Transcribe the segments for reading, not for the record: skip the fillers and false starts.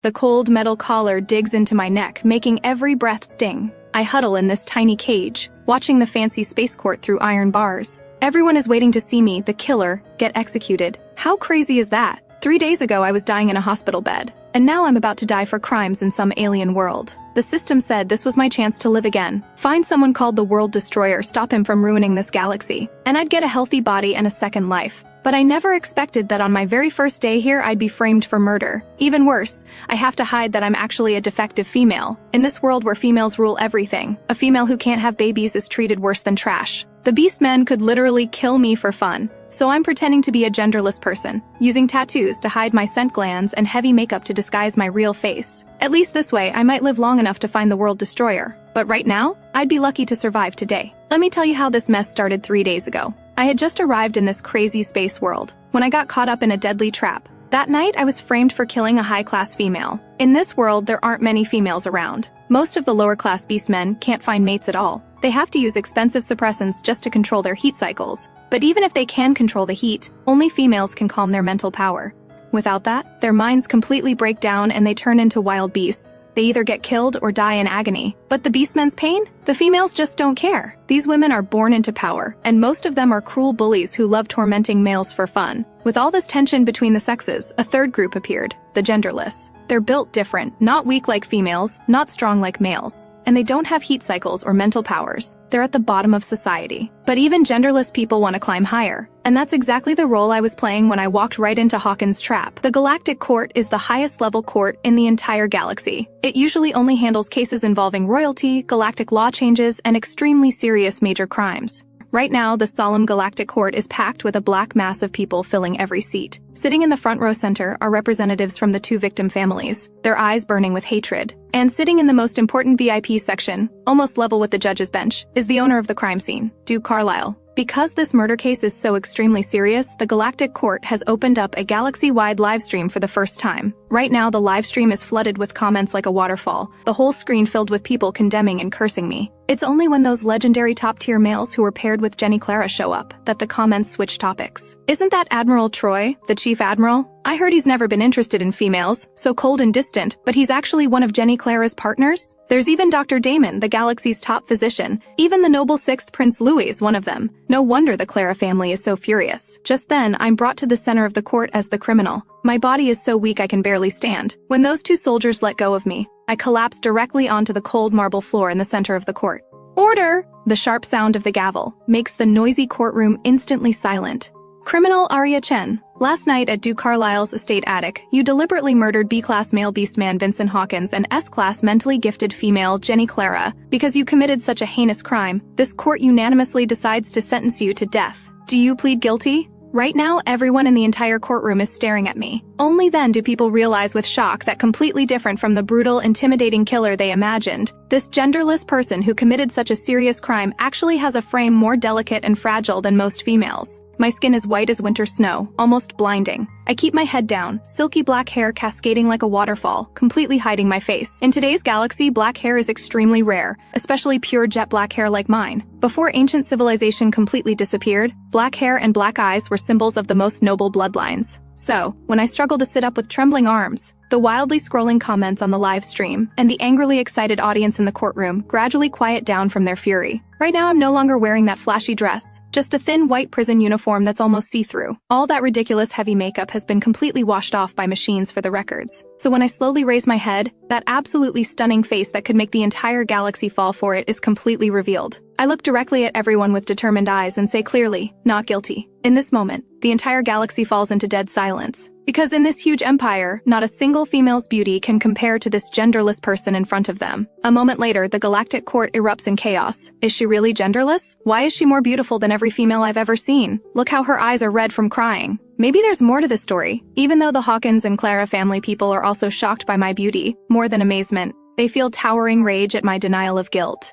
The cold metal collar digs into my neck, making every breath sting. I huddle in this tiny cage, watching the fancy space court through iron bars. Everyone is waiting to see me, the killer, get executed. How crazy is that? 3 days ago I was dying in a hospital bed, and now I'm about to die for crimes in some alien world. The system said this was my chance to live again. Find someone called the World Destroyer, stop him from ruining this galaxy, and I'd get a healthy body and a second life. But I never expected that on my very first day here I'd be framed for murder. Even worse, I have to hide that I'm actually a defective female. In this world where females rule everything, a female who can't have babies is treated worse than trash. The Beastmen could literally kill me for fun. So I'm pretending to be a genderless person, using tattoos to hide my scent glands and heavy makeup to disguise my real face. At least this way, I might live long enough to find the World Destroyer. But right now, I'd be lucky to survive today. Let me tell you how this mess started 3 days ago. I had just arrived in this crazy space world when I got caught up in a deadly trap. That night, I was framed for killing a high-class female. In this world, there aren't many females around. Most of the lower-class beastmen can't find mates at all. They have to use expensive suppressants just to control their heat cycles. But even if they can control the heat, only females can calm their mental power. Without that, their minds completely break down and they turn into wild beasts. They either get killed or die in agony. But the beastmen's pain? The females just don't care. These women are born into power, and most of them are cruel bullies who love tormenting males for fun. With all this tension between the sexes, a third group appeared, the genderless. They're built different, not weak like females, not strong like males. And they don't have heat cycles or mental powers. They're at the bottom of society. But even genderless people want to climb higher. And that's exactly the role I was playing when I walked right into Hawkins' trap. The Galactic Court is the highest level court in the entire galaxy. It usually only handles cases involving royalty, galactic law changes, and extremely serious major crimes. Right now, the solemn Galactic Court is packed with a black mass of people filling every seat. Sitting in the front row center are representatives from the 2 victim families, their eyes burning with hatred. And sitting in the most important VIP section, almost level with the judge's bench, is the owner of the crime scene, Duke Carlisle. Because this murder case is so extremely serious, the Galactic Court has opened up a galaxy-wide livestream for the first time. Right now, the livestream is flooded with comments like a waterfall, the whole screen filled with people condemning and cursing me. It's only when those legendary top-tier males who were paired with Jenny Clara show up that the comments switch topics. Isn't that Admiral Troy, the Chief Admiral? I heard he's never been interested in females, so cold and distant, but he's actually one of Jenny Clara's partners? There's even Dr. Damon, the galaxy's top physician. Even the noble 6th Prince Louis is one of them. No wonder the Clara family is so furious. Just then, I'm brought to the center of the court as the criminal. My body is so weak I can barely stand. When those 2 soldiers let go of me, I collapse directly onto the cold marble floor in the center of the court. Order! The sharp sound of the gavel makes the noisy courtroom instantly silent. Criminal Arya Chen, last night at Duke Carlisle's estate attic, you deliberately murdered B-class male beastman Vincent Hawkins and S-class mentally gifted female Jenny Clara. Because you committed such a heinous crime, this court unanimously decides to sentence you to death. Do you plead guilty? Right now, everyone in the entire courtroom is staring at me. Only then do people realize with shock that completely different from the brutal, intimidating killer they imagined, this genderless person who committed such a serious crime actually has a frame more delicate and fragile than most females. My skin is white as winter snow, almost blinding. I keep my head down, silky black hair cascading like a waterfall, completely hiding my face. In today's galaxy, black hair is extremely rare, especially pure jet black hair like mine. Before ancient civilization completely disappeared, black hair and black eyes were symbols of the most noble bloodlines. So, when I struggle to sit up with trembling arms, the wildly scrolling comments on the live stream and the angrily excited audience in the courtroom gradually quiet down from their fury. Right now I'm no longer wearing that flashy dress, just a thin white prison uniform that's almost see-through. All that ridiculous heavy makeup has been completely washed off by machines for the records. So when I slowly raise my head, that absolutely stunning face that could make the entire galaxy fall for it is completely revealed. I look directly at everyone with determined eyes and say clearly, not guilty. In this moment, the entire galaxy falls into dead silence. Because in this huge empire, not a single female's beauty can compare to this genderless person in front of them. A moment later, the Galactic Court erupts in chaos. Is she really genderless? Why is she more beautiful than every female I've ever seen? Look how her eyes are red from crying. Maybe there's more to this story. Even though the Hawkins and Clara family people are also shocked by my beauty, more than amazement, they feel towering rage at my denial of guilt.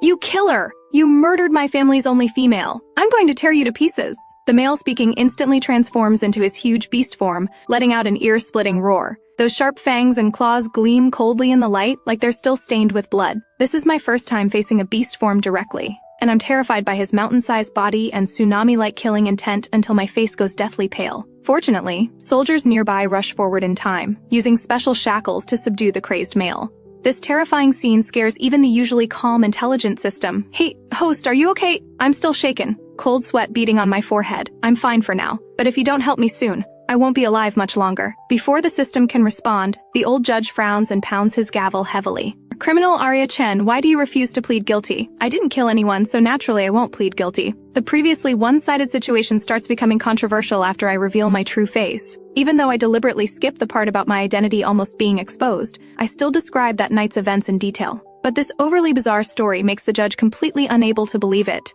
You killer! You murdered my family's only female. I'm going to tear you to pieces. The male speaking instantly transforms into his huge beast form, letting out an ear-splitting roar. Those sharp fangs and claws gleam coldly in the light like they're still stained with blood. This is my first time facing a beast form directly, and I'm terrified by his mountain-sized body and tsunami-like killing intent until my face goes deathly pale. Fortunately, soldiers nearby rush forward in time, using special shackles to subdue the crazed male. This terrifying scene scares even the usually calm, intelligent system. Hey, host, are you okay? I'm still shaken. Cold sweat beating on my forehead. I'm fine for now, but if you don't help me soon, I won't be alive much longer. Before the system can respond, the old judge frowns and pounds his gavel heavily. Criminal Arya Chen, why do you refuse to plead guilty? I didn't kill anyone, so naturally I won't plead guilty. The previously one-sided situation starts becoming controversial after I reveal my true face. Even though I deliberately skip the part about my identity almost being exposed, I still describe that night's events in detail. But this overly bizarre story makes the judge completely unable to believe it.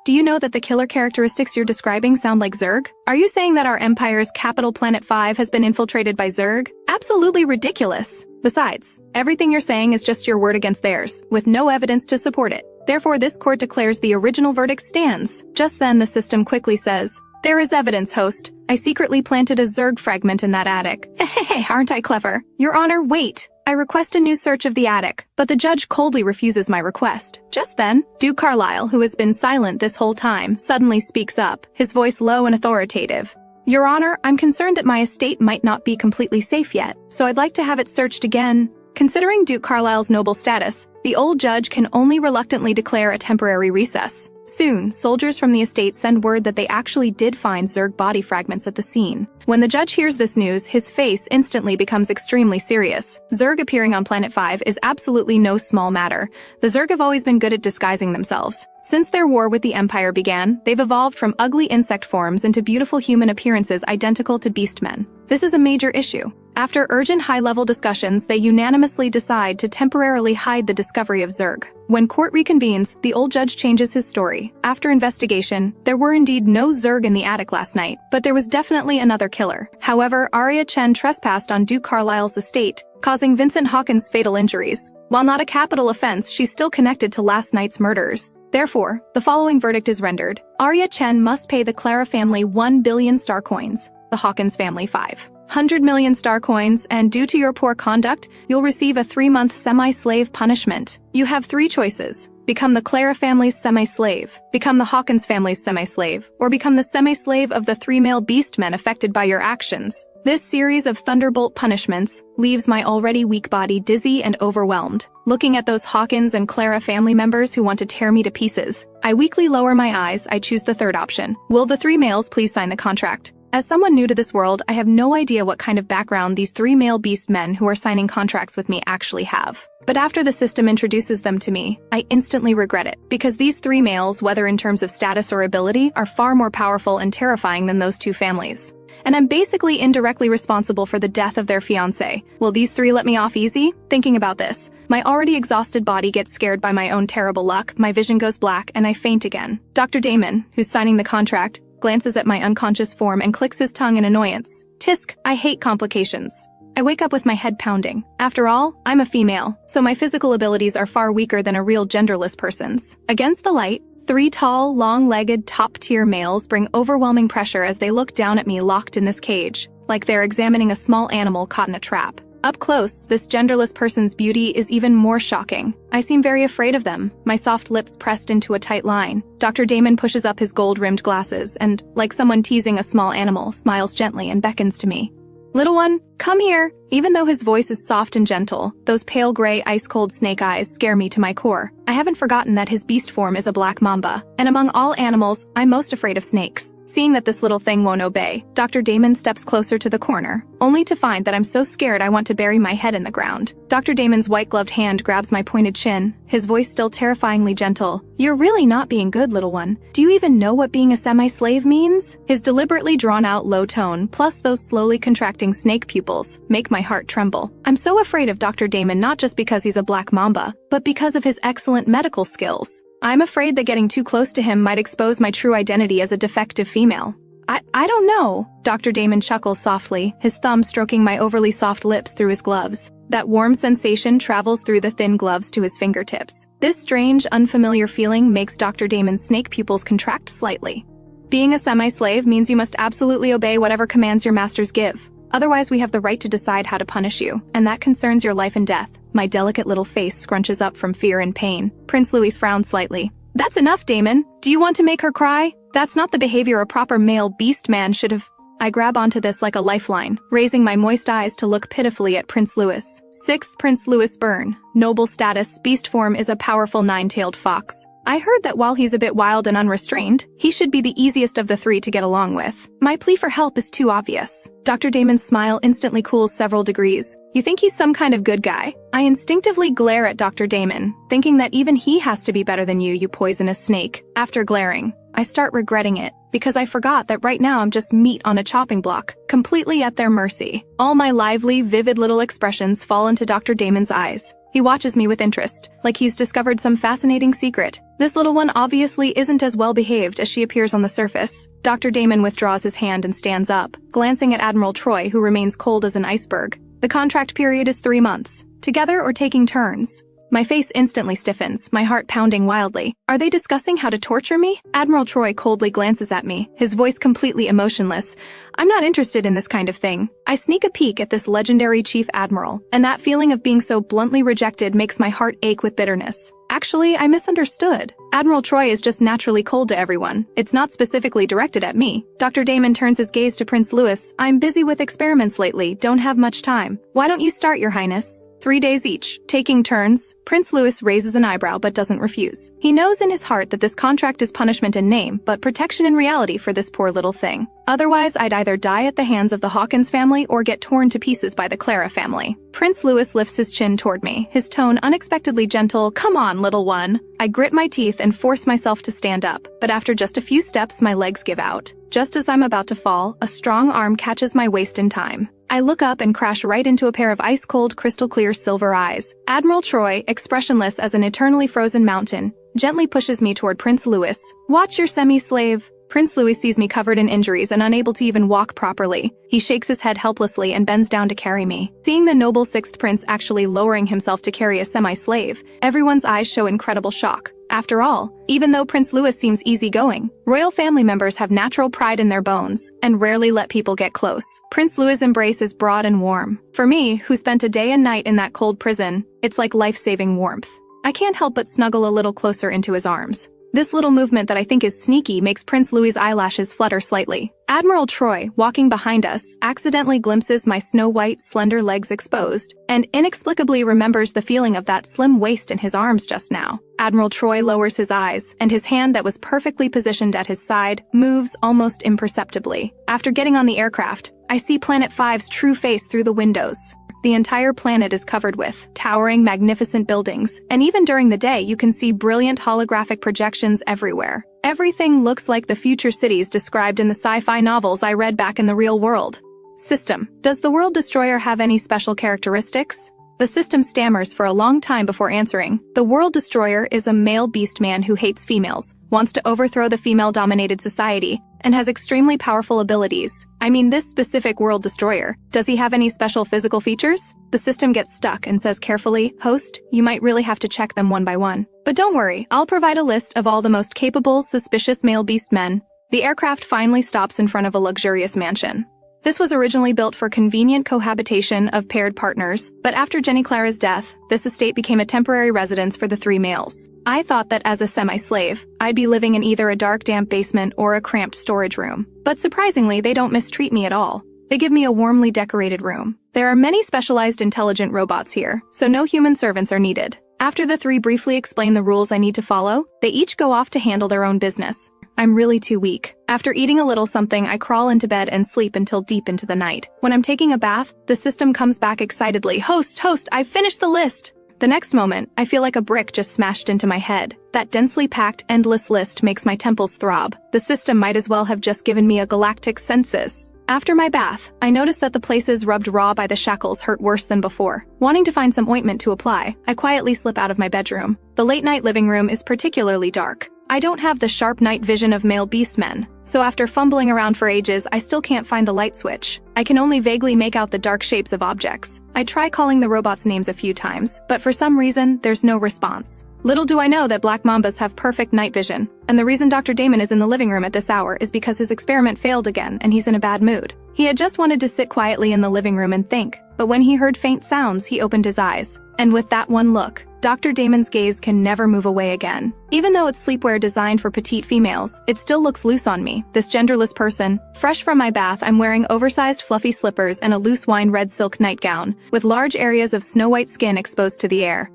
Do you know that the killer characteristics you're describing sound like Zerg? Are you saying that our empire's capital Planet 5 has been infiltrated by Zerg? Absolutely ridiculous. Besides, everything you're saying is just your word against theirs, with no evidence to support it. Therefore, this court declares the original verdict stands. Just then, the system quickly says, "There is evidence, host. I secretly planted a Zerg fragment in that attic." Hey, aren't I clever? Your Honor, wait. I request a new search of the attic, but the judge coldly refuses my request. Just then, Duke Carlisle, who has been silent this whole time, suddenly speaks up, his voice low and authoritative. Your Honor, I'm concerned that my estate might not be completely safe yet, so I'd like to have it searched again. Considering Duke Carlisle's noble status, the old judge can only reluctantly declare a temporary recess. Soon, soldiers from the estate send word that they actually did find Zerg body fragments at the scene. When the judge hears this news, his face instantly becomes extremely serious. Zerg appearing on Planet 5 is absolutely no small matter. The Zerg have always been good at disguising themselves. Since their war with the Empire began, they've evolved from ugly insect forms into beautiful human appearances identical to beastmen. This is a major issue. After urgent high-level discussions, they unanimously decide to temporarily hide the discovery of Zerg. When court reconvenes, the old judge changes his story. After investigation, there were indeed no Zerg in the attic last night, but there was definitely another killer. However, Arya Chen trespassed on Duke Carlisle's estate, causing Vincent Hawkins fatal injuries. While not a capital offense, she's still connected to last night's murders. Therefore, the following verdict is rendered. Arya Chen must pay the Clara family 1 billion star coins, the Hawkins family 500 million star coins, and due to your poor conduct, you'll receive a 3-month semi-slave punishment. You have 3 choices. Become the Clara family's semi-slave, become the Hawkins family's semi-slave, or become the semi-slave of the 3 male beastmen affected by your actions. This series of thunderbolt punishments leaves my already weak body dizzy and overwhelmed. Looking at those Hawkins and Clara family members who want to tear me to pieces, I weakly lower my eyes. I choose the third option. Will the 3 males please sign the contract? As someone new to this world, I have no idea what kind of background these 3 male beast men who are signing contracts with me actually have. But after the system introduces them to me, I instantly regret it, because these 3 males, whether in terms of status or ability, are far more powerful and terrifying than those 2 families. And I'm basically indirectly responsible for the death of their fiancé. Will these 3 let me off easy? Thinking about this, my already exhausted body gets scared by my own terrible luck, my vision goes black, and I faint again. Dr. Damon, who's signing the contract, glances at my unconscious form and clicks his tongue in annoyance. Tisk, I hate complications. I wake up with my head pounding. After all, I'm a female, so my physical abilities are far weaker than a real genderless person's. Against the light, 3 tall, long-legged, top-tier males bring overwhelming pressure as they look down at me locked in this cage, like they're examining a small animal caught in a trap. Up close, this genderless person's beauty is even more shocking. I seem very afraid of them, my soft lips pressed into a tight line. Dr. Damon pushes up his gold-rimmed glasses and, like someone teasing a small animal, smiles gently and beckons to me. Little one, come here. Even though his voice is soft and gentle, those pale gray ice-cold snake eyes scare me to my core. I haven't forgotten that his beast form is a black mamba, and among all animals, I'm most afraid of snakes. Seeing that this little thing won't obey, Dr. Damon steps closer to the corner, only to find that I'm so scared I want to bury my head in the ground. Dr. Damon's white-gloved hand grabs my pointed chin, his voice still terrifyingly gentle. You're really not being good, little one. Do you even know what being a semi-slave means? His deliberately drawn-out low tone, plus those slowly contracting snake pupils, make my heart tremble. I'm so afraid of Dr. Damon not just because he's a black mamba, but because of his excellent medical skills. I'm afraid that getting too close to him might expose my true identity as a defective female. I don't know. Dr. Damon chuckles softly, his thumb stroking my overly soft lips through his gloves. That warm sensation travels through the thin gloves to his fingertips. This strange, unfamiliar feeling makes Dr. Damon's snake pupils contract slightly. Being a semi-slave means you must absolutely obey whatever commands your masters give. Otherwise, we have the right to decide how to punish you, and that concerns your life and death. My delicate little face scrunches up from fear and pain. Prince Louis frowns slightly. That's enough, Damon. Do you want to make her cry? That's not the behavior a proper male beast man should have. I grab onto this like a lifeline, raising my moist eyes to look pitifully at Prince Louis. 6th Prince Louis Byrne. Noble status, beast form is a powerful nine-tailed fox. I heard that while he's a bit wild and unrestrained, he should be the easiest of the three to get along with. My plea for help is too obvious. Dr. Damon's smile instantly cools several degrees. You think he's some kind of good guy? I instinctively glare at Dr. Damon, thinking that even he has to be better than you poisonous snake. After glaring, I start regretting it, because I forgot that right now I'm just meat on a chopping block, completely at their mercy. All my lively, vivid little expressions fall into Dr. Damon's eyes. He watches me with interest, like he's discovered some fascinating secret. This little one obviously isn't as well behaved as she appears on the surface. Dr. Damon withdraws his hand and stands up, glancing at Admiral Troy, who remains cold as an iceberg. The contract period is 3 months. Together or taking turns? My face instantly stiffens, my heart pounding wildly. Are they discussing how to torture me? Admiral Troy coldly glances at me, his voice completely emotionless. I'm not interested in this kind of thing. I sneak a peek at this legendary chief admiral, and that feeling of being so bluntly rejected makes my heart ache with bitterness. Actually, I misunderstood. Admiral Troy is just naturally cold to everyone. It's not specifically directed at me. Dr. Damon turns his gaze to Prince Louis. I'm busy with experiments lately, don't have much time. Why don't you start, Your Highness? 3 days each, taking turns. Prince Louis raises an eyebrow but doesn't refuse. He knows in his heart that this contract is punishment in name, but protection in reality for this poor little thing. Otherwise, I'd either die at the hands of the Hawkins family or get torn to pieces by the Clara family. Prince Louis lifts his chin toward me, his tone unexpectedly gentle. Come on, little one. I grit my teeth and force myself to stand up, but after just a few steps, my legs give out. Just as I'm about to fall, a strong arm catches my waist in time. I look up and crash right into a pair of ice-cold, crystal-clear silver eyes. Admiral Troy, expressionless as an eternally frozen mountain, gently pushes me toward Prince Louis. Watch your semi-slave. Prince Louis sees me covered in injuries and unable to even walk properly. He shakes his head helplessly and bends down to carry me. Seeing the noble 6th prince actually lowering himself to carry a semi-slave, everyone's eyes show incredible shock. After all, even though Prince Louis seems easygoing, royal family members have natural pride in their bones and rarely let people get close. Prince Louis' embrace is broad and warm. For me, who spent a day and night in that cold prison, it's like life-saving warmth. I can't help but snuggle a little closer into his arms. This little movement that I think is sneaky makes Prince Louis' eyelashes flutter slightly. Admiral Troy, walking behind us, accidentally glimpses my snow-white, slender legs exposed, and inexplicably remembers the feeling of that slim waist in his arms just now. Admiral Troy lowers his eyes, and his hand that was perfectly positioned at his side moves almost imperceptibly. After getting on the aircraft, I see Planet 5's true face through the windows. The entire planet is covered with towering, magnificent buildings, and even during the day you can see brilliant holographic projections everywhere. Everything looks like the future cities described in the sci-fi novels I read back in the real world. System. Does the World Destroyer have any special characteristics? The system stammers for a long time before answering. The World Destroyer is a male beast man who hates females, wants to overthrow the female-dominated society, and has extremely powerful abilities. I mean, this specific World Destroyer. Does he have any special physical features? The system gets stuck and says carefully, Host, you might really have to check them one by one. But don't worry, I'll provide a list of all the most capable, suspicious male beast men. The aircraft finally stops in front of a luxurious mansion. This was originally built for convenient cohabitation of paired partners, but after Jenny Clara's death, this estate became a temporary residence for the 3 males. I thought that as a semi-slave, I'd be living in either a dark, damp basement or a cramped storage room. But surprisingly, they don't mistreat me at all. They give me a warmly decorated room. There are many specialized intelligent robots here, so no human servants are needed. After the 3 briefly explain the rules I need to follow, they each go off to handle their own business. I'm really too weak. After eating a little something, I crawl into bed and sleep until deep into the night. When I'm taking a bath, the system comes back excitedly. Host, I've finished the list! The next moment, I feel like a brick just smashed into my head. That densely packed, endless list makes my temples throb. The system might as well have just given me a galactic census. After my bath, I notice that the places rubbed raw by the shackles hurt worse than before. Wanting to find some ointment to apply, I quietly slip out of my bedroom. The late-night living room is particularly dark. I don't have the sharp night vision of male beast men, so after fumbling around for ages, I still can't find the light switch. I can only vaguely make out the dark shapes of objects. I try calling the robots names a few times, but for some reason, there's no response. Little do I know that black mambas have perfect night vision, and the reason Dr. Damon is in the living room at this hour is because his experiment failed again and he's in a bad mood. He had just wanted to sit quietly in the living room and think, but when he heard faint sounds, he opened his eyes. And with that one look, Dr. Damon's gaze can never move away again. Even though it's sleepwear designed for petite females, it still looks loose on me, this genderless person. Fresh from my bath, I'm wearing oversized fluffy slippers and a loose wine red silk nightgown, with large areas of snow-white skin exposed to the air.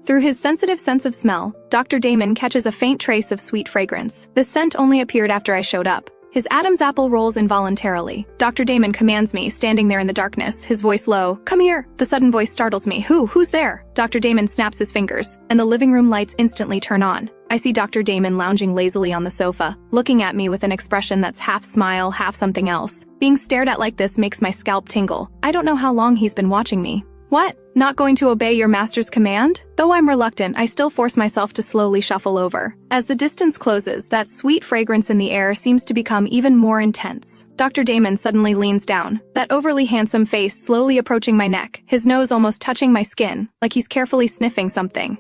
Through his sensitive sense of smell, Dr. Damon catches a faint trace of sweet fragrance. This scent only appeared after I showed up. His Adam's apple rolls involuntarily. Dr. Damon commands me, standing there in the darkness, his voice low. "Come here." The sudden voice startles me. Who's there? Dr. Damon snaps his fingers, and the living room lights instantly turn on. I see Dr. Damon lounging lazily on the sofa, looking at me with an expression that's half smile, half something else. Being stared at like this makes my scalp tingle. I don't know how long he's been watching me. What? Not going to obey your master's command? Though I'm reluctant, I still force myself to slowly shuffle over. As the distance closes, that sweet fragrance in the air seems to become even more intense. Dr. Damon suddenly leans down, that overly handsome face slowly approaching my neck, his nose almost touching my skin, like he's carefully sniffing something.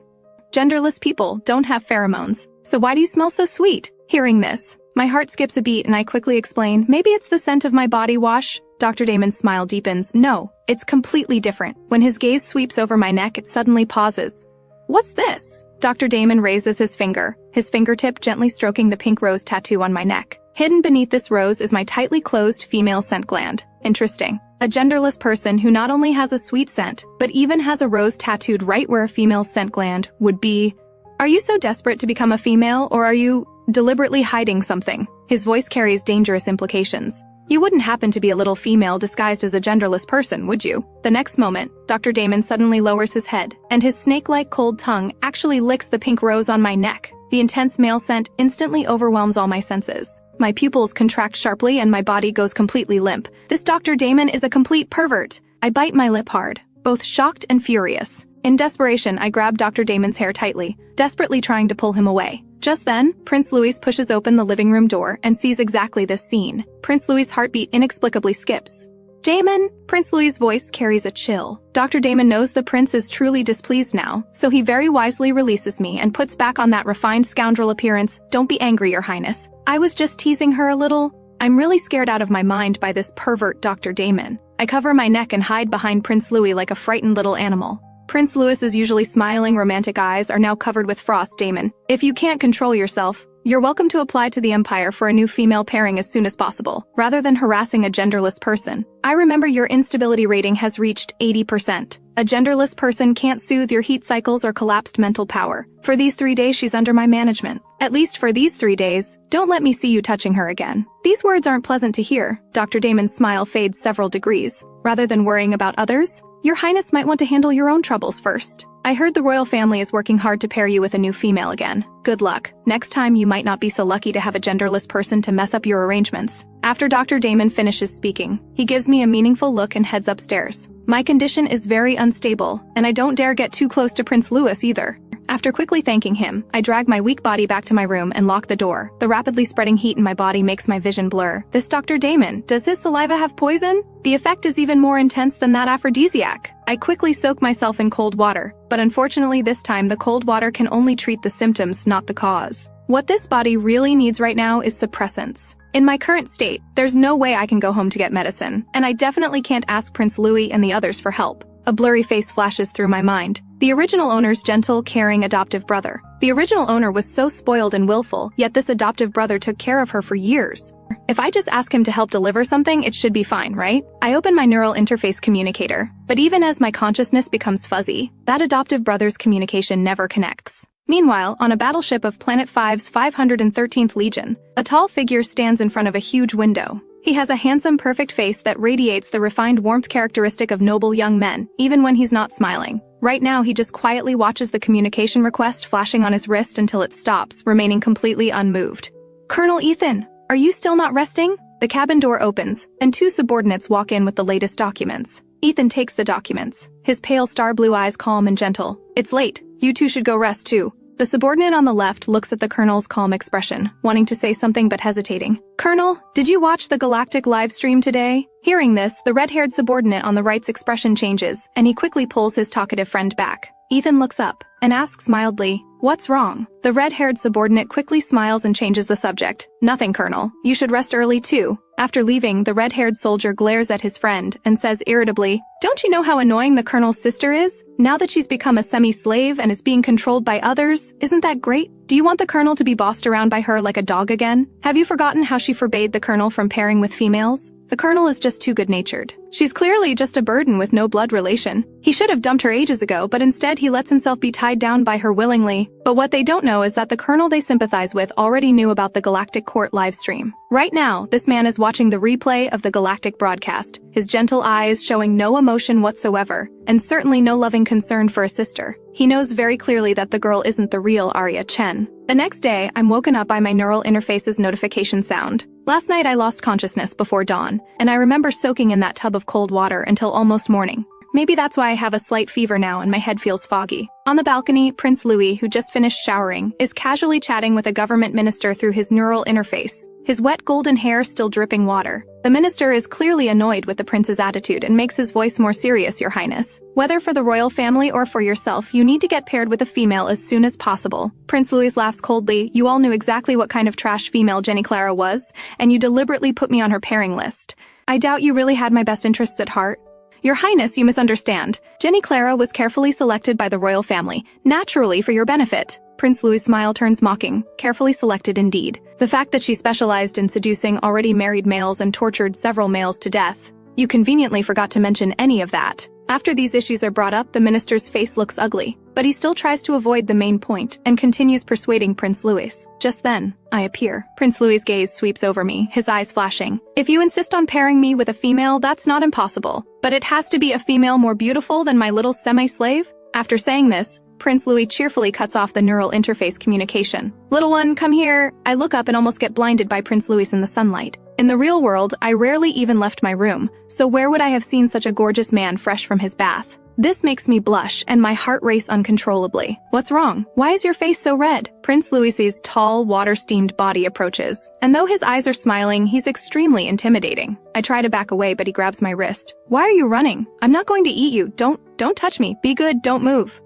Genderless people don't have pheromones, so why do you smell so sweet? Hearing this, my heart skips a beat and I quickly explain, maybe it's the scent of my body wash. Dr. Damon's smile deepens. No, it's completely different. When his gaze sweeps over my neck, it suddenly pauses. What's this? Dr. Damon raises his finger, his fingertip gently stroking the pink rose tattoo on my neck. Hidden beneath this rose is my tightly closed female scent gland. Interesting. A genderless person who not only has a sweet scent, but even has a rose tattooed right where a female's scent gland would be. Are you so desperate to become a female, or are you deliberately hiding something? His voice carries dangerous implications. You wouldn't happen to be a little female disguised as a genderless person, would you? The next moment, Dr. Damon suddenly lowers his head, and his snake-like cold tongue actually licks the pink rose on my neck. The intense male scent instantly overwhelms all my senses. My pupils contract sharply and my body goes completely limp. This Dr. Damon is a complete pervert. I bite my lip hard, both shocked and furious. In desperation, I grab Dr. Damon's hair tightly, desperately trying to pull him away. Just then, Prince Louis pushes open the living room door and sees exactly this scene. Prince Louis' heartbeat inexplicably skips. Damon! Prince Louis' voice carries a chill. Dr. Damon knows the prince is truly displeased now, so he very wisely releases me and puts back on that refined scoundrel appearance. Don't be angry, Your Highness. I was just teasing her a little. I'm really scared out of my mind by this pervert Dr. Damon. I cover my neck and hide behind Prince Louis like a frightened little animal. Prince Louis's usually smiling, romantic eyes are now covered with frost. Damon, if you can't control yourself, you're welcome to apply to the Empire for a new female pairing as soon as possible, rather than harassing a genderless person. I remember your instability rating has reached 80%. A genderless person can't soothe your heat cycles or collapsed mental power. For these 3 days, she's under my management. At least for these 3 days, don't let me see you touching her again. These words aren't pleasant to hear. Dr. Damon's smile fades several degrees. Rather than worrying about others, Your Highness might want to handle your own troubles first. I heard the royal family is working hard to pair you with a new female again. Good luck. Next time you might not be so lucky to have a genderless person to mess up your arrangements. After Dr. Damon finishes speaking, he gives me a meaningful look and heads upstairs. My condition is very unstable, and I don't dare get too close to Prince Louis either. After quickly thanking him, I drag my weak body back to my room and lock the door. The rapidly spreading heat in my body makes my vision blur. This Dr. Damon, does his saliva have poison? The effect is even more intense than that aphrodisiac. I quickly soak myself in cold water, but unfortunately this time the cold water can only treat the symptoms, not the cause. What this body really needs right now is suppressants. In my current state, there's no way I can go home to get medicine, and I definitely can't ask Prince Louis and the others for help. A blurry face flashes through my mind. The original owner's gentle, caring adoptive brother. The original owner was so spoiled and willful, yet this adoptive brother took care of her for years. If I just ask him to help deliver something, it should be fine, right? I open my neural interface communicator, but even as my consciousness becomes fuzzy, that adoptive brother's communication never connects. Meanwhile, on a battleship of Planet 5's 513th Legion, a tall figure stands in front of a huge window. He has a handsome, perfect face that radiates the refined warmth characteristic of noble young men, even when he's not smiling. Right now, he just quietly watches the communication request flashing on his wrist until it stops, remaining completely unmoved. Colonel Ethan, are you still not resting? The cabin door opens, and two subordinates walk in with the latest documents. Ethan takes the documents, his pale star blue eyes calm and gentle. It's late. You two should go rest too. The subordinate on the left looks at the colonel's calm expression, wanting to say something but hesitating. Colonel, did you watch the Galactic live stream today? Hearing this, the red-haired subordinate on the right's expression changes, and he quickly pulls his talkative friend back. Ethan looks up and asks mildly, What's wrong? The red-haired subordinate quickly smiles and changes the subject. Nothing, Colonel. You should rest early too. After leaving, the red-haired soldier glares at his friend and says irritably, "Don't you know how annoying the Colonel's sister is? Now that she's become a semi-slave and is being controlled by others, isn't that great? Do you want the Colonel to be bossed around by her like a dog again? Have you forgotten how she forbade the Colonel from pairing with females? The Colonel is just too good-natured. She's clearly just a burden with no blood relation. He should have dumped her ages ago, but instead he lets himself be tied down by her willingly. But what they don't know is that the Colonel they sympathize with already knew about the Galactic Court livestream. Right now, this man is watching the replay of the Galactic broadcast, his gentle eyes showing no emotion whatsoever, and certainly no loving concern for a sister. He knows very clearly that the girl isn't the real Arya Chen. The next day, I'm woken up by my neural interface's notification sound. Last night I lost consciousness before dawn, and I remember soaking in that tub of cold water until almost morning. Maybe that's why I have a slight fever now and my head feels foggy. On the balcony, Prince Louis, who just finished showering, is casually chatting with a government minister through his neural interface, his wet golden hair still dripping water. The minister is clearly annoyed with the prince's attitude and makes his voice more serious, Your Highness. Whether for the royal family or for yourself, you need to get paired with a female as soon as possible. Prince Louis laughs coldly. You all knew exactly what kind of trash female Jenny Clara was, and you deliberately put me on her pairing list. I doubt you really had my best interests at heart. Your Highness, you misunderstand. Jenny Clara was carefully selected by the royal family, naturally for your benefit. Prince Louis' smile turns mocking. Carefully selected indeed. The fact that she specialized in seducing already married males and tortured several males to death. You conveniently forgot to mention any of that. After these issues are brought up, the minister's face looks ugly, but he still tries to avoid the main point and continues persuading Prince Louis. Just then, I appear. Prince Louis' gaze sweeps over me, his eyes flashing. If you insist on pairing me with a female, that's not impossible. But it has to be a female more beautiful than my little semi-slave? After saying this, Prince Louis cheerfully cuts off the neural interface communication. Little one, come here. I look up and almost get blinded by Prince Louis in the sunlight. In the real world, I rarely even left my room, so where would I have seen such a gorgeous man fresh from his bath? This makes me blush and my heart race uncontrollably. What's wrong? Why is your face so red? Prince Louis's tall, water-steamed body approaches, and though his eyes are smiling, he's extremely intimidating. I try to back away, but he grabs my wrist. Why are you running? I'm not going to eat you. Don't touch me. Be good, don't move.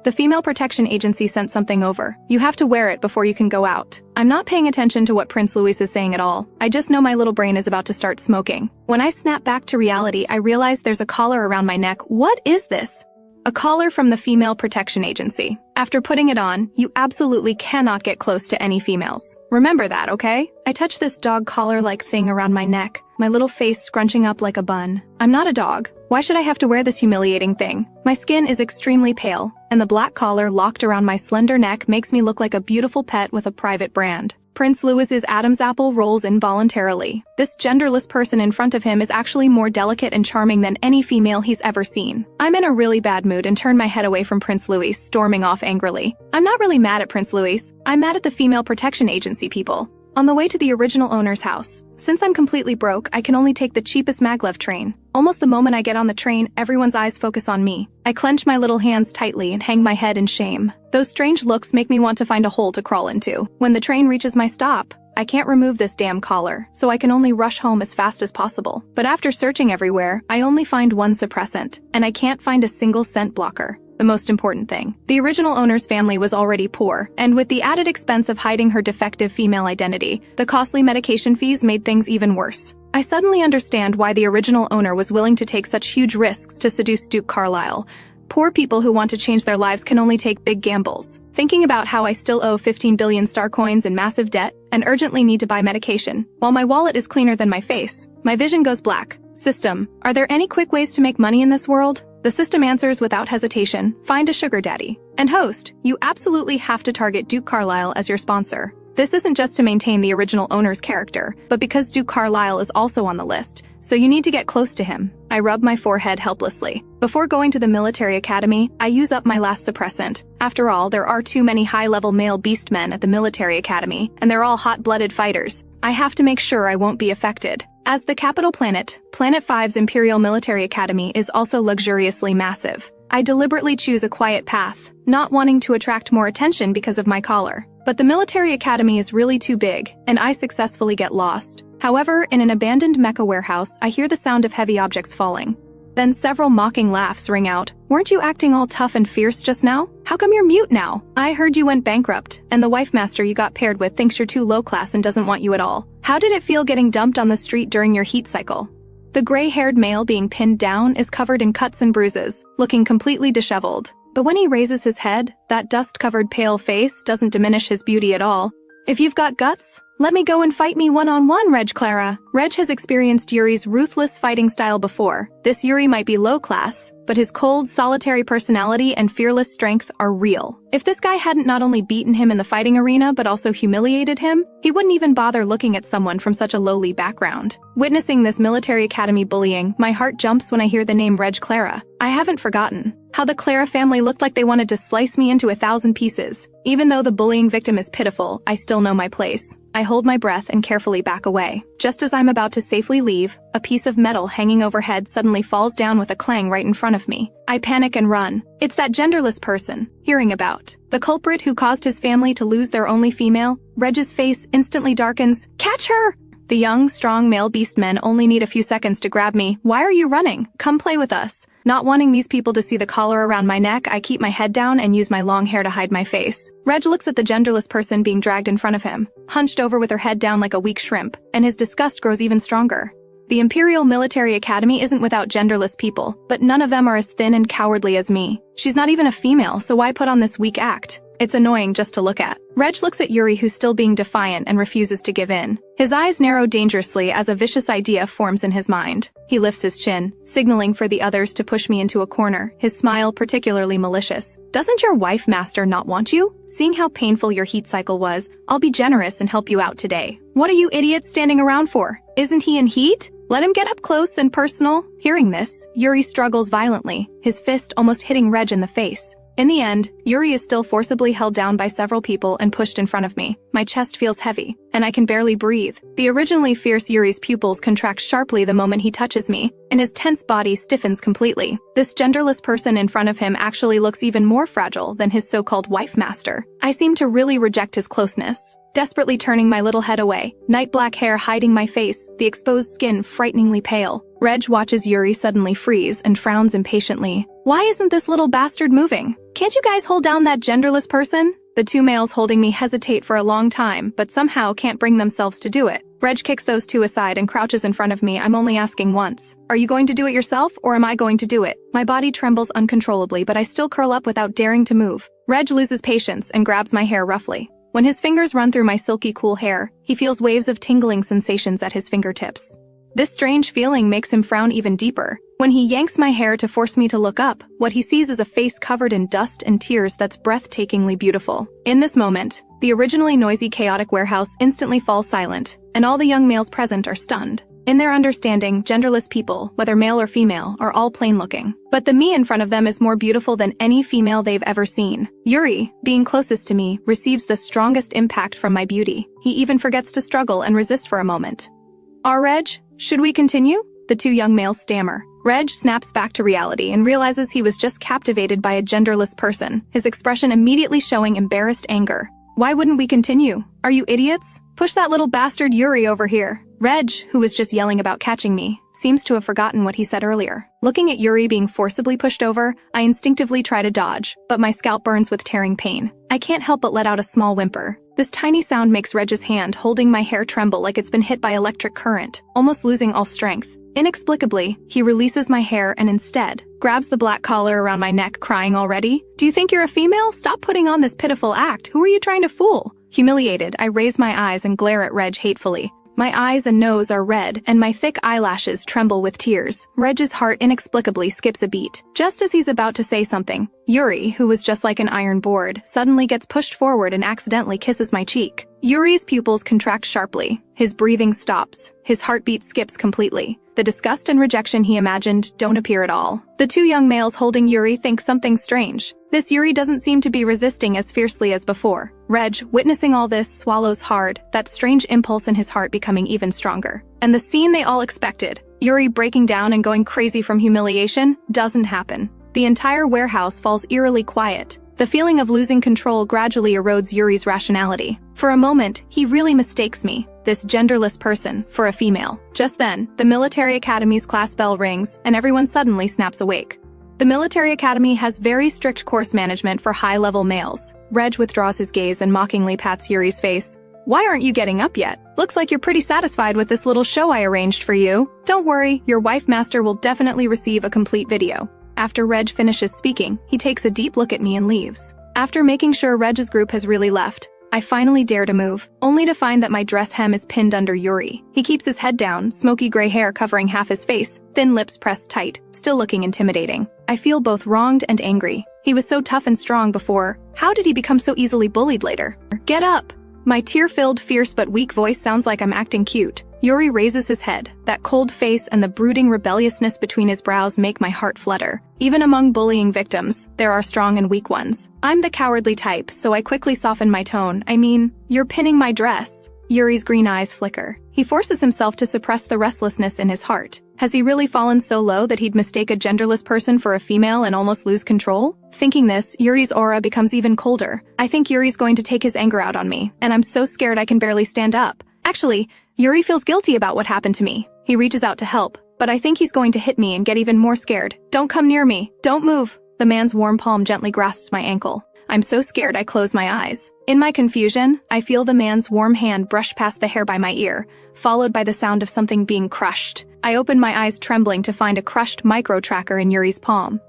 The Female Protection Agency sent something over. You have to wear it before you can go out. I'm not paying attention to what Prince Louis is saying at all. I just know my little brain is about to start smoking. When I snap back to reality, I realize there's a collar around my neck. What is this? A collar from the Female Protection Agency. After putting it on, you absolutely cannot get close to any females. Remember that, okay? I touch this dog collar-like thing around my neck, my little face scrunching up like a bun. I'm not a dog. Why should I have to wear this humiliating thing? My skin is extremely pale, and the black collar locked around my slender neck makes me look like a beautiful pet with a private brand. Prince Louis's Adam's apple rolls involuntarily. This genderless person in front of him is actually more delicate and charming than any female he's ever seen. I'm in a really bad mood and turn my head away from Prince Louis, storming off angrily. I'm not really mad at Prince Louis. I'm mad at the Female Protection Agency people. On the way to the original owner's house. Since I'm completely broke, I can only take the cheapest maglev train. Almost the moment I get on the train, everyone's eyes focus on me. I clench my little hands tightly and hang my head in shame. Those strange looks make me want to find a hole to crawl into. When the train reaches my stop, I can't remove this damn collar, so I can only rush home as fast as possible. But after searching everywhere, I only find one suppressant, and I can't find a single scent blocker. The most important thing. The original owner's family was already poor, and with the added expense of hiding her defective female identity, the costly medication fees made things even worse. I suddenly understand why the original owner was willing to take such huge risks to seduce Duke Carlisle. Poor people who want to change their lives can only take big gambles. Thinking about how I still owe 15 billion star coins in massive debt and urgently need to buy medication, while my wallet is cleaner than my face, my vision goes black. System, are there any quick ways to make money in this world? The system answers without hesitation, find a sugar daddy. And host, you absolutely have to target Duke Carlisle as your sponsor. This isn't just to maintain the original owner's character, but because Duke Carlisle is also on the list, so you need to get close to him. I rub my forehead helplessly. Before going to the military academy, I use up my last suppressant. After all, there are too many high-level male beastmen at the military academy, and they're all hot-blooded fighters. I have to make sure I won't be affected. As the capital planet, Planet 5's Imperial Military Academy is also luxuriously massive. I deliberately choose a quiet path, not wanting to attract more attention because of my collar. But the military academy is really too big, and I successfully get lost. However, in an abandoned mecha warehouse, I hear the sound of heavy objects falling. Then several mocking laughs ring out. Weren't you acting all tough and fierce just now? How come you're mute now? I heard you went bankrupt, and the wife master you got paired with thinks you're too low class and doesn't want you at all. How did it feel getting dumped on the street during your heat cycle? The gray-haired male being pinned down is covered in cuts and bruises, looking completely disheveled. But when he raises his head, that dust-covered pale face doesn't diminish his beauty at all. If you've got guts, let me go and fight me one-on-one, Reg Clara. Reg has experienced Yuri's ruthless fighting style before. This Yuri might be low class, but his cold, solitary personality and fearless strength are real. If this guy hadn't not only beaten him in the fighting arena but also humiliated him, he wouldn't even bother looking at someone from such a lowly background. Witnessing this military academy bullying, my heart jumps when I hear the name Reg Clara. I haven't forgotten how the Clara family looked like they wanted to slice me into 1,000 pieces. Even though the bullying victim is pitiful, I still know my place. I hold my breath and carefully back away. Just as I'm about to safely leave, a piece of metal hanging overhead suddenly falls down with a clang right in front of me. I panic and run. It's that genderless person, hearing about. The culprit who caused his family to lose their only female. Reg's face instantly darkens. Catch her! The young, strong male beast men only need a few seconds to grab me. Why are you running? Come play with us. Not wanting these people to see the collar around my neck, I keep my head down and use my long hair to hide my face. Reg looks at the genderless person being dragged in front of him, hunched over with her head down like a weak shrimp, and his disgust grows even stronger. The Imperial Military Academy isn't without genderless people, but none of them are as thin and cowardly as me. She's not even a female, so why put on this weak act? It's annoying just to look at. Reg looks at Yuri, who's still being defiant and refuses to give in. His eyes narrow dangerously as a vicious idea forms in his mind. He lifts his chin, signaling for the others to push me into a corner, his smile particularly malicious. Doesn't your wife master not want you? Seeing how painful your heat cycle was, I'll be generous and help you out today. What are you idiots standing around for? Isn't he in heat? Let him get up close and personal. Hearing this, Yuri struggles violently, his fist almost hitting Reg in the face. In the end, Yuri is still forcibly held down by several people and pushed in front of me. My chest feels heavy, and I can barely breathe. The originally fierce Yuri's pupils contract sharply the moment he touches me, and his tense body stiffens completely. This genderless person in front of him actually looks even more fragile than his so-called wife master. I seem to really reject his closeness, desperately turning my little head away, night black hair hiding my face, the exposed skin frighteningly pale. Reg watches Yuri suddenly freeze and frowns impatiently. Why isn't this little bastard moving? Can't you guys hold down that genderless person? The two males holding me hesitate for a long time, but somehow can't bring themselves to do it. Reg kicks those two aside and crouches in front of me. I'm only asking once. Are you going to do it yourself, or am I going to do it? My body trembles uncontrollably, but I still curl up without daring to move. Reg loses patience and grabs my hair roughly. When his fingers run through my silky cool hair, he feels waves of tingling sensations at his fingertips. This strange feeling makes him frown even deeper. When he yanks my hair to force me to look up, what he sees is a face covered in dust and tears that's breathtakingly beautiful. In this moment, the originally noisy, chaotic warehouse instantly falls silent, and all the young males present are stunned. In their understanding, genderless people, whether male or female, are all plain-looking. But the me in front of them is more beautiful than any female they've ever seen. Yuri, being closest to me, receives the strongest impact from my beauty. He even forgets to struggle and resist for a moment. Reg, should we continue? The two young males stammer. Reg snaps back to reality and realizes he was just captivated by a genderless person, his expression immediately showing embarrassed anger. Why wouldn't we continue? Are you idiots? Push that little bastard Yuri over here. Reg, who was just yelling about catching me, seems to have forgotten what he said earlier. Looking at Yuri being forcibly pushed over, I instinctively try to dodge, but my scalp burns with tearing pain. I can't help but let out a small whimper. This tiny sound makes Reg's hand holding my hair tremble like it's been hit by electric current, almost losing all strength. Inexplicably, he releases my hair and instead grabs the black collar around my neck, crying already. Do you think you're a female? Stop putting on this pitiful act. Who are you trying to fool? Humiliated, I raise my eyes and glare at Reg hatefully. My eyes and nose are red, and my thick eyelashes tremble with tears. Reg's heart inexplicably skips a beat. Just as he's about to say something, Yuri, who was just like an iron board, suddenly gets pushed forward and accidentally kisses my cheek. Yuri's pupils contract sharply. His breathing stops. His heartbeat skips completely. The disgust and rejection he imagined don't appear at all. The two young males holding Yuri think something strange. This Yuri doesn't seem to be resisting as fiercely as before. Reg, witnessing all this, swallows hard, that strange impulse in his heart becoming even stronger. And the scene they all expected, Yuri breaking down and going crazy from humiliation, doesn't happen. The entire warehouse falls eerily quiet. The feeling of losing control gradually erodes Yuri's rationality. For a moment, he really mistakes me, this genderless person, for a female. Just then, the military academy's class bell rings, and everyone suddenly snaps awake. The military academy has very strict course management for high-level males. Reg withdraws his gaze and mockingly pats Yuri's face. Why aren't you getting up yet? Looks like you're pretty satisfied with this little show I arranged for you. Don't worry, your wife master will definitely receive a complete video. After Reg finishes speaking, he takes a deep look at me and leaves. After making sure Reg's group has really left, I finally dare to move, only to find that my dress hem is pinned under Yuri. He keeps his head down, smoky gray hair covering half his face, thin lips pressed tight, still looking intimidating. I feel both wronged and angry. He was so tough and strong before. How did he become so easily bullied later? Get up! My tear-filled, fierce but weak voice sounds like I'm acting cute. Yuri raises his head. That cold face and the brooding rebelliousness between his brows make my heart flutter. Even among bullying victims, there are strong and weak ones. I'm the cowardly type, so I quickly soften my tone. I mean, you're pinning my dress. Yuri's green eyes flicker. He forces himself to suppress the restlessness in his heart. Has he really fallen so low that he'd mistake a genderless person for a female and almost lose control? Thinking this, Yuri's aura becomes even colder. I think Yuri's going to take his anger out on me, and I'm so scared I can barely stand up. Actually, Yuri feels guilty about what happened to me. He reaches out to help, but I think he's going to hit me and get even more scared. Don't come near me. Don't move. The man's warm palm gently grasps my ankle. I'm so scared I close my eyes. In my confusion, I feel the man's warm hand brush past the hair by my ear, followed by the sound of something being crushed. I open my eyes trembling to find a crushed micro-tracker in Yuri's palm.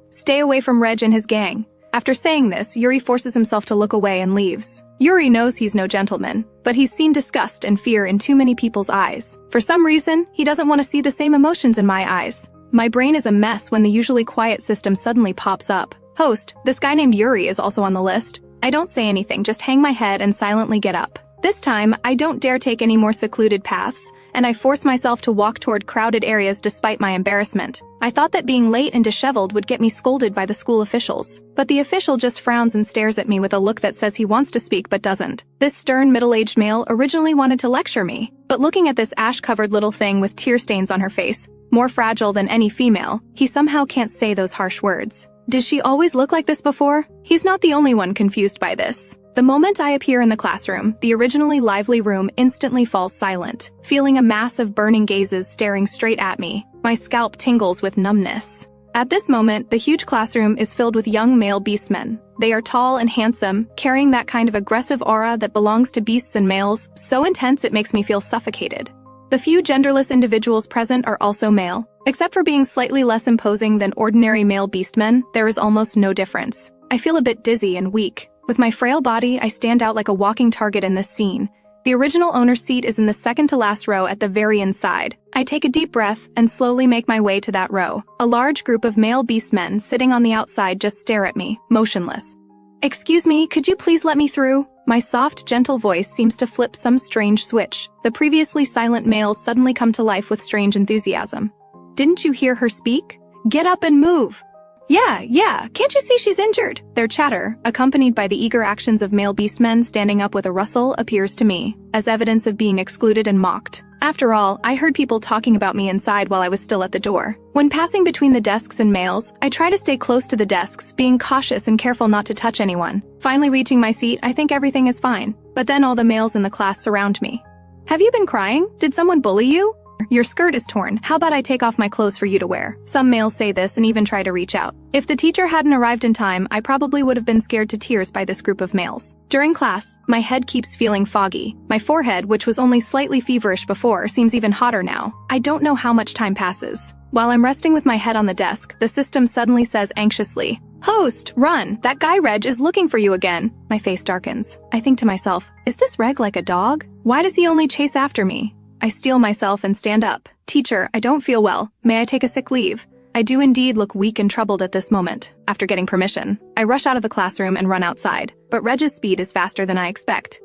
Stay away from Reg and his gang. After saying this, Yuri forces himself to look away and leaves. Yuri knows he's no gentleman, but he's seen disgust and fear in too many people's eyes. For some reason, he doesn't want to see the same emotions in my eyes. My brain is a mess when the usually quiet system suddenly pops up. Host, this guy named Yuri is also on the list. I don't say anything, just hang my head and silently get up. This time, I don't dare take any more secluded paths, and I force myself to walk toward crowded areas despite my embarrassment. I thought that being late and disheveled would get me scolded by the school officials, but the official just frowns and stares at me with a look that says he wants to speak but doesn't. This stern middle-aged male originally wanted to lecture me, but looking at this ash-covered little thing with tear stains on her face, more fragile than any female, he somehow can't say those harsh words. Did she always look like this before? He's not the only one confused by this. The moment I appear in the classroom, the originally lively room instantly falls silent. Feeling a mass of burning gazes staring straight at me, my scalp tingles with numbness. At this moment, the huge classroom is filled with young male beastmen. They are tall and handsome, carrying that kind of aggressive aura that belongs to beasts and males, so intense it makes me feel suffocated. The few genderless individuals present are also male. Except for being slightly less imposing than ordinary male beastmen, there is almost no difference. I feel a bit dizzy and weak. With my frail body, I stand out like a walking target in this scene. The original owner's seat is in the second-to-last row at the very inside. I take a deep breath and slowly make my way to that row. A large group of male beastmen sitting on the outside just stare at me, motionless. Excuse me, could you please let me through? My soft, gentle voice seems to flip some strange switch. The previously silent males suddenly come to life with strange enthusiasm. Didn't you hear her speak? Get up and move! Yeah, can't you see she's injured? Their chatter, accompanied by the eager actions of male beastmen standing up with a rustle, appears to me as evidence of being excluded and mocked. After all, I heard people talking about me inside while I was still at the door. When passing between the desks and males, I try to stay close to the desks, being cautious and careful not to touch anyone. Finally reaching my seat, I think everything is fine. But then all the males in the class surround me. Have you been crying? Did someone bully you? Your skirt is torn. How about I take off my clothes for you to wear? Some males say this and even try to reach out. If the teacher hadn't arrived in time, I probably would have been scared to tears by this group of males. During class, my head keeps feeling foggy. My forehead, which was only slightly feverish before, seems even hotter now. I don't know how much time passes. While I'm resting with my head on the desk, the system suddenly says anxiously, "Host, run! That guy Reg is looking for you again." My face darkens. I think to myself, is this Reg like a dog? Why does he only chase after me? I steel myself and stand up. Teacher, I don't feel well. May I take a sick leave? I do indeed look weak and troubled at this moment. After getting permission, I rush out of the classroom and run outside, but Reg's speed is faster than I expect.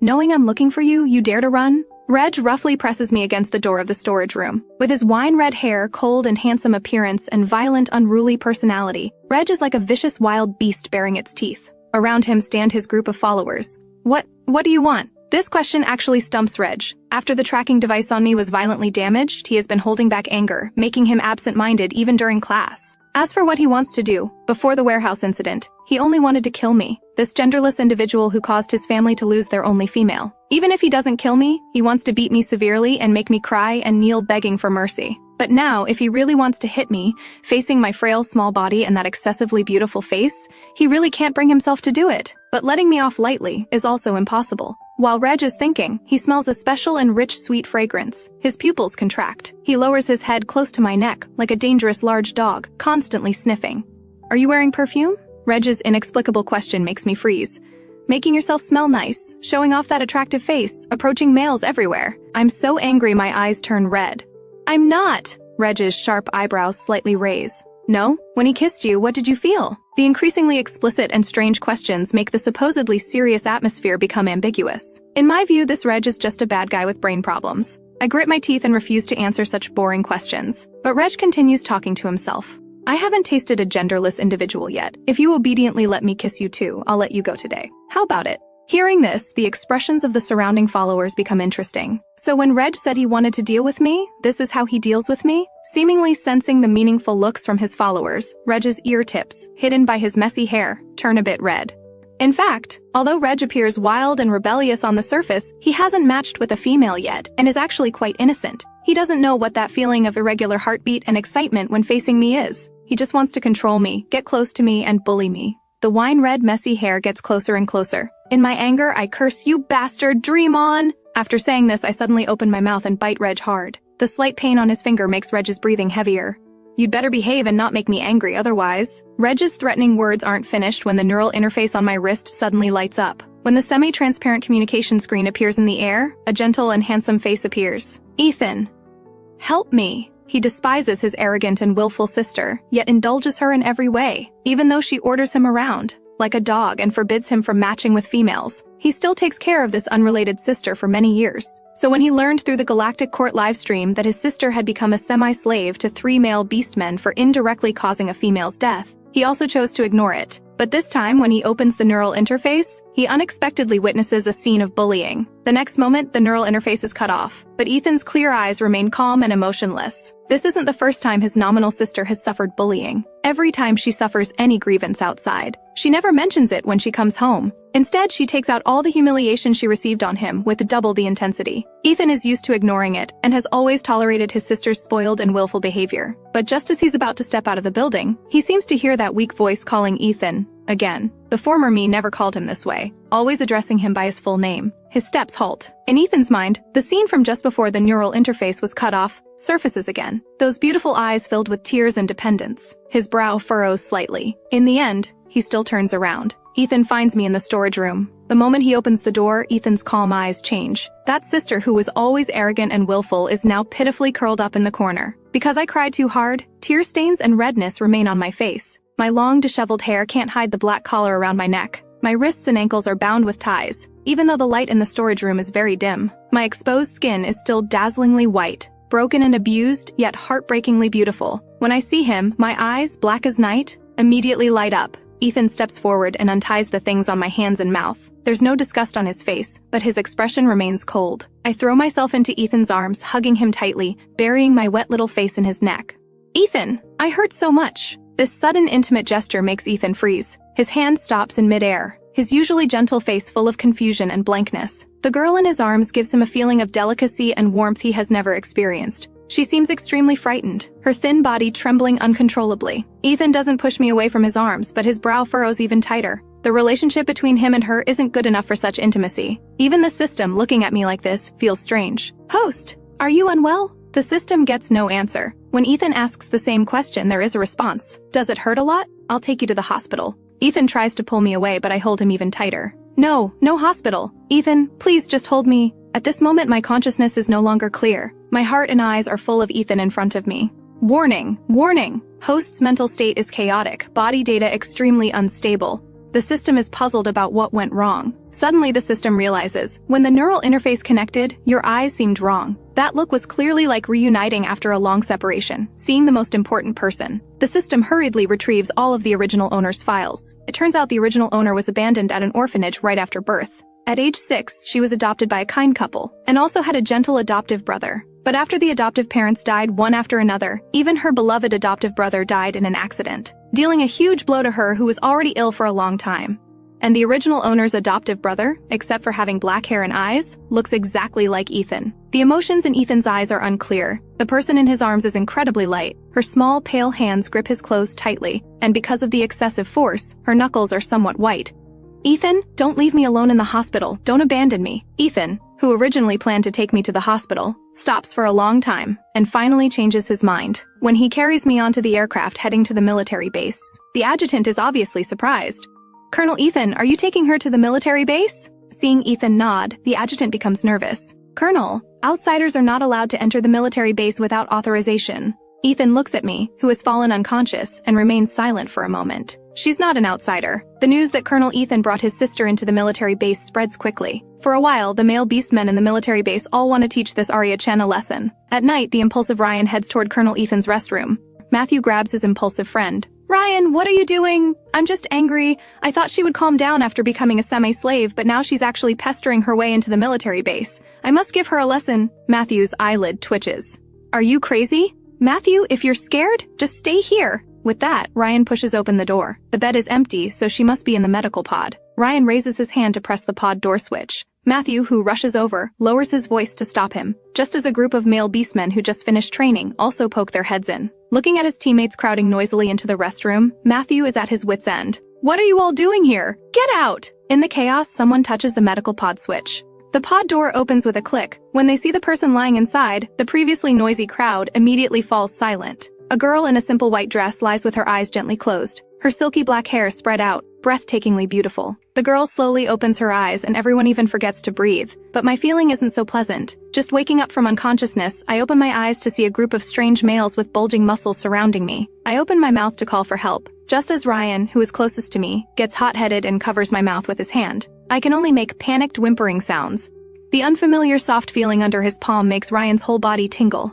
Knowing I'm looking for you, you dare to run? Reg roughly presses me against the door of the storage room. With his wine-red hair, cold and handsome appearance, and violent, unruly personality, Reg is like a vicious wild beast baring its teeth. Around him stand his group of followers. What do you want? This question actually stumps Reg. After the tracking device on me was violently damaged, he has been holding back anger, making him absent-minded even during class. As for what he wants to do, before the warehouse incident, he only wanted to kill me, this genderless individual who caused his family to lose their only female. Even if he doesn't kill me, he wants to beat me severely and make me cry and kneel begging for mercy. But now, if he really wants to hit me, facing my frail small body and that excessively beautiful face, he really can't bring himself to do it. But letting me off lightly is also impossible. While Reg is thinking, he smells a special and rich sweet fragrance. His pupils contract. He lowers his head close to my neck, like a dangerous large dog, constantly sniffing. Are you wearing perfume? Reg's inexplicable question makes me freeze. Making yourself smell nice, showing off that attractive face, approaching males everywhere. I'm so angry my eyes turn red. I'm not! Reg's sharp eyebrows slightly raise. No? When he kissed you, what did you feel? The increasingly explicit and strange questions make the supposedly serious atmosphere become ambiguous. In my view, this Reg is just a bad guy with brain problems. I grit my teeth and refuse to answer such boring questions. But Reg continues talking to himself. I haven't tasted a genderless individual yet. If you obediently let me kiss you too, I'll let you go today. How about it? Hearing this, the expressions of the surrounding followers become interesting. So when Reg said he wanted to deal with me, this is how he deals with me? Seemingly sensing the meaningful looks from his followers, Reg's ear tips, hidden by his messy hair, turn a bit red. In fact, although Reg appears wild and rebellious on the surface, he hasn't matched with a female yet and is actually quite innocent. He doesn't know what that feeling of irregular heartbeat and excitement when facing me is. He just wants to control me, get close to me, and bully me. The wine-red messy hair gets closer and closer. In my anger, I curse, "You bastard, dream on!" After saying this, I suddenly open my mouth and bite Reg hard. The slight pain on his finger makes Reg's breathing heavier. You'd better behave and not make me angry otherwise. Reg's threatening words aren't finished when the neural interface on my wrist suddenly lights up. When the semi-transparent communication screen appears in the air, a gentle and handsome face appears. Ethan. Help me. He despises his arrogant and willful sister, yet indulges her in every way, even though she orders him around, like a dog, and forbids him from matching with females. He still takes care of this unrelated sister for many years. So when he learned through the Galactic Court livestream that his sister had become a semi-slave to 3 male beastmen for indirectly causing a female's death, he also chose to ignore it. But this time, when he opens the neural interface, he unexpectedly witnesses a scene of bullying. The next moment, the neural interface is cut off, but Ethan's clear eyes remain calm and emotionless. This isn't the first time his nominal sister has suffered bullying. Every time she suffers any grievance outside, she never mentions it when she comes home. Instead, she takes out all the humiliation she received on him with double the intensity. Ethan is used to ignoring it and has always tolerated his sister's spoiled and willful behavior. But just as he's about to step out of the building, he seems to hear that weak voice calling Ethan again. The former me never called him this way, always addressing him by his full name. His steps halt. In Ethan's mind, the scene from just before the neural interface was cut off surfaces again, those beautiful eyes filled with tears and dependence. His brow furrows slightly. In the end, he still turns around. Ethan finds me in the storage room. The moment he opens the door, Ethan's calm eyes change. That sister who was always arrogant and willful is now pitifully curled up in the corner. Because I cried too hard, tear stains and redness remain on my face. My long, disheveled hair can't hide the black collar around my neck. My wrists and ankles are bound with ties, even though the light in the storage room is very dim. My exposed skin is still dazzlingly white, broken and abused, yet heartbreakingly beautiful. When I see him, my eyes, black as night, immediately light up. Ethan steps forward and unties the things on my hands and mouth. There's no disgust on his face, but his expression remains cold. I throw myself into Ethan's arms, hugging him tightly, burying my wet little face in his neck. Ethan, I hurt so much. This sudden intimate gesture makes Ethan freeze. His hand stops in midair, his usually gentle face full of confusion and blankness. The girl in his arms gives him a feeling of delicacy and warmth he has never experienced. She seems extremely frightened, her thin body trembling uncontrollably. Ethan doesn't push me away from his arms, but his brow furrows even tighter. The relationship between him and her isn't good enough for such intimacy. Even the system, looking at me like this, feels strange. Host, are you unwell? The system gets no answer. When Ethan asks the same question, there is a response. Does it hurt a lot? I'll take you to the hospital. Ethan tries to pull me away, but I hold him even tighter. No hospital. Ethan, please just hold me. At this moment, my consciousness is no longer clear. My heart and eyes are full of Ethan in front of me. Warning, warning. Host's mental state is chaotic, body data extremely unstable. The system is puzzled about what went wrong. Suddenly, the system realizes, when the neural interface connected, your eyes seemed wrong. That look was clearly like reuniting after a long separation, seeing the most important person. The system hurriedly retrieves all of the original owner's files. It turns out the original owner was abandoned at an orphanage right after birth. At age 6, she was adopted by a kind couple, and also had a gentle adoptive brother. But after the adoptive parents died one after another, even her beloved adoptive brother died in an accident, dealing a huge blow to her who was already ill for a long time. And the original owner's adoptive brother, except for having black hair and eyes, looks exactly like Ethan. The emotions in Ethan's eyes are unclear. The person in his arms is incredibly light. Her small, pale hands grip his clothes tightly, and because of the excessive force, her knuckles are somewhat white. Ethan, don't leave me alone in the hospital. Don't abandon me. Ethan, who originally planned to take me to the hospital, stops for a long time, and finally changes his mind when he carries me onto the aircraft heading to the military base. The adjutant is obviously surprised. Colonel Ethan, are you taking her to the military base? Seeing Ethan nod, the adjutant becomes nervous. Colonel, outsiders are not allowed to enter the military base without authorization. Ethan looks at me, who has fallen unconscious, and remains silent for a moment. She's not an outsider. The news that Colonel Ethan brought his sister into the military base spreads quickly. For a while, the male beastmen in the military base all want to teach this Arya Chen a lesson. At night, the impulsive Ryan heads toward Colonel Ethan's restroom. Matthew grabs his impulsive friend. Ryan, what are you doing? I'm just angry. I thought she would calm down after becoming a semi-slave, but now she's actually pestering her way into the military base. I must give her a lesson. Matthew's eyelid twitches. Are you crazy? Matthew, if you're scared, just stay here. With that, Ryan pushes open the door. The bed is empty, so she must be in the medical pod. Ryan raises his hand to press the pod door switch. Matthew, who rushes over, lowers his voice to stop him, just as a group of male beastmen who just finished training also poke their heads in. Looking at his teammates crowding noisily into the restroom, Matthew is at his wit's end. What are you all doing here? Get out! In the chaos, someone touches the medical pod switch. The pod door opens with a click. When they see the person lying inside, the previously noisy crowd immediately falls silent. A girl in a simple white dress lies with her eyes gently closed, her silky black hair spread out, breathtakingly beautiful. The girl slowly opens her eyes and everyone even forgets to breathe. But my feeling isn't so pleasant. Just waking up from unconsciousness, I open my eyes to see a group of strange males with bulging muscles surrounding me. I open my mouth to call for help, just as Ryan, who is closest to me, gets hot-headed and covers my mouth with his hand. I can only make panicked whimpering sounds. The unfamiliar soft feeling under his palm makes Ryan's whole body tingle.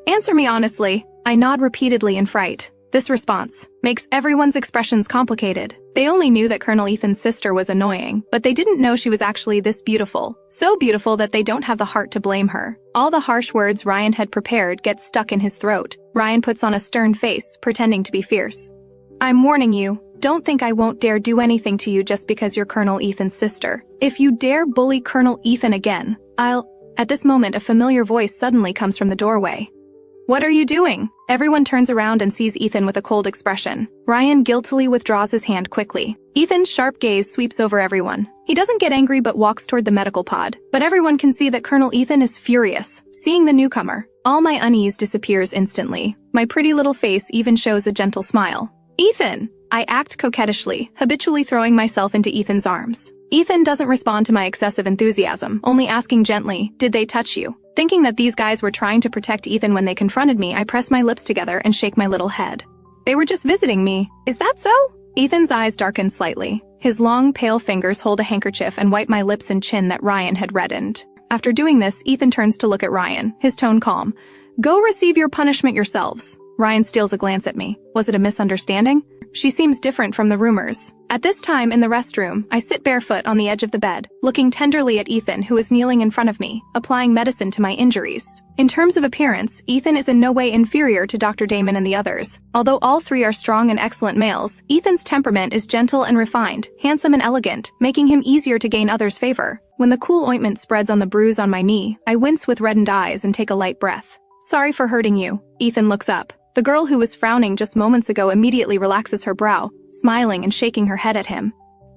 Answer me honestly. I nod repeatedly in fright. This response makes everyone's expressions complicated. They only knew that Colonel Ethan's sister was annoying, but they didn't know she was actually this beautiful. So beautiful that they don't have the heart to blame her. All the harsh words Ryan had prepared get stuck in his throat. Ryan puts on a stern face, pretending to be fierce. I'm warning you. Don't think I won't dare do anything to you just because you're Colonel Ethan's sister. If you dare bully Colonel Ethan again, I'll... At this moment, a familiar voice suddenly comes from the doorway. What are you doing? Everyone turns around and sees Ethan with a cold expression. Ryan guiltily withdraws his hand quickly. Ethan's sharp gaze sweeps over everyone. He doesn't get angry but walks toward the medical pod. But everyone can see that Colonel Ethan is furious, seeing the newcomer. All my unease disappears instantly. My pretty little face even shows a gentle smile. Ethan! I act coquettishly, habitually throwing myself into Ethan's arms. Ethan doesn't respond to my excessive enthusiasm, only asking gently, did they touch you? Thinking that these guys were trying to protect Ethan when they confronted me, I press my lips together and shake my little head. They were just visiting me. Is that so? Ethan's eyes darken slightly. His long, pale fingers hold a handkerchief and wipe my lips and chin that Ryan had reddened. After doing this, Ethan turns to look at Ryan, his tone calm. Go receive your punishment yourselves. Ryan steals a glance at me. Was it a misunderstanding? She seems different from the rumors. At this time in the restroom, I sit barefoot on the edge of the bed, looking tenderly at Ethan, who is kneeling in front of me, applying medicine to my injuries. In terms of appearance, Ethan is in no way inferior to Dr. Damon and the others. Although all three are strong and excellent males, Ethan's temperament is gentle and refined, handsome and elegant, making him easier to gain others' favor. When the cool ointment spreads on the bruise on my knee, I wince with reddened eyes and take a light breath. Sorry for hurting you. Ethan looks up. The girl who was frowning just moments ago immediately relaxes her brow, smiling and shaking her head at him.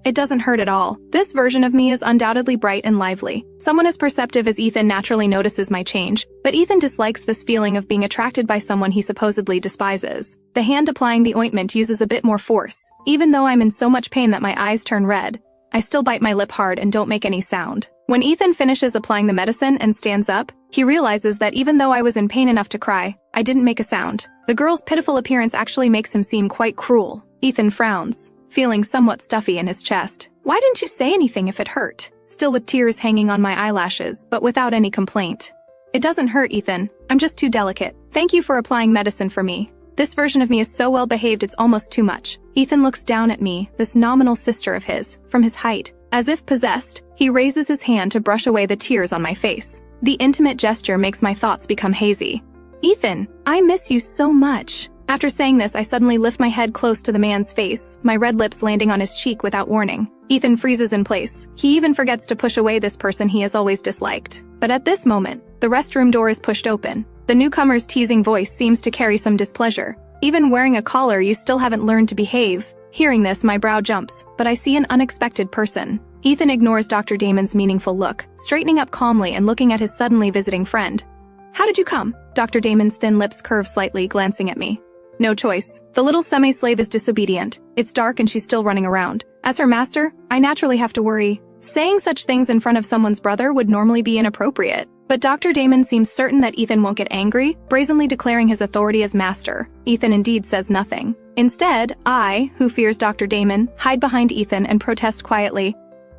It doesn't hurt at all. This version of me is undoubtedly bright and lively. Someone as perceptive as Ethan naturally notices my change, but Ethan dislikes this feeling of being attracted by someone he supposedly despises. The hand applying the ointment uses a bit more force. Even though I'm in so much pain that my eyes turn red, I still bite my lip hard and don't make any sound. When Ethan finishes applying the medicine and stands up, he realizes that even though I was in pain enough to cry, I didn't make a sound. The girl's pitiful appearance actually makes him seem quite cruel. Ethan frowns, feeling somewhat stuffy in his chest. Why didn't you say anything if it hurt? Still with tears hanging on my eyelashes, but without any complaint. It doesn't hurt, Ethan. I'm just too delicate. Thank you for applying medicine for me. This version of me is so well behaved it's almost too much. Ethan looks down at me, this nominal sister of his, from his height. As if possessed, he raises his hand to brush away the tears on my face. The intimate gesture makes my thoughts become hazy. Ethan, I miss you so much. After saying this, I suddenly lift my head close to the man's face, my red lips landing on his cheek without warning. Ethan freezes in place. He even forgets to push away this person he has always disliked. But at this moment, the restroom door is pushed open. The newcomer's teasing voice seems to carry some displeasure. Even wearing a collar, you still haven't learned to behave. Hearing this, my brow jumps, but I see an unexpected person. Ethan ignores Dr. Damon's meaningful look, straightening up calmly and looking at his suddenly visiting friend. How did you come? Dr. Damon's thin lips curve slightly, glancing at me. No choice. The little semi-slave is disobedient. It's dark and she's still running around. As her master, I naturally have to worry. Saying such things in front of someone's brother would normally be inappropriate. But Dr. Damon seems certain that Ethan won't get angry, brazenly declaring his authority as master. Ethan indeed says nothing. Instead, I, who fears Dr. Damon, hide behind Ethan and protest quietly.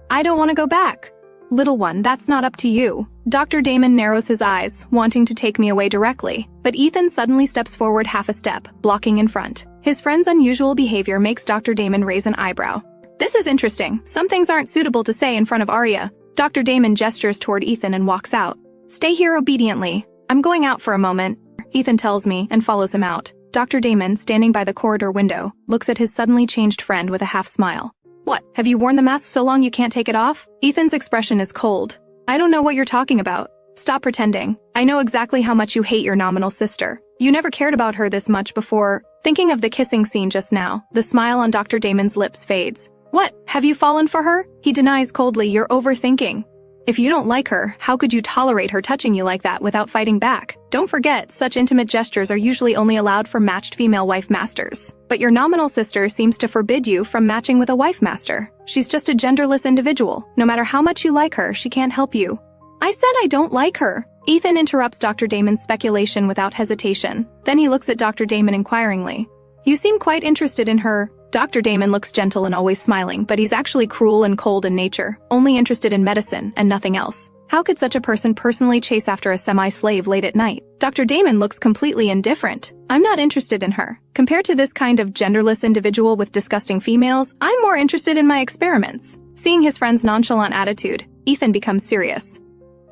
I don't want to go back. Little one, that's not up to you. Dr. Damon narrows his eyes, wanting to take me away directly. But Ethan suddenly steps forward half a step, blocking in front. His friend's unusual behavior makes Dr. Damon raise an eyebrow. This is interesting. Some things aren't suitable to say in front of Arya. Dr. Damon gestures toward Ethan and walks out. Stay here obediently. I'm going out for a moment, Ethan tells me and follows him out. Dr. Damon, standing by the corridor window, looks at his suddenly changed friend with a half smile. What, have you worn the mask so long you can't take it off? Ethan's expression is cold. I don't know what you're talking about. Stop pretending. I know exactly how much you hate your nominal sister. You never cared about her this much before. Thinking of the kissing scene just now, the smile on Dr. Damon's lips fades. What, have you fallen for her? He denies coldly, you're overthinking. If you don't like her, how could you tolerate her touching you like that without fighting back? Don't forget, such intimate gestures are usually only allowed for matched female wife masters. But your nominal sister seems to forbid you from matching with a wife master. She's just a genderless individual. No matter how much you like her, she can't help you. I said I don't like her. Ethan interrupts Dr. Damon's speculation without hesitation. Then he looks at Dr. Damon inquiringly. You seem quite interested in her. Dr. Damon looks gentle and always smiling, but he's actually cruel and cold in nature, only interested in medicine and nothing else. How could such a person personally chase after a semi-slave late at night? Dr. Damon looks completely indifferent. I'm not interested in her. Compared to this kind of genderless individual with disgusting females, I'm more interested in my experiments. Seeing his friend's nonchalant attitude, Ethan becomes serious.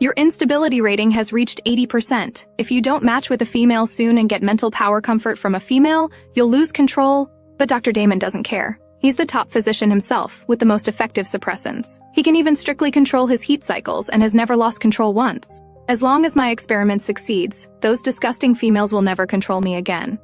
Your instability rating has reached 80%. If you don't match with a female soon and get mental power comfort from a female, you'll lose control. But Dr. Damon doesn't care. He's the top physician himself, with the most effective suppressants. He can even strictly control his heat cycles and has never lost control once. As long as my experiment succeeds, those disgusting females will never control me again.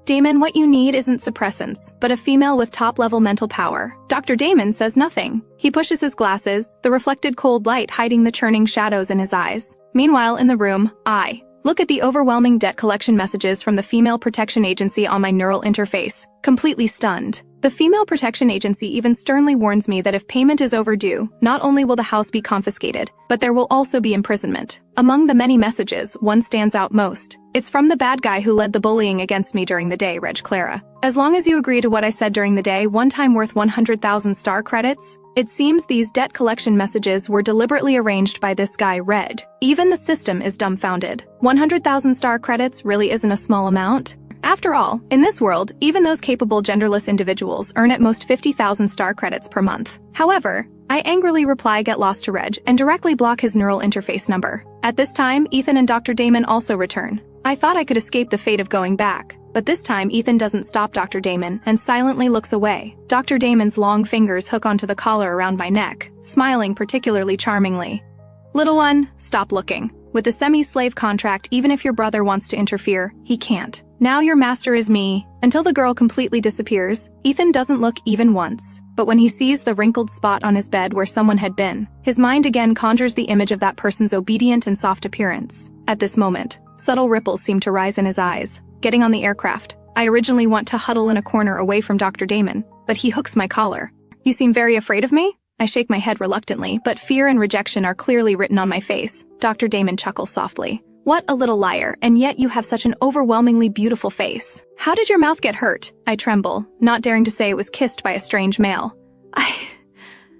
Damon, what you need isn't suppressants, but a female with top-level mental power. Dr. Damon says nothing. He pushes his glasses, the reflected cold light hiding the churning shadows in his eyes. Meanwhile, in the room, I look at the overwhelming debt collection messages from the Female Protection Agency on my neural interface, completely stunned. The Female Protection Agency even sternly warns me that if payment is overdue, not only will the house be confiscated, but there will also be imprisonment. Among the many messages, one stands out most. It's from the bad guy who led the bullying against me during the day, Reg Clara. As long as you agree to what I said during the day, one time worth 100,000 star credits. It seems these debt collection messages were deliberately arranged by this guy, Red. Even the system is dumbfounded. 100,000 star credits really isn't a small amount. After all, in this world, even those capable genderless individuals earn at most 50,000 star credits per month. However, I angrily reply get lost to Reg and directly block his neural interface number. At this time, Ethan and Dr. Damon also return. I thought I could escape the fate of going back. But this time, Ethan doesn't stop Dr. Damon and silently looks away. Dr. Damon's long fingers hook onto the collar around my neck, smiling particularly charmingly. Little one, stop looking. With a semi-slave contract, even if your brother wants to interfere, he can't. Now your master is me. Until the girl completely disappears, Ethan doesn't look even once. But when he sees the wrinkled spot on his bed where someone had been, his mind again conjures the image of that person's obedient and soft appearance. At this moment, subtle ripples seem to rise in his eyes. Getting on the aircraft, I originally want to huddle in a corner away from Dr. Damon, but he hooks my collar. You seem very afraid of me? I shake my head reluctantly, but fear and rejection are clearly written on my face. Dr. Damon chuckles softly. What a little liar, and yet you have such an overwhelmingly beautiful face. How did your mouth get hurt? I tremble, not daring to say it was kissed by a strange male. I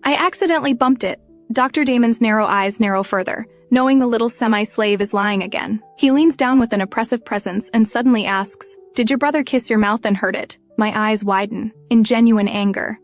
accidentally bumped it. Dr. Damon's narrow eyes narrow further, knowing the little semi-slave is lying again. He leans down with an oppressive presence and suddenly asks, "Did your brother kiss your mouth and hurt it?" My eyes widen, in genuine anger.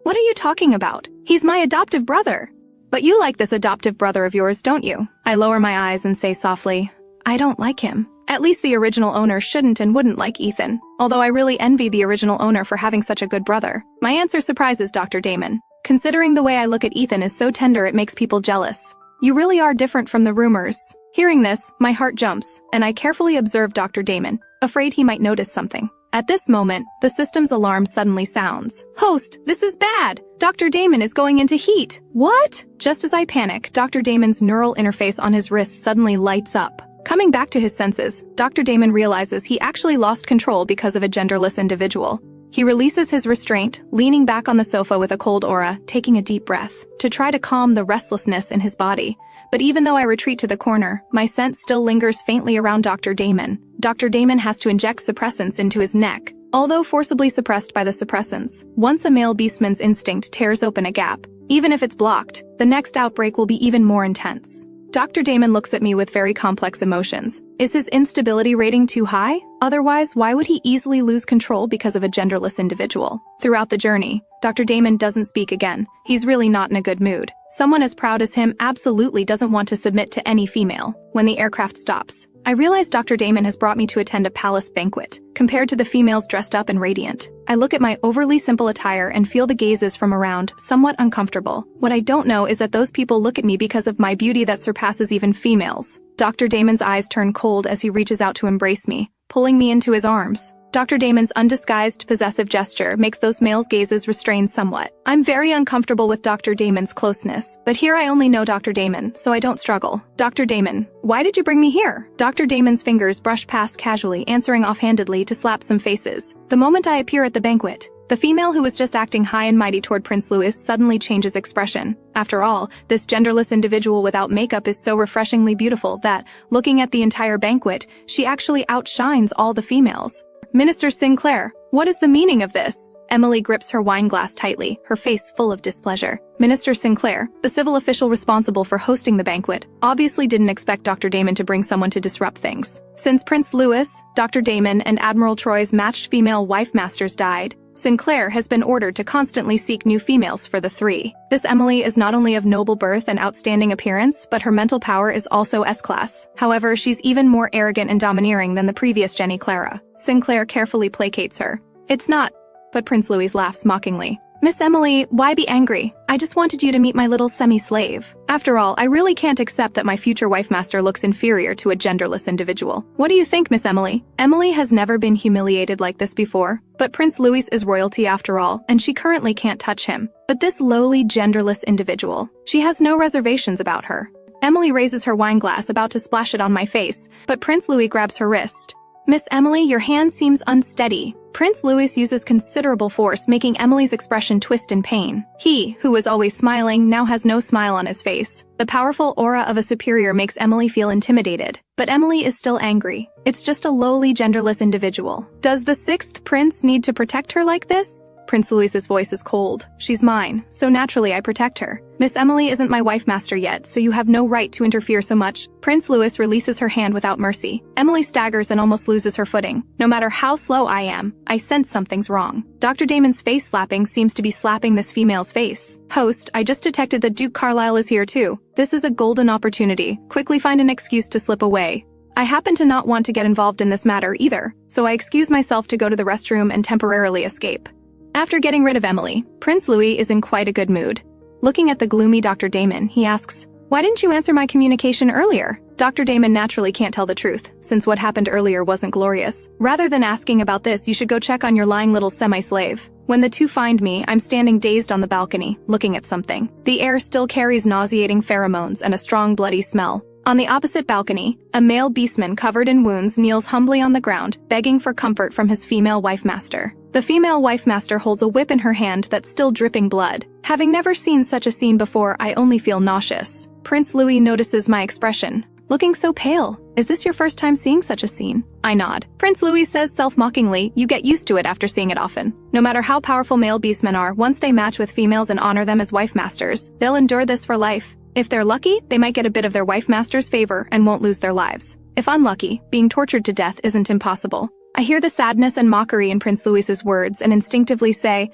What are you talking about? He's my adoptive brother. But you like this adoptive brother of yours, don't you? I lower my eyes and say softly, I don't like him. At least the original owner shouldn't and wouldn't like Ethan, although I really envy the original owner for having such a good brother. My answer surprises Dr. Damon. Considering the way I look at Ethan is so tender it makes people jealous. You really are different from the rumors. Hearing this, my heart jumps, and I carefully observe Dr. Damon, afraid he might notice something. At this moment, the system's alarm suddenly sounds. Host, this is bad! Dr. Damon is going into heat! What? Just as I panic, Dr. Damon's neural interface on his wrist suddenly lights up. Coming back to his senses, Dr. Damon realizes he actually lost control because of a genderless individual. He releases his restraint, leaning back on the sofa with a cold aura, taking a deep breath, to try to calm the restlessness in his body. But even though I retreat to the corner, my scent still lingers faintly around Dr. Damon. Dr. Damon has to inject suppressants into his neck, although forcibly suppressed by the suppressants. Once a male beastman's instinct tears open a gap, even if it's blocked, the next outbreak will be even more intense. Dr. Damon looks at me with very complex emotions. Is his instability rating too high? Otherwise, why would he easily lose control because of a genderless individual? Throughout the journey, Dr. Damon doesn't speak again. He's really not in a good mood. Someone as proud as him absolutely doesn't want to submit to any female. When the aircraft stops, I realize Dr. Damon has brought me to attend a palace banquet, compared to the females dressed up and radiant. I look at my overly simple attire and feel the gazes from around, somewhat uncomfortable. What I don't know is that those people look at me because of my beauty that surpasses even females. Dr. Damon's eyes turn cold as he reaches out to embrace me, pulling me into his arms. Dr. Damon's undisguised possessive gesture makes those males' gazes restrained somewhat. I'm very uncomfortable with Dr. Damon's closeness, but here I only know Dr. Damon, so I don't struggle. Dr. Damon, why did you bring me here? Dr. Damon's fingers brush past casually, answering offhandedly to slap some faces. The moment I appear at the banquet, the female who was just acting high and mighty toward Prince Louis suddenly changes expression. After all, this genderless individual without makeup is so refreshingly beautiful that, looking at the entire banquet, she actually outshines all the females. Minister Sinclair, what is the meaning of this? Emily grips her wine glass tightly, her face full of displeasure. Minister Sinclair, the civil official responsible for hosting the banquet, obviously didn't expect Dr. Damon to bring someone to disrupt things. Since Prince Louis, Dr. Damon, and Admiral Troy's matched female wife masters died, Sinclair has been ordered to constantly seek new females for the three. This Emily is not only of noble birth and outstanding appearance, but her mental power is also S-class. However, she's even more arrogant and domineering than the previous Jenny Clara. Sinclair carefully placates her. It's not, but Prince Louis laughs mockingly. Miss Emily, why be angry? I just wanted you to meet my little semi-slave. After all, I really can't accept that my future wife master looks inferior to a genderless individual. What do you think, Miss Emily? Emily has never been humiliated like this before, but Prince Louis is royalty after all, and she currently can't touch him. But this lowly, genderless individual, she has no reservations about her. Emily raises her wine glass, about to splash it on my face, but Prince Louis grabs her wrist. Miss Emily, your hand seems unsteady. Prince Louis uses considerable force, making Emily's expression twist in pain. He, who was always smiling, now has no smile on his face. The powerful aura of a superior makes Emily feel intimidated. But Emily is still angry. It's just a lowly, genderless individual. Does the sixth prince need to protect her like this? Prince Louis's voice is cold. She's mine, so naturally I protect her. Miss Emily isn't my wife master yet, so you have no right to interfere so much. Prince Louis releases her hand without mercy. Emily staggers and almost loses her footing. No matter how slow I am, I sense something's wrong. Dr. Damon's face slapping seems to be slapping this female's face. Host, I just detected that Duke Carlisle is here too. This is a golden opportunity. Quickly find an excuse to slip away. I happen to not want to get involved in this matter either, so I excuse myself to go to the restroom and temporarily escape. After getting rid of Emily, Prince Louis is in quite a good mood. Looking at the gloomy Dr. Damon, he asks, "Why didn't you answer my communication earlier?" Dr. Damon naturally can't tell the truth, since what happened earlier wasn't glorious. Rather than asking about this, you should go check on your lying little semi-slave. When the two find me, I'm standing dazed on the balcony, looking at something. The air still carries nauseating pheromones and a strong bloody smell. On the opposite balcony, a male beastman covered in wounds kneels humbly on the ground, begging for comfort from his female wife master. The female wife master holds a whip in her hand that's still dripping blood. Having never seen such a scene before, I only feel nauseous. Prince Louis notices my expression. Looking so pale. Is this your first time seeing such a scene? I nod. Prince Louis says self-mockingly, you get used to it after seeing it often. No matter how powerful male beastmen are, once they match with females and honor them as wife masters, they'll endure this for life. If they're lucky, they might get a bit of their wife master's favor and won't lose their lives. If unlucky, being tortured to death isn't impossible. I hear the sadness and mockery in Prince Louis's words and instinctively say,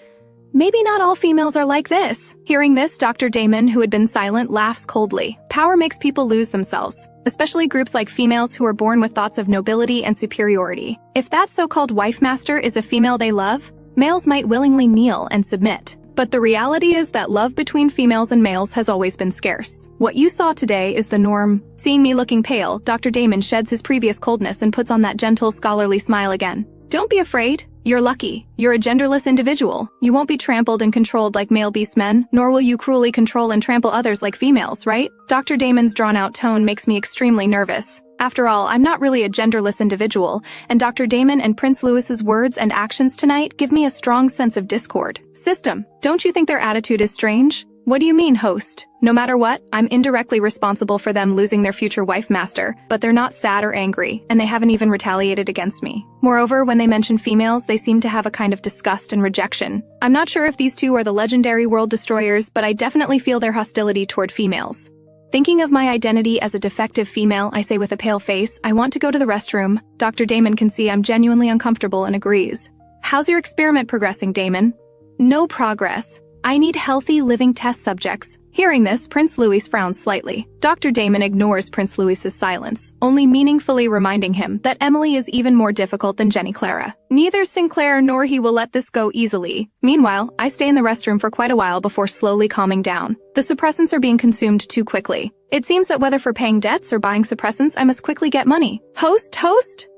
Maybe not all females are like this. Hearing this, Dr. Damon, who had been silent, laughs coldly. Power makes people lose themselves, especially groups like females who are born with thoughts of nobility and superiority. If that so-called wife master is a female they love, males might willingly kneel and submit. But the reality is that love between females and males has always been scarce. What you saw today is the norm. Seeing me looking pale, Dr. Damon sheds his previous coldness and puts on that gentle, scholarly smile again. Don't be afraid. You're lucky. You're a genderless individual. You won't be trampled and controlled like male beast men, nor will you cruelly control and trample others like females, right? Dr. Damon's drawn-out tone makes me extremely nervous. After all, I'm not really a genderless individual, and Dr. Damon and Prince Louis's words and actions tonight give me a strong sense of discord. System, don't you think their attitude is strange? What do you mean, host? No matter what, I'm indirectly responsible for them losing their future wife master, but they're not sad or angry, and they haven't even retaliated against me. Moreover, when they mention females, they seem to have a kind of disgust and rejection. I'm not sure if these two are the legendary world destroyers, but I definitely feel their hostility toward females. Thinking of my identity as a defective female, I say with a pale face, I want to go to the restroom. Dr. Damon can see I'm genuinely uncomfortable and agrees. How's your experiment progressing, Damon? No progress. I need healthy, living test subjects. Hearing this, Prince Louis frowns slightly. Dr. Damon ignores Prince Louis's silence, only meaningfully reminding him that Emily is even more difficult than Jenny Clara. Neither Sinclair nor he will let this go easily. Meanwhile, I stay in the restroom for quite a while before slowly calming down. The suppressants are being consumed too quickly. It seems that whether for paying debts or buying suppressants, I must quickly get money. Host!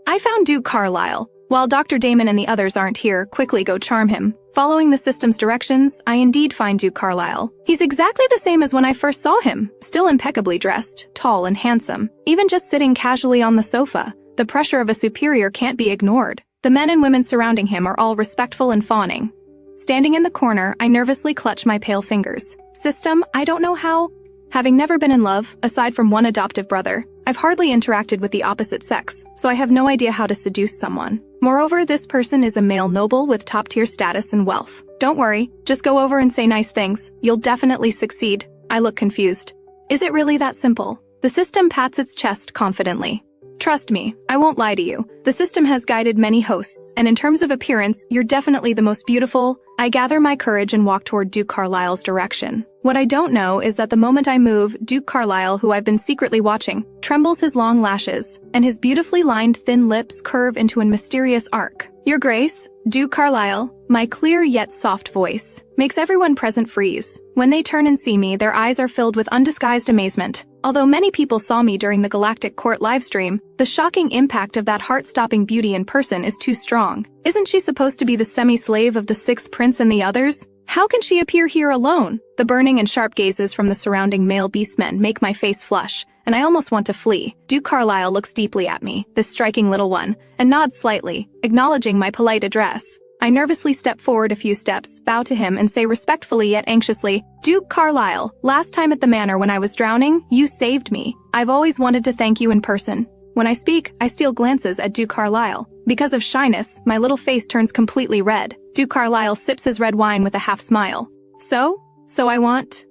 I found Duke Carlisle. While Dr. Damon and the others aren't here, quickly go charm him. Following the system's directions, I indeed find Duke Carlisle. He's exactly the same as when I first saw him, still impeccably dressed, tall and handsome. Even just sitting casually on the sofa, the pressure of a superior can't be ignored. The men and women surrounding him are all respectful and fawning. Standing in the corner, I nervously clutch my pale fingers. System, I don't know how. Having never been in love, aside from one adoptive brother, I've hardly interacted with the opposite sex, so I have no idea how to seduce someone. Moreover, this person is a male noble with top-tier status and wealth. Don't worry, just go over and say nice things. You'll definitely succeed. I look confused. Is it really that simple? The system pats its chest confidently. Trust me, I won't lie to you. The system has guided many hosts, and in terms of appearance, you're definitely the most beautiful. I gather my courage and walk toward Duke Carlisle's direction. What I don't know is that the moment I move, Duke Carlisle, who I've been secretly watching, trembles his long lashes, and his beautifully lined thin lips curve into a mysterious arc. Your Grace, Duke Carlisle, my clear yet soft voice, makes everyone present freeze. When they turn and see me, their eyes are filled with undisguised amazement. Although many people saw me during the Galactic Court livestream, the shocking impact of that heart-stopping beauty in person is too strong. Isn't she supposed to be the semi-slave of the Sixth Prince and the others? How can she appear here alone? The burning and sharp gazes from the surrounding male beastmen make my face flush, and I almost want to flee. Duke Carlisle looks deeply at me, this striking little one, and nods slightly, acknowledging my polite address. I nervously step forward a few steps, bow to him, and say respectfully yet anxiously, Duke Carlisle, last time at the manor when I was drowning, you saved me. I've always wanted to thank you in person. When I speak, I steal glances at Duke Carlisle. Because of shyness, my little face turns completely red. Duke Carlisle sips his red wine with a half-smile. So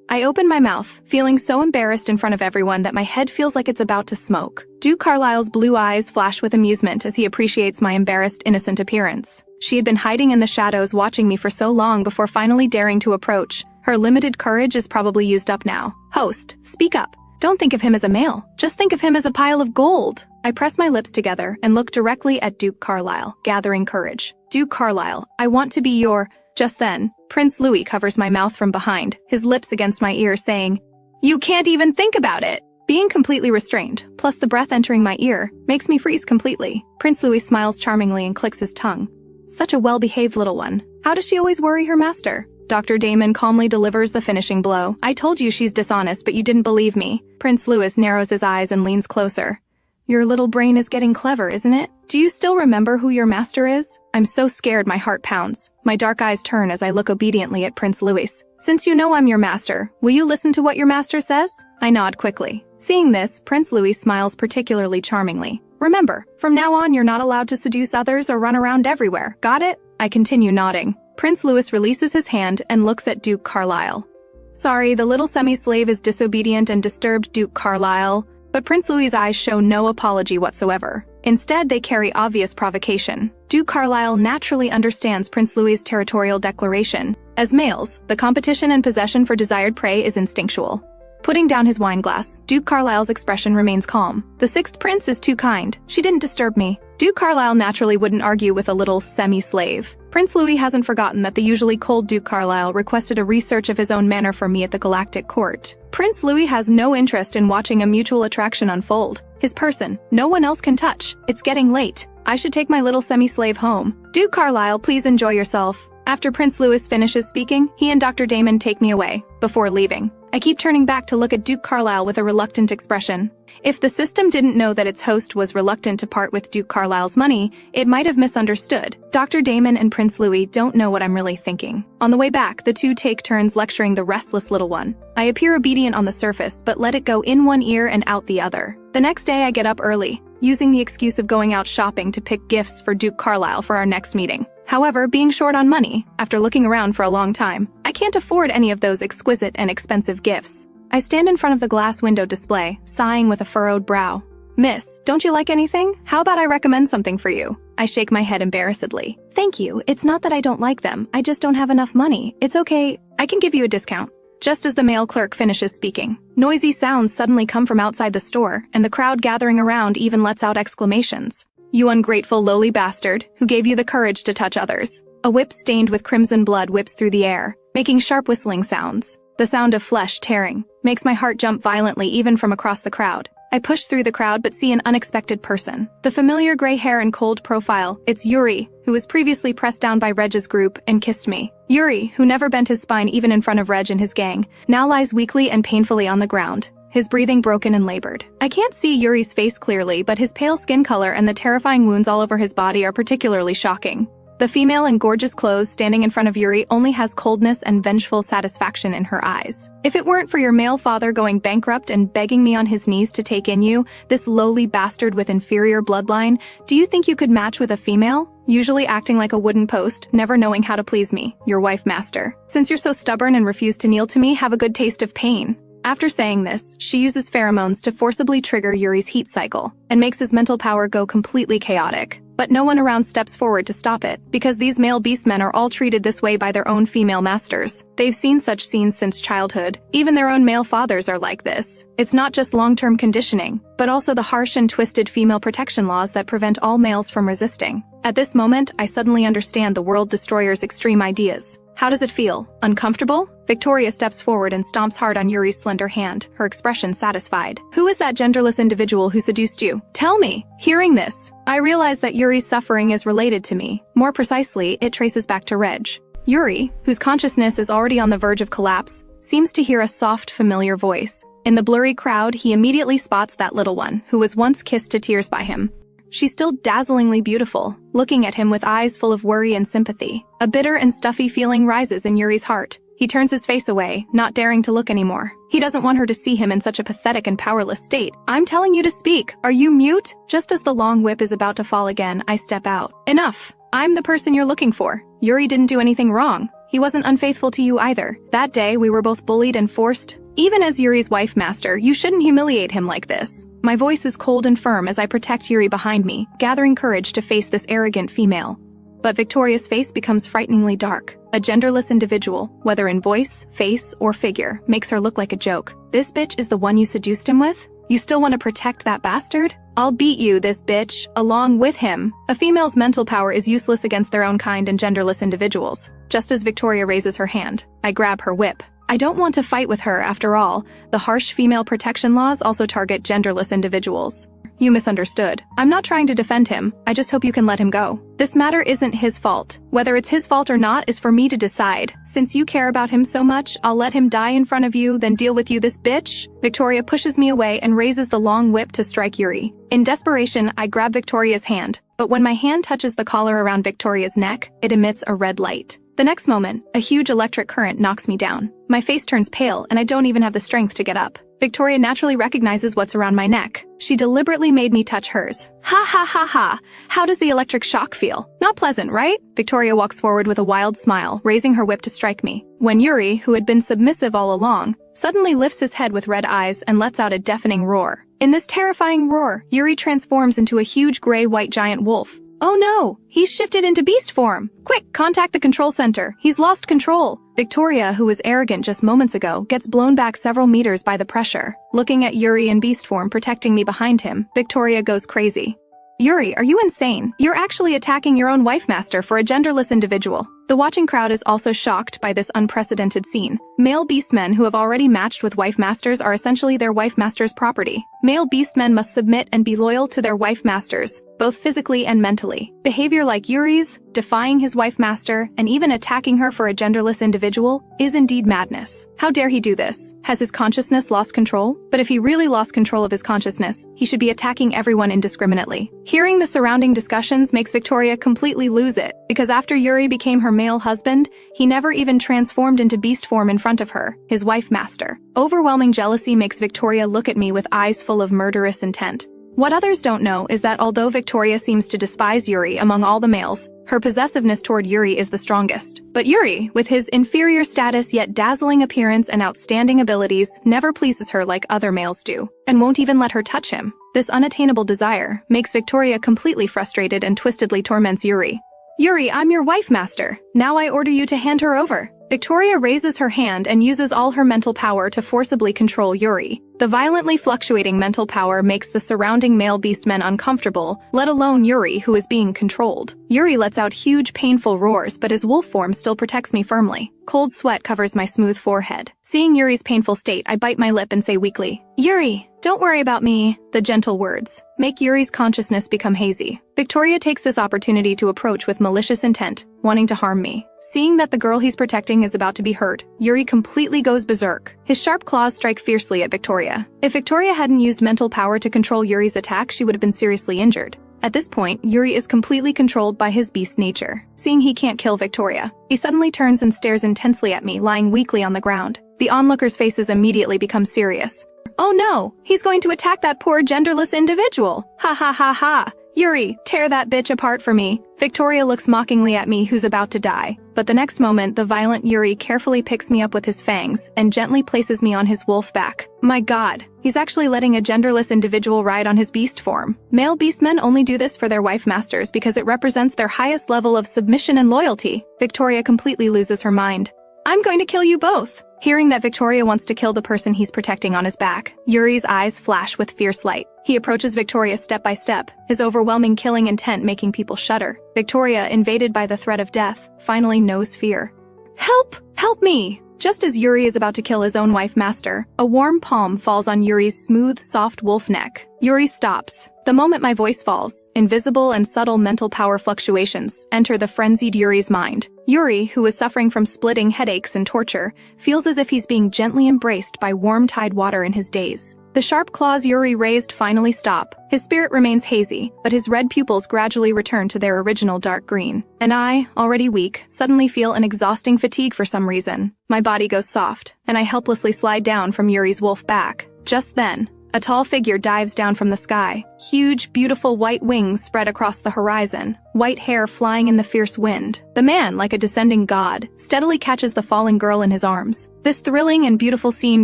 I open my mouth, feeling so embarrassed in front of everyone that my head feels like it's about to smoke. Duke Carlisle's blue eyes flash with amusement as he appreciates my embarrassed, innocent appearance. She had been hiding in the shadows watching me for so long before finally daring to approach. Her limited courage is probably used up now. Host, speak up. Don't think of him as a male. Just think of him as a pile of gold. I press my lips together and look directly at Duke Carlisle, gathering courage. Duke Carlisle, I want to be your... Just then, Prince Louis covers my mouth from behind, his lips against my ear, saying, You can't even think about it! Being completely restrained, plus the breath entering my ear, makes me freeze completely. Prince Louis smiles charmingly and clicks his tongue. Such a well-behaved little one. How does she always worry her master? Dr. Damon calmly delivers the finishing blow. I told you she's dishonest, but you didn't believe me. Prince Louis narrows his eyes and leans closer. Your little brain is getting clever, isn't it? Do you still remember who your master is? I'm so scared my heart pounds. My dark eyes turn as I look obediently at Prince Louis. Since you know I'm your master, will you listen to what your master says? I nod quickly. Seeing this, Prince Louis smiles particularly charmingly. Remember, from now on you're not allowed to seduce others or run around everywhere. Got it? I continue nodding. Prince Louis releases his hand and looks at Duke Carlisle. Sorry, the little semi-slave is disobedient and disturbed Duke Carlisle. But Prince Louis's eyes show no apology whatsoever. Instead, they carry obvious provocation. Duke Carlisle naturally understands Prince Louis's territorial declaration. As males, the competition and possession for desired prey is instinctual. Putting down his wine glass, Duke Carlisle's expression remains calm. The sixth prince is too kind. She didn't disturb me. Duke Carlisle naturally wouldn't argue with a little semi-slave. Prince Louis hasn't forgotten that the usually cold Duke Carlisle requested a research of his own manner for me at the Galactic Court. Prince Louis has no interest in watching a mutual attraction unfold. His person, no one else can touch. It's getting late. I should take my little semi-slave home. Duke Carlisle, please enjoy yourself. After Prince Louis finishes speaking, he and Dr. Damon take me away, before leaving. I keep turning back to look at Duke Carlisle with a reluctant expression. If the system didn't know that its host was reluctant to part with Duke Carlisle's money, it might have misunderstood. Dr. Damon and Prince Louis don't know what I'm really thinking. On the way back, the two take turns lecturing the restless little one. I appear obedient on the surface, but let it go in one ear and out the other. The next day I get up early, using the excuse of going out shopping to pick gifts for Duke Carlisle for our next meeting. However, being short on money, after looking around for a long time, I can't afford any of those exquisite and expensive gifts. I stand in front of the glass window display, sighing with a furrowed brow. Miss, don't you like anything? How about I recommend something for you? I shake my head embarrassedly. Thank you, it's not that I don't like them, I just don't have enough money. It's okay, I can give you a discount. Just as the male clerk finishes speaking, noisy sounds suddenly come from outside the store, and the crowd gathering around even lets out exclamations. You ungrateful lowly bastard, who gave you the courage to touch others. A whip stained with crimson blood whips through the air, making sharp whistling sounds. The sound of flesh tearing makes my heart jump violently even from across the crowd. I push through the crowd but see an unexpected person. The familiar gray hair and cold profile, it's Yuri, who was previously pressed down by Reg's group and kissed me. Yuri, who never bent his spine even in front of Reg and his gang, now lies weakly and painfully on the ground, his breathing broken and labored. I can't see Yuri's face clearly, but his pale skin color and the terrifying wounds all over his body are particularly shocking. The female in gorgeous clothes standing in front of Yuri only has coldness and vengeful satisfaction in her eyes. If it weren't for your male father going bankrupt and begging me on his knees to take in you, this lowly bastard with inferior bloodline, do you think you could match with a female? Usually acting like a wooden post, never knowing how to please me, your wife master. Since you're so stubborn and refuse to kneel to me, have a good taste of pain. After saying this, she uses pheromones to forcibly trigger Yuri's heat cycle, and makes his mental power go completely chaotic. But no one around steps forward to stop it, because these male beastmen are all treated this way by their own female masters. They've seen such scenes since childhood. Even their own male fathers are like this. It's not just long-term conditioning, but also the harsh and twisted female protection laws that prevent all males from resisting. At this moment, I suddenly understand the World Destroyer's extreme ideas. How does it feel? Uncomfortable? Victoria steps forward and stomps hard on Yuri's slender hand, her expression satisfied. Who is that genderless individual who seduced you? Tell me! Hearing this, I realize that Yuri's suffering is related to me. More precisely, it traces back to Reg. Yuri, whose consciousness is already on the verge of collapse, seems to hear a soft, familiar voice. In the blurry crowd, he immediately spots that little one, who was once kissed to tears by him. She's still dazzlingly beautiful, looking at him with eyes full of worry and sympathy. A bitter and stuffy feeling rises in Yuri's heart. He turns his face away, not daring to look anymore. He doesn't want her to see him in such a pathetic and powerless state. I'm telling you to speak. Are you mute? Just as the long whip is about to fall again, I step out. Enough! I'm the person you're looking for. Yuri didn't do anything wrong. He wasn't unfaithful to you either. That day, we were both bullied and forced. Even as Yuri's wife master, you shouldn't humiliate him like this. My voice is cold and firm as I protect Yuri behind me, gathering courage to face this arrogant female. But Victoria's face becomes frighteningly dark. A genderless individual, whether in voice, face, or figure, makes her look like a joke. This bitch is the one you seduced him with? You still want to protect that bastard? I'll beat you, this bitch, along with him. A female's mental power is useless against their own kind and genderless individuals. Just as Victoria raises her hand, I grab her whip. I don't want to fight with her, after all. The harsh female protection laws also target genderless individuals. You misunderstood. I'm not trying to defend him, I just hope you can let him go. This matter isn't his fault. Whether it's his fault or not is for me to decide. Since you care about him so much, I'll let him die in front of you, then deal with you, this bitch. Victoria pushes me away and raises the long whip to strike Yuri. In desperation, I grab Victoria's hand, but when my hand touches the collar around Victoria's neck, it emits a red light. The next moment, a huge electric current knocks me down. My face turns pale, and I don't even have the strength to get up. Victoria naturally recognizes what's around my neck. She deliberately made me touch hers. Ha ha ha ha! How does the electric shock feel? Not pleasant, right? Victoria walks forward with a wild smile, raising her whip to strike me. When Yuri, who had been submissive all along, suddenly lifts his head with red eyes and lets out a deafening roar. In this terrifying roar, Yuri transforms into a huge gray-white giant wolf. Oh no! He's shifted into beast form! Quick, contact the control center. He's lost control. Victoria, who was arrogant just moments ago, gets blown back several meters by the pressure. Looking at Yuri in beast form protecting me behind him, Victoria goes crazy. Yuri, are you insane? You're actually attacking your own wife master for a genderless individual. The watching crowd is also shocked by this unprecedented scene. Male beastmen who have already matched with wife masters are essentially their wife master's property. Male beastmen must submit and be loyal to their wife masters, both physically and mentally. Behavior like Yuri's, defying his wife master, and even attacking her for a genderless individual, is indeed madness. How dare he do this? Has his consciousness lost control? But if he really lost control of his consciousness, he should be attacking everyone indiscriminately. Hearing the surrounding discussions makes Victoria completely lose it, because after Yuri became her male husband, he never even transformed into beast form in front of her, his wife master. Overwhelming jealousy makes Victoria look at me with eyes full of murderous intent. What others don't know is that although Victoria seems to despise Yuri among all the males, her possessiveness toward Yuri is the strongest. But Yuri, with his inferior status yet dazzling appearance and outstanding abilities, never pleases her like other males do, and won't even let her touch him. This unattainable desire makes Victoria completely frustrated and twistedly torments Yuri. Yuri, I'm your wife master. Now I order you to hand her over. Victoria raises her hand and uses all her mental power to forcibly control Yuri. The violently fluctuating mental power makes the surrounding male beastmen uncomfortable, let alone Yuri, who is being controlled. Yuri lets out huge, painful roars, but his wolf form still protects me firmly. Cold sweat covers my smooth forehead. Seeing Yuri's painful state, I bite my lip and say weakly, "Yuri, don't worry about me." The gentle words make Yuri's consciousness become hazy. Victoria takes this opportunity to approach with malicious intent, wanting to harm me. Seeing that the girl he's protecting is about to be hurt, Yuri completely goes berserk. His sharp claws strike fiercely at Victoria. If Victoria hadn't used mental power to control Yuri's attack, she would have been seriously injured. At this point, Yuri is completely controlled by his beast nature. Seeing he can't kill Victoria, he suddenly turns and stares intensely at me, lying weakly on the ground. The onlookers' faces immediately become serious. Oh no, he's going to attack that poor genderless individual. Ha ha ha ha. Yuri, tear that bitch apart for me. Victoria looks mockingly at me, who's about to die. But the next moment, the violent Yuri carefully picks me up with his fangs and gently places me on his wolf back. My god, he's actually letting a genderless individual ride on his beast form. Male beastmen only do this for their wife masters because it represents their highest level of submission and loyalty. Victoria completely loses her mind. I'm going to kill you both. Hearing that Victoria wants to kill the person he's protecting on his back, Yuri's eyes flash with fierce light. He approaches Victoria step by step, his overwhelming killing intent making people shudder. Victoria, invaded by the threat of death, finally knows fear. Help! Help me! Just as Yuri is about to kill his own wife master, a warm palm falls on Yuri's smooth, soft wolf neck. Yuri stops. The moment my voice falls, invisible and subtle mental power fluctuations enter the frenzied Yuri's mind. Yuri, who is suffering from splitting headaches and torture, feels as if he's being gently embraced by warm tide water in his daze. The sharp claws Yuri raised finally stop. His spirit remains hazy, but his red pupils gradually return to their original dark green. And I, already weak, suddenly feel an exhausting fatigue for some reason. My body goes soft, and I helplessly slide down from Yuri's wolf back. Just then, a tall figure dives down from the sky. Huge, beautiful white wings spread across the horizon, white hair flying in the fierce wind. The man, like a descending god, steadily catches the falling girl in his arms. This thrilling and beautiful scene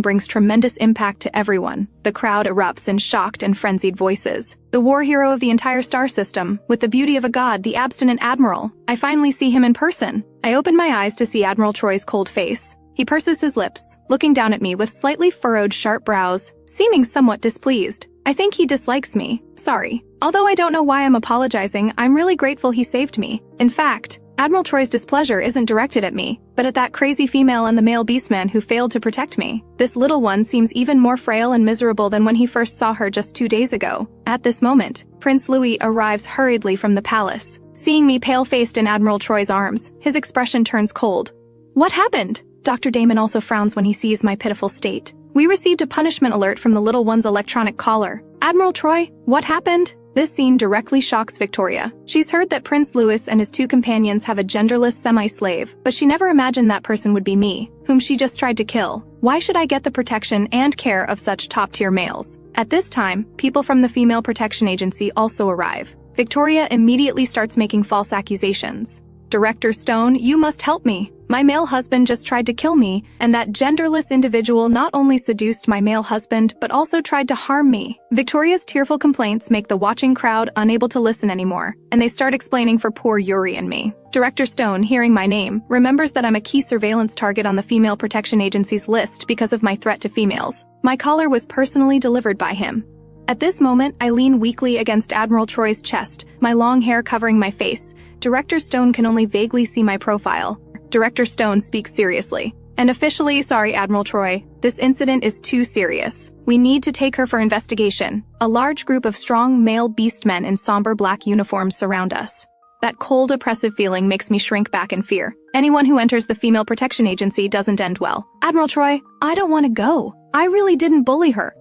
brings tremendous impact to everyone. The crowd erupts in shocked and frenzied voices. The war hero of the entire star system, with the beauty of a god, the abstinent admiral. I finally see him in person. I open my eyes to see Admiral Troy's cold face. He purses his lips, looking down at me with slightly furrowed, sharp brows, seeming somewhat displeased. I think he dislikes me. Sorry. Although I don't know why I'm apologizing, I'm really grateful he saved me. In fact, Admiral Troy's displeasure isn't directed at me, but at that crazy female and the male beastman who failed to protect me. This little one seems even more frail and miserable than when he first saw her just 2 days ago. At this moment, Prince Louis arrives hurriedly from the palace. Seeing me pale-faced in Admiral Troy's arms, his expression turns cold. What happened? Dr. Damon also frowns when he sees my pitiful state. We received a punishment alert from the little one's electronic collar. Admiral Troy, what happened? This scene directly shocks Victoria. She's heard that Prince Louis and his 2 companions have a genderless semi-slave, but she never imagined that person would be me, whom she just tried to kill. Why should I get the protection and care of such top-tier males? At this time, people from the Female Protection Agency also arrive. Victoria immediately starts making false accusations. Director Stone, you must help me. My male husband just tried to kill me, and that genderless individual not only seduced my male husband, but also tried to harm me. Victoria's tearful complaints make the watching crowd unable to listen anymore, and they start explaining for poor Yuri and me. Director Stone, hearing my name, remembers that I'm a key surveillance target on the Female Protection Agency's list because of my threat to females. My collar was personally delivered by him. At this moment, I lean weakly against Admiral Troy's chest, my long hair covering my face. Director Stone can only vaguely see my profile. Director Stone speaks seriously. And officially, sorry, Admiral Troy, this incident is too serious. We need to take her for investigation. A large group of strong male beastmen in somber black uniforms surround us. That cold, oppressive feeling makes me shrink back in fear. Anyone who enters the Female Protection Agency doesn't end well. Admiral Troy, I don't want to go. I really didn't bully her.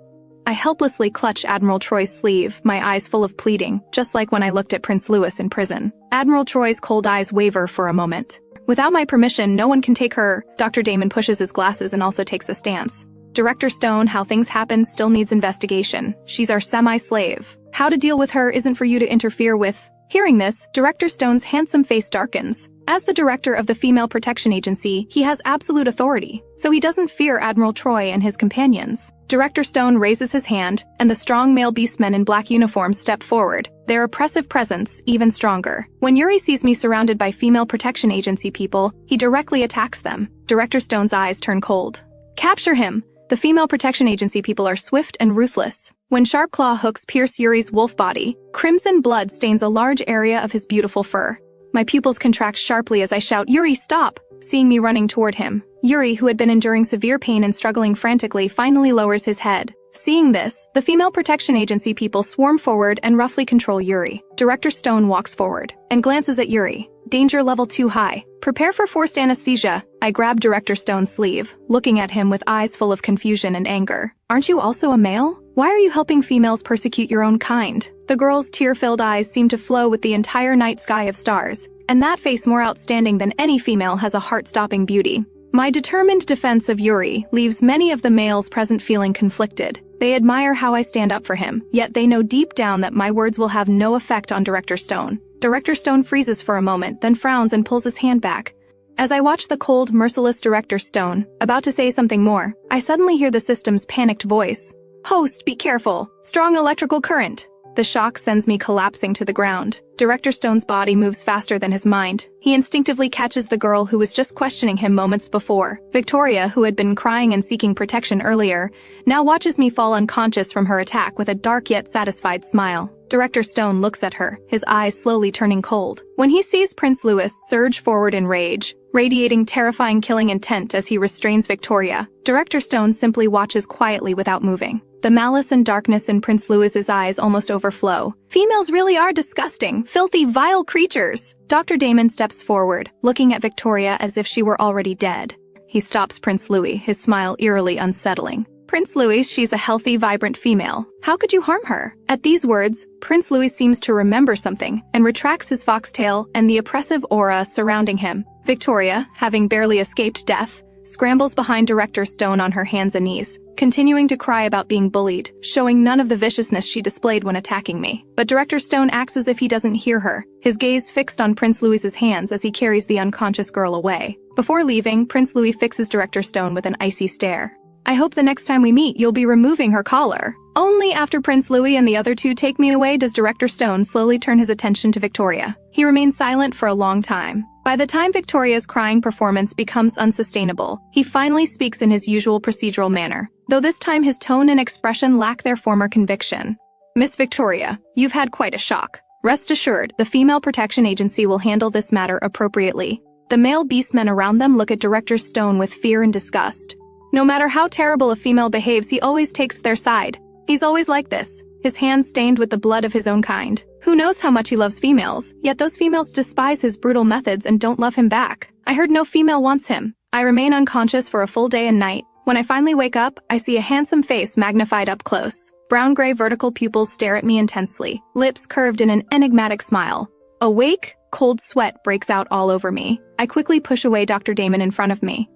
I helplessly clutch Admiral Troy's sleeve, my eyes full of pleading, just like when I looked at Prince Louis in prison. Admiral Troy's cold eyes waver for a moment. Without my permission, no one can take her. Dr. Damon pushes his glasses and also takes a stance. Director Stone, how things happen still needs investigation. She's our semi-slave. How to deal with her isn't for you to interfere with. Hearing this, Director Stone's handsome face darkens. As the director of the Female Protection Agency, he has absolute authority, so he doesn't fear Admiral Troy and his companions. Director Stone raises his hand, and the strong male beastmen in black uniforms step forward, their oppressive presence even stronger. When Yuri sees me surrounded by Female Protection Agency people, he directly attacks them. Director Stone's eyes turn cold. Capture him! The Female Protection Agency people are swift and ruthless. When sharp claw hooks pierce Yuri's wolf body, crimson blood stains a large area of his beautiful fur. My pupils contract sharply as I shout, "Yuri, stop!" Seeing me running toward him, Yuri, who had been enduring severe pain and struggling frantically, finally lowers his head. Seeing this, the Female Protection Agency people swarm forward and roughly control Yuri. Director Stone walks forward and glances at Yuri. Danger level too high. Prepare for forced anesthesia. I grab Director Stone's sleeve, looking at him with eyes full of confusion and anger. Aren't you also a male? Why are you helping females persecute your own kind? The girl's tear-filled eyes seem to flow with the entire night sky of stars, and that face more outstanding than any female has a heart-stopping beauty. My determined defense of Yuri leaves many of the males present feeling conflicted. They admire how I stand up for him, yet they know deep down that my words will have no effect on Director Stone. Director Stone freezes for a moment, then frowns and pulls his hand back. As I watch the cold, merciless Director Stone, about to say something more, I suddenly hear the system's panicked voice. "Host, be careful! Strong electrical current!" The shock sends me collapsing to the ground. Director Stone's body moves faster than his mind. He instinctively catches the girl who was just questioning him moments before. Victoria, who had been crying and seeking protection earlier, now watches me fall unconscious from her attack with a dark yet satisfied smile. Director Stone looks at her, his eyes slowly turning cold. When he sees Prince Louis surge forward in rage, radiating terrifying killing intent as he restrains Victoria, Director Stone simply watches quietly without moving. The malice and darkness in Prince Louis's eyes almost overflow. Females really are disgusting, filthy, vile creatures. Dr. Damon steps forward, looking at Victoria as if she were already dead. He stops Prince Louis, his smile eerily unsettling. "Prince Louis, she's a healthy, vibrant female. How could you harm her?" At these words, Prince Louis seems to remember something and retracts his foxtail and the oppressive aura surrounding him. Victoria, having barely escaped death, scrambles behind Director Stone on her hands and knees, continuing to cry about being bullied, showing none of the viciousness she displayed when attacking me. But Director Stone acts as if he doesn't hear her, his gaze fixed on Prince Louis's hands as he carries the unconscious girl away. Before leaving, Prince Louis fixes Director Stone with an icy stare. "I hope the next time we meet, you'll be removing her collar." Only after Prince Louis and the other two take me away does Director Stone slowly turn his attention to Victoria. He remains silent for a long time. By the time Victoria's crying performance becomes unsustainable, he finally speaks in his usual procedural manner, though this time his tone and expression lack their former conviction. "Miss Victoria, you've had quite a shock. Rest assured, the Female Protection Agency will handle this matter appropriately." The male beastmen around them look at Director Stone with fear and disgust. No matter how terrible a female behaves, he always takes their side. He's always like this, his hands stained with the blood of his own kind. Who knows how much he loves females, yet those females despise his brutal methods and don't love him back. I heard no female wants him. I remain unconscious for a full day and night. When I finally wake up, I see a handsome face magnified up close. Brown-gray vertical pupils stare at me intensely, lips curved in an enigmatic smile. Awake, cold sweat breaks out all over me. I quickly push away Dr. Damon in front of me.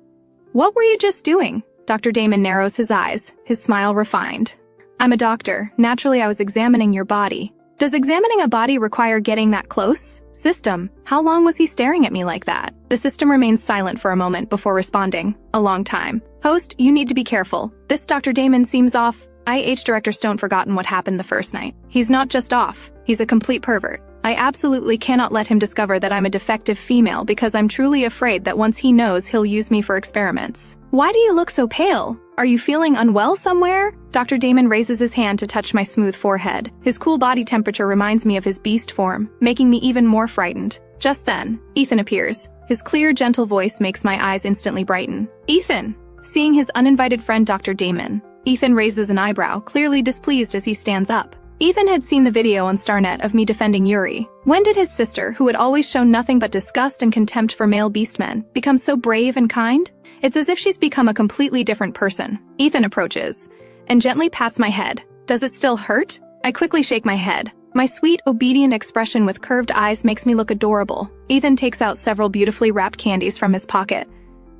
"What were you just doing?" Dr. Damon narrows his eyes, his smile refined. "I'm a doctor. Naturally, I was examining your body." Does examining a body require getting that close? System, how long was he staring at me like that? The system remains silent for a moment before responding. A long time. Host, you need to be careful. This Dr. Damon seems off. Director Stone forgotten what happened the first night. He's not just off. He's a complete pervert. I absolutely cannot let him discover that I'm a defective female because I'm truly afraid that once he knows, he'll use me for experiments. Why do you look so pale? Are you feeling unwell somewhere? Dr. Damon raises his hand to touch my smooth forehead. His cool body temperature reminds me of his beast form, making me even more frightened. Just then, Ethan appears. His clear, gentle voice makes my eyes instantly brighten. Ethan! Seeing his uninvited friend Dr. Damon, Ethan raises an eyebrow, clearly displeased as he stands up. Ethan had seen the video on Starnet of me defending Yuri. When did his sister, who had always shown nothing but disgust and contempt for male beastmen, become so brave and kind? It's as if she's become a completely different person. Ethan approaches and gently pats my head. Does it still hurt? I quickly shake my head. My sweet, obedient expression with curved eyes makes me look adorable. Ethan takes out several beautifully wrapped candies from his pocket.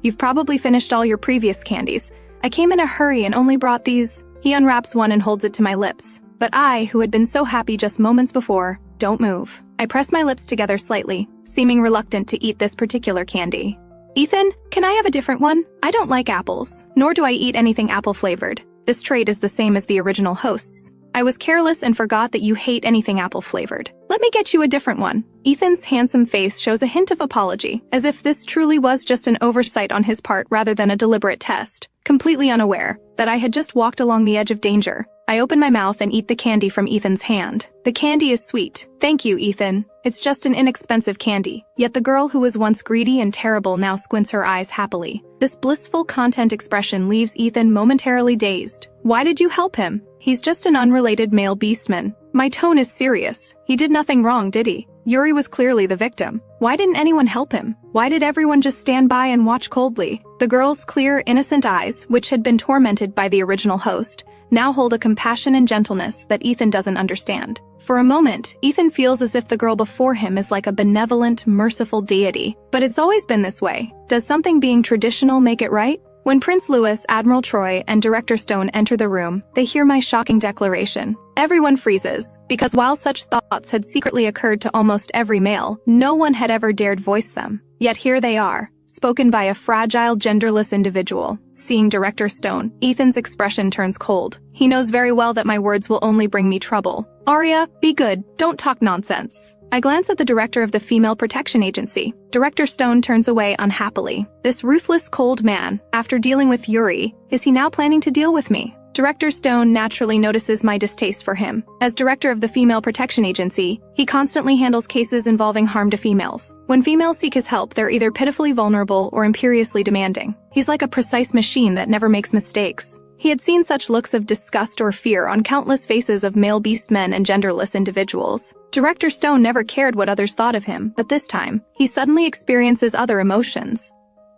You've probably finished all your previous candies. I came in a hurry and only brought these. He unwraps one and holds it to my lips. But I, who had been so happy just moments before, don't move. I press my lips together slightly, seeming reluctant to eat this particular candy. Ethan, can I have a different one? I don't like apples, nor do I eat anything apple-flavored. This trait is the same as the original host's. I was careless and forgot that you hate anything apple-flavored. Let me get you a different one. Ethan's handsome face shows a hint of apology, as if this truly was just an oversight on his part rather than a deliberate test. Completely unaware that I had just walked along the edge of danger, I open my mouth and eat the candy from Ethan's hand. The candy is sweet. Thank you, Ethan. It's just an inexpensive candy. Yet the girl who was once greedy and terrible now squints her eyes happily. This blissful content expression leaves Ethan momentarily dazed. Why did you help him? He's just an unrelated male beastman. My tone is serious. He did nothing wrong, did he? Yuri was clearly the victim. Why didn't anyone help him? Why did everyone just stand by and watch coldly? The girl's clear, innocent eyes, which had been tormented by the original host, now hold a compassion and gentleness that Ethan doesn't understand. For a moment, Ethan feels as if the girl before him is like a benevolent, merciful deity. But it's always been this way. Does something being traditional make it right? When Prince Louis, Admiral Troy, and Director Stone enter the room, they hear my shocking declaration. Everyone freezes, because while such thoughts had secretly occurred to almost every male, no one had ever dared voice them. Yet here they are, spoken by a fragile, genderless individual. Seeing Director Stone, Ethan's expression turns cold. He knows very well that my words will only bring me trouble. Arya, be good, don't talk nonsense. I glance at the director of the Female Protection Agency. Director Stone turns away unhappily. This ruthless, cold man, after dealing with Yuri, is he now planning to deal with me? Director Stone naturally notices my distaste for him. As director of the Female Protection Agency, he constantly handles cases involving harm to females. When females seek his help, they're either pitifully vulnerable or imperiously demanding. He's like a precise machine that never makes mistakes. He had seen such looks of disgust or fear on countless faces of male beastmen and genderless individuals. Director Stone never cared what others thought of him, but this time, he suddenly experiences other emotions.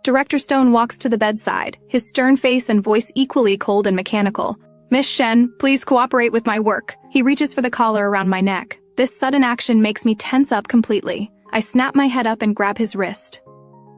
Director Stone walks to the bedside, his stern face and voice equally cold and mechanical. Miss Shen, please cooperate with my work. He reaches for the collar around my neck. This sudden action makes me tense up completely. I snap my head up and grab his wrist.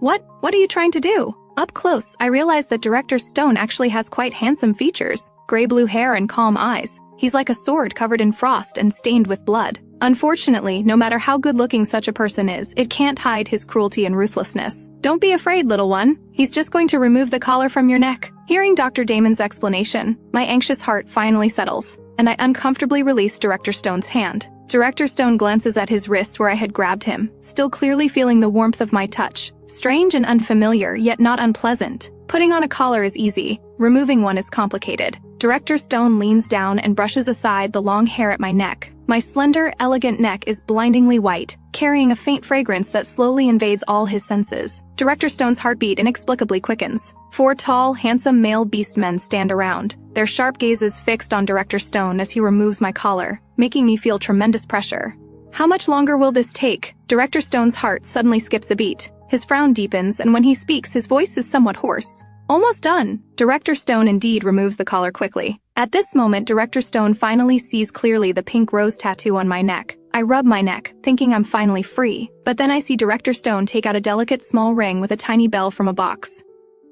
What are you trying to do? Up close, I realize that Director Stone actually has quite handsome features. Gray-blue hair and calm eyes. He's like a sword covered in frost and stained with blood. Unfortunately, no matter how good-looking such a person is, it can't hide his cruelty and ruthlessness. Don't be afraid, little one. He's just going to remove the collar from your neck. Hearing Dr. Damon's explanation, my anxious heart finally settles, and I uncomfortably release Director Stone's hand. Director Stone glances at his wrist where I had grabbed him, still clearly feeling the warmth of my touch. Strange and unfamiliar, yet not unpleasant. Putting on a collar is easy. Removing one is complicated. Director Stone leans down and brushes aside the long hair at my neck. My slender, elegant neck is blindingly white, carrying a faint fragrance that slowly invades all his senses. Director Stone's heartbeat inexplicably quickens. 4 tall, handsome male beastmen stand around, their sharp gazes fixed on Director Stone as he removes my collar, making me feel tremendous pressure. How much longer will this take? Director Stone's heart suddenly skips a beat. His frown deepens, and when he speaks, his voice is somewhat hoarse. Almost done. Director Stone indeed removes the collar quickly. At this moment, Director Stone finally sees clearly the pink rose tattoo on my neck. I rub my neck, thinking I'm finally free. But then I see Director Stone take out a delicate small ring with a tiny bell from a box.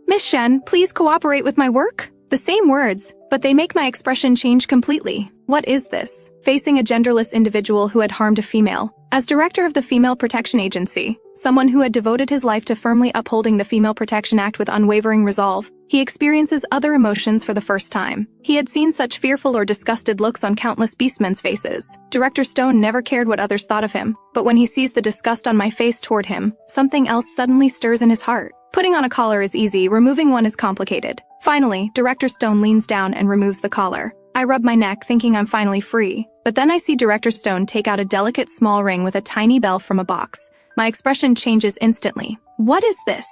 Miss Shen, please cooperate with my work? The same words, but they make my expression change completely. What is this? Facing a genderless individual who had harmed a female. As director of the Female Protection Agency, someone who had devoted his life to firmly upholding the Female Protection Act with unwavering resolve, he experiences other emotions for the first time. He had seen such fearful or disgusted looks on countless beastmen's faces. Director Stone never cared what others thought of him, but when he sees the disgust on my face toward him, something else suddenly stirs in his heart. Putting on a collar is easy, removing one is complicated. Finally, Director Stone leans down and removes the collar. I rub my neck, thinking I'm finally free. But then I see Director Stone take out a delicate small ring with a tiny bell from a box. My expression changes instantly. What is this?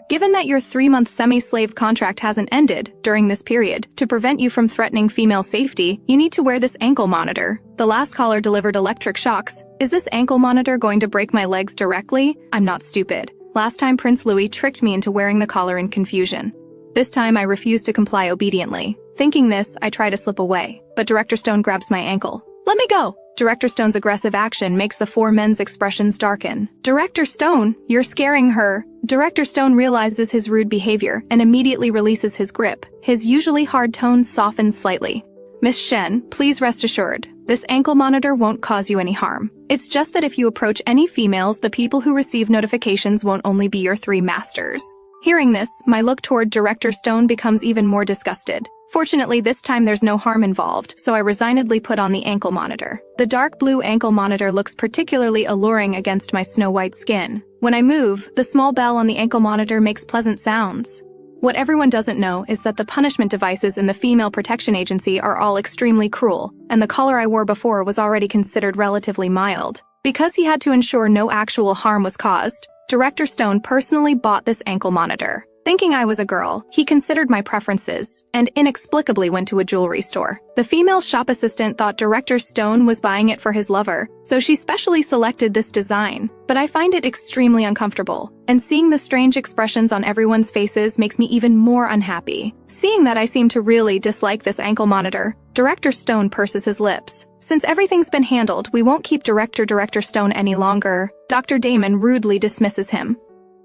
Given that your 3-month semi-slave contract hasn't ended during this period, to prevent you from threatening female safety, you need to wear this ankle monitor. The last collar delivered electric shocks. Is this ankle monitor going to break my legs directly? I'm not stupid. Last time Prince Louis tricked me into wearing the collar in confusion. This time I refuse to comply obediently. Thinking this, I try to slip away, but Director Stone grabs my ankle. Let me go! Director Stone's aggressive action makes the 4 men's expressions darken. Director Stone, you're scaring her. Director Stone realizes his rude behavior and immediately releases his grip. His usually hard tone softens slightly. Miss Shen, please rest assured, this ankle monitor won't cause you any harm. It's just that if you approach any females, the people who receive notifications won't only be your 3 masters. Hearing this, my look toward Director Stone becomes even more disgusted. Fortunately, this time there's no harm involved, so I resignedly put on the ankle monitor. The dark blue ankle monitor looks particularly alluring against my snow-white skin. When I move, the small bell on the ankle monitor makes pleasant sounds. What everyone doesn't know is that the punishment devices in the Female Protection Agency are all extremely cruel, and the collar I wore before was already considered relatively mild. Because he had to ensure no actual harm was caused, Director Stone personally bought this ankle monitor. Thinking I was a girl, he considered my preferences and inexplicably went to a jewelry store. The female shop assistant thought Director Stone was buying it for his lover, so she specially selected this design. But I find it extremely uncomfortable, and seeing the strange expressions on everyone's faces makes me even more unhappy. Seeing that I seem to really dislike this ankle monitor, Director Stone purses his lips. Since everything's been handled, we won't keep Director Stone any longer. Dr. Damon rudely dismisses him.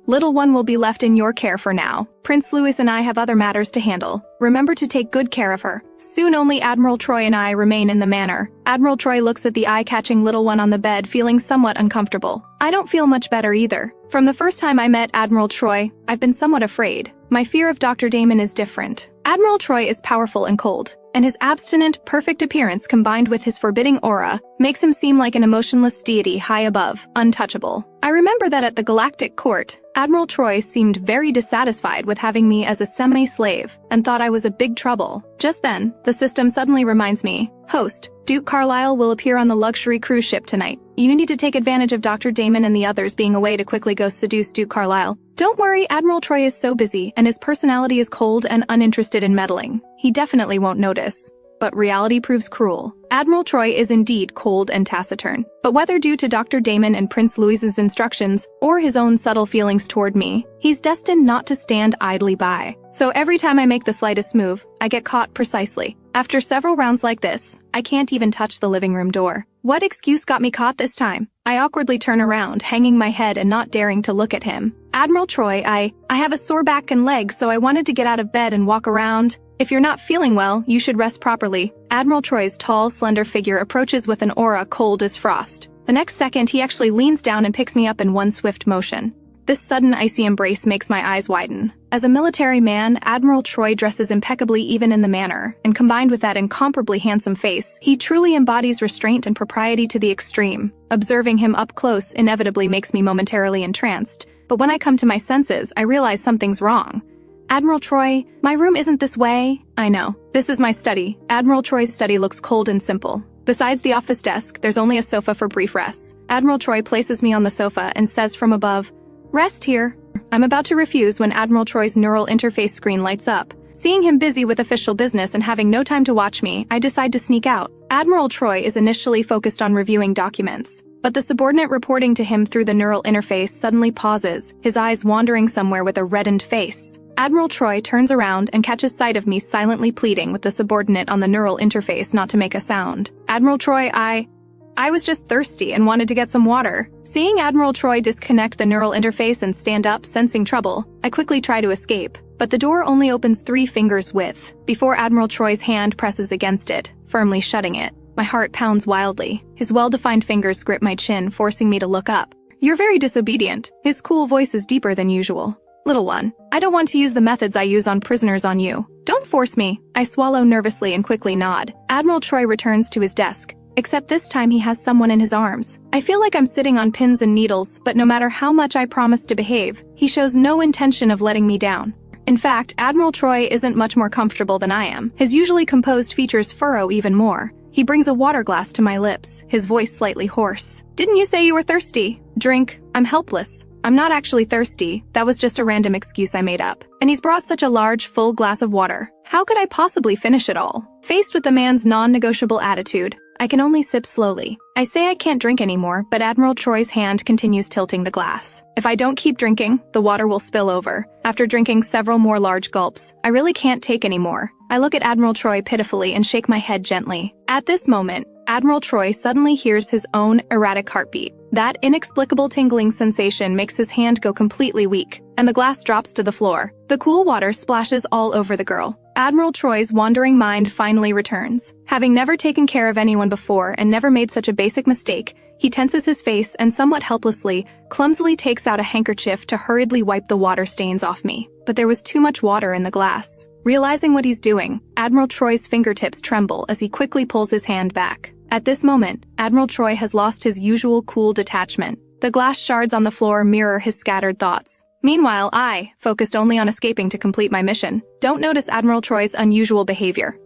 Little one will be left in your care for now. Prince Louis and I have other matters to handle. Remember to take good care of her. Soon only Admiral Troy and I remain in the manor. Admiral Troy looks at the eye-catching little one on the bed, feeling somewhat uncomfortable. I don't feel much better either. From the first time I met Admiral Troy, I've been somewhat afraid. My fear of Dr. Damon is different. Admiral Troy is powerful and cold, and his abstinent, perfect appearance combined with his forbidding aura makes him seem like an emotionless deity high above, untouchable. I remember that at the Galactic Court, Admiral Troy seemed very dissatisfied with having me as a semi-slave and thought I was a big trouble. Just then, the system suddenly reminds me, Host, Duke Carlisle will appear on the luxury cruise ship tonight. You need to take advantage of Dr. Damon and the others being away to quickly go seduce Duke Carlisle. Don't worry, Admiral Troy is so busy and his personality is cold and uninterested in meddling. He definitely won't notice. But reality proves cruel. Admiral Troy is indeed cold and taciturn. But whether due to Dr. Damon and Prince Louis's instructions or his own subtle feelings toward me, he's destined not to stand idly by. So every time I make the slightest move, I get caught precisely. After several rounds like this, I can't even touch the living room door. What excuse got me caught this time? I awkwardly turn around, hanging my head and not daring to look at him. Admiral Troy, I have a sore back and legs, so I wanted to get out of bed and walk around. If you're not feeling well, you should rest properly. Admiral Troy's tall, slender figure approaches with an aura cold as frost. The next second, he actually leans down and picks me up in one swift motion. This sudden icy embrace makes my eyes widen. As a military man, Admiral Troy dresses impeccably even in the manner, and combined with that incomparably handsome face, he truly embodies restraint and propriety to the extreme. Observing him up close inevitably makes me momentarily entranced, but when I come to my senses, I realize something's wrong. Admiral Troy, my room isn't this way. I know. This is my study. Admiral Troy's study looks cold and simple. Besides the office desk, there's only a sofa for brief rests. Admiral Troy places me on the sofa and says from above, "Rest here." I'm about to refuse when Admiral Troy's neural interface screen lights up. Seeing him busy with official business and having no time to watch me, I decide to sneak out. Admiral Troy is initially focused on reviewing documents, but the subordinate reporting to him through the neural interface suddenly pauses, his eyes wandering somewhere with a reddened face. Admiral Troy turns around and catches sight of me silently pleading with the subordinate on the neural interface not to make a sound. Admiral Troy, I was just thirsty and wanted to get some water. Seeing Admiral Troy disconnect the neural interface and stand up, sensing trouble, I quickly try to escape, but the door only opens 3 fingers width before Admiral Troy's hand presses against it, firmly shutting it. My heart pounds wildly. His well-defined fingers grip my chin, forcing me to look up. "You're very disobedient." His cool voice is deeper than usual. "Little one, I don't want to use the methods I use on prisoners on you. Don't force me." I swallow nervously and quickly nod. Admiral Troy returns to his desk, except this time he has someone in his arms. I feel like I'm sitting on pins and needles, but no matter how much I promise to behave, he shows no intention of letting me down. In fact, Admiral Troy isn't much more comfortable than I am. His usually composed features furrow even more. He brings a water glass to my lips, his voice slightly hoarse. "Didn't you say you were thirsty? Drink." I'm helpless. I'm not actually thirsty. That was just a random excuse I made up. And he's brought such a large, full glass of water. How could I possibly finish it all? Faced with the man's non-negotiable attitude, I can only sip slowly. I say I can't drink anymore, but Admiral Troy's hand continues tilting the glass. If I don't keep drinking, the water will spill over. After drinking several more large gulps, I really can't take anymore. I look at Admiral Troy pitifully and shake my head gently. At this moment, Admiral Troy suddenly hears his own erratic heartbeat. That inexplicable tingling sensation makes his hand go completely weak, and the glass drops to the floor. The cool water splashes all over the girl. Admiral Troy's wandering mind finally returns. Having never taken care of anyone before and never made such a basic mistake, he tenses his face and somewhat helplessly, clumsily takes out a handkerchief to hurriedly wipe the water stains off me. But there was too much water in the glass. Realizing what he's doing, Admiral Troy's fingertips tremble as he quickly pulls his hand back. At this moment, Admiral Troy has lost his usual cool detachment. The glass shards on the floor mirror his scattered thoughts. Meanwhile, I, focused only on escaping to complete my mission, don't notice Admiral Troy's unusual behavior.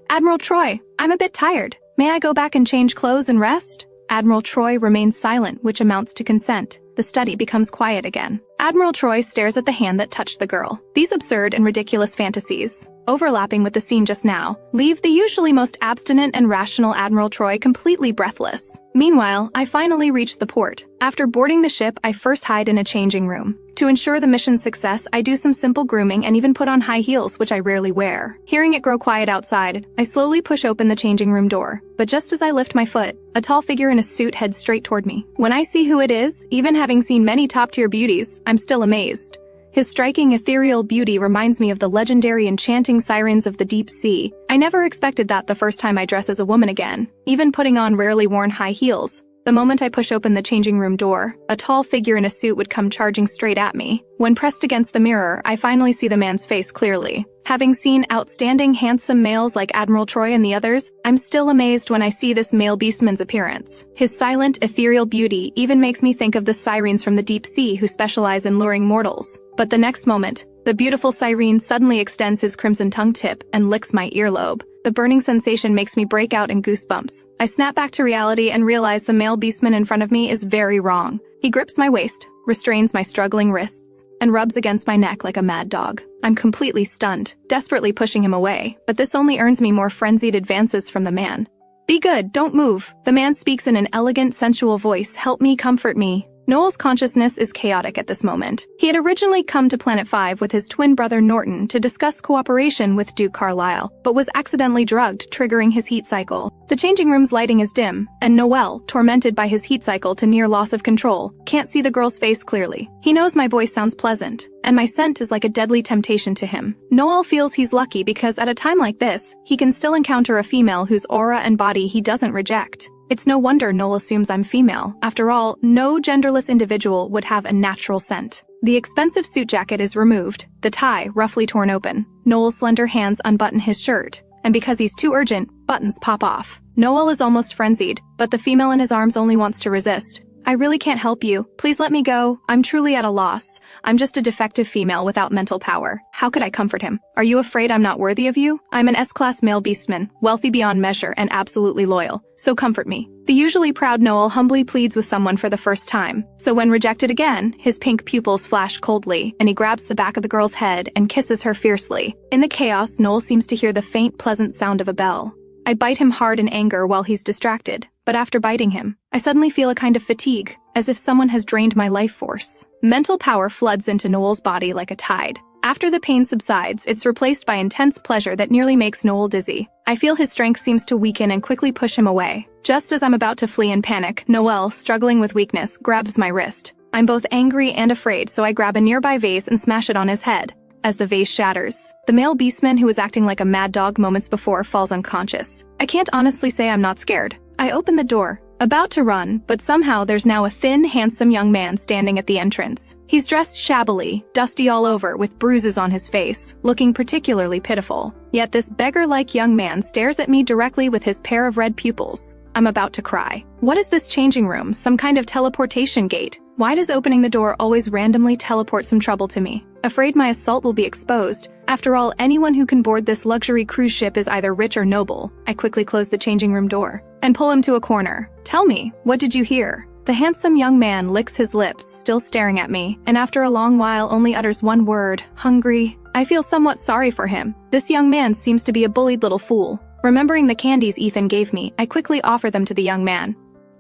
"Admiral Troy, I'm a bit tired. May I go back and change clothes and rest?" Admiral Troy remains silent, which amounts to consent. The study becomes quiet again. Admiral Troy stares at the hand that touched the girl. These absurd and ridiculous fantasies, overlapping with the scene just now, leave the usually most abstinent and rational Admiral Troy completely breathless. Meanwhile, I finally reach the port. After boarding the ship, I first hide in a changing room. To ensure the mission's success, I do some simple grooming and even put on high heels, which I rarely wear. Hearing it grow quiet outside, I slowly push open the changing room door. But just as I lift my foot, a tall figure in a suit heads straight toward me. When I see who it is, even having seen many top-tier beauties, I'm still amazed. His striking ethereal beauty reminds me of the legendary enchanting sirens of the deep sea. I never expected that the first time I dress as a woman again, even putting on rarely worn high heels. The moment I push open the changing room door, a tall figure in a suit would come charging straight at me. When pressed against the mirror, I finally see the man's face clearly. Having seen outstanding, handsome males like Admiral Troy and the others, I'm still amazed when I see this male beastman's appearance. His silent, ethereal beauty even makes me think of the sirens from the deep sea who specialize in luring mortals. But the next moment, the beautiful siren suddenly extends his crimson tongue tip and licks my earlobe. The burning sensation makes me break out in goosebumps. I snap back to reality and realize the male beastman in front of me is very wrong. He grips my waist, restrains my struggling wrists, and rubs against my neck like a mad dog. I'm completely stunned, desperately pushing him away, but this only earns me more frenzied advances from the man. "Be good, don't move." The man speaks in an elegant, sensual voice. "Help me, comfort me." Noel's consciousness is chaotic at this moment. He had originally come to Planet 5 with his twin brother Norton to discuss cooperation with Duke Carlisle, but was accidentally drugged, triggering his heat cycle. The changing room's lighting is dim, and Noel, tormented by his heat cycle to near loss of control, can't see the girl's face clearly. He knows my voice sounds pleasant, and my scent is like a deadly temptation to him. Noel feels he's lucky because at a time like this, he can still encounter a female whose aura and body he doesn't reject. It's no wonder Noel assumes I'm female. After all, no genderless individual would have a natural scent. The expensive suit jacket is removed, the tie roughly torn open. Noel's slender hands unbutton his shirt, and because he's too urgent, buttons pop off. Noel is almost frenzied, but the female in his arms only wants to resist. "I really can't help you. Please let me go. I'm truly at a loss. I'm just a defective female without mental power." How could I comfort him? "Are you afraid I'm not worthy of you? I'm an S-class male beastman, wealthy beyond measure and absolutely loyal. So comfort me." The usually proud Noel humbly pleads with someone for the first time. So when rejected again, his pink pupils flash coldly, and he grabs the back of the girl's head and kisses her fiercely. In the chaos, Noel seems to hear the faint, pleasant sound of a bell. I bite him hard in anger while he's distracted, but after biting him, I suddenly feel a kind of fatigue, as if someone has drained my life force. Mental power floods into Noel's body like a tide. After the pain subsides, it's replaced by intense pleasure that nearly makes Noel dizzy. I feel his strength seems to weaken and quickly push him away. Just as I'm about to flee in panic, Noel, struggling with weakness, grabs my wrist. I'm both angry and afraid, so I grab a nearby vase and smash it on his head. as the vase shatters. The male beastman who was acting like a mad dog moments before falls unconscious. I can't honestly say I'm not scared. I open the door, about to run, but somehow there's now a thin, handsome young man standing at the entrance. He's dressed shabbily, dusty all over, with bruises on his face, looking particularly pitiful. Yet this beggar-like young man stares at me directly with his pair of red pupils. I'm about to cry. What is this changing room? Some kind of teleportation gate? Why does opening the door always randomly teleport some trouble to me? Afraid my assault will be exposed. After all, anyone who can board this luxury cruise ship is either rich or noble. I quickly close the changing room door and pull him to a corner. Tell me, what did you hear? The handsome young man licks his lips, still staring at me, and after a long while only utters one word, hungry. I feel somewhat sorry for him. This young man seems to be a bullied little fool. Remembering the candies Ethan gave me, I quickly offer them to the young man.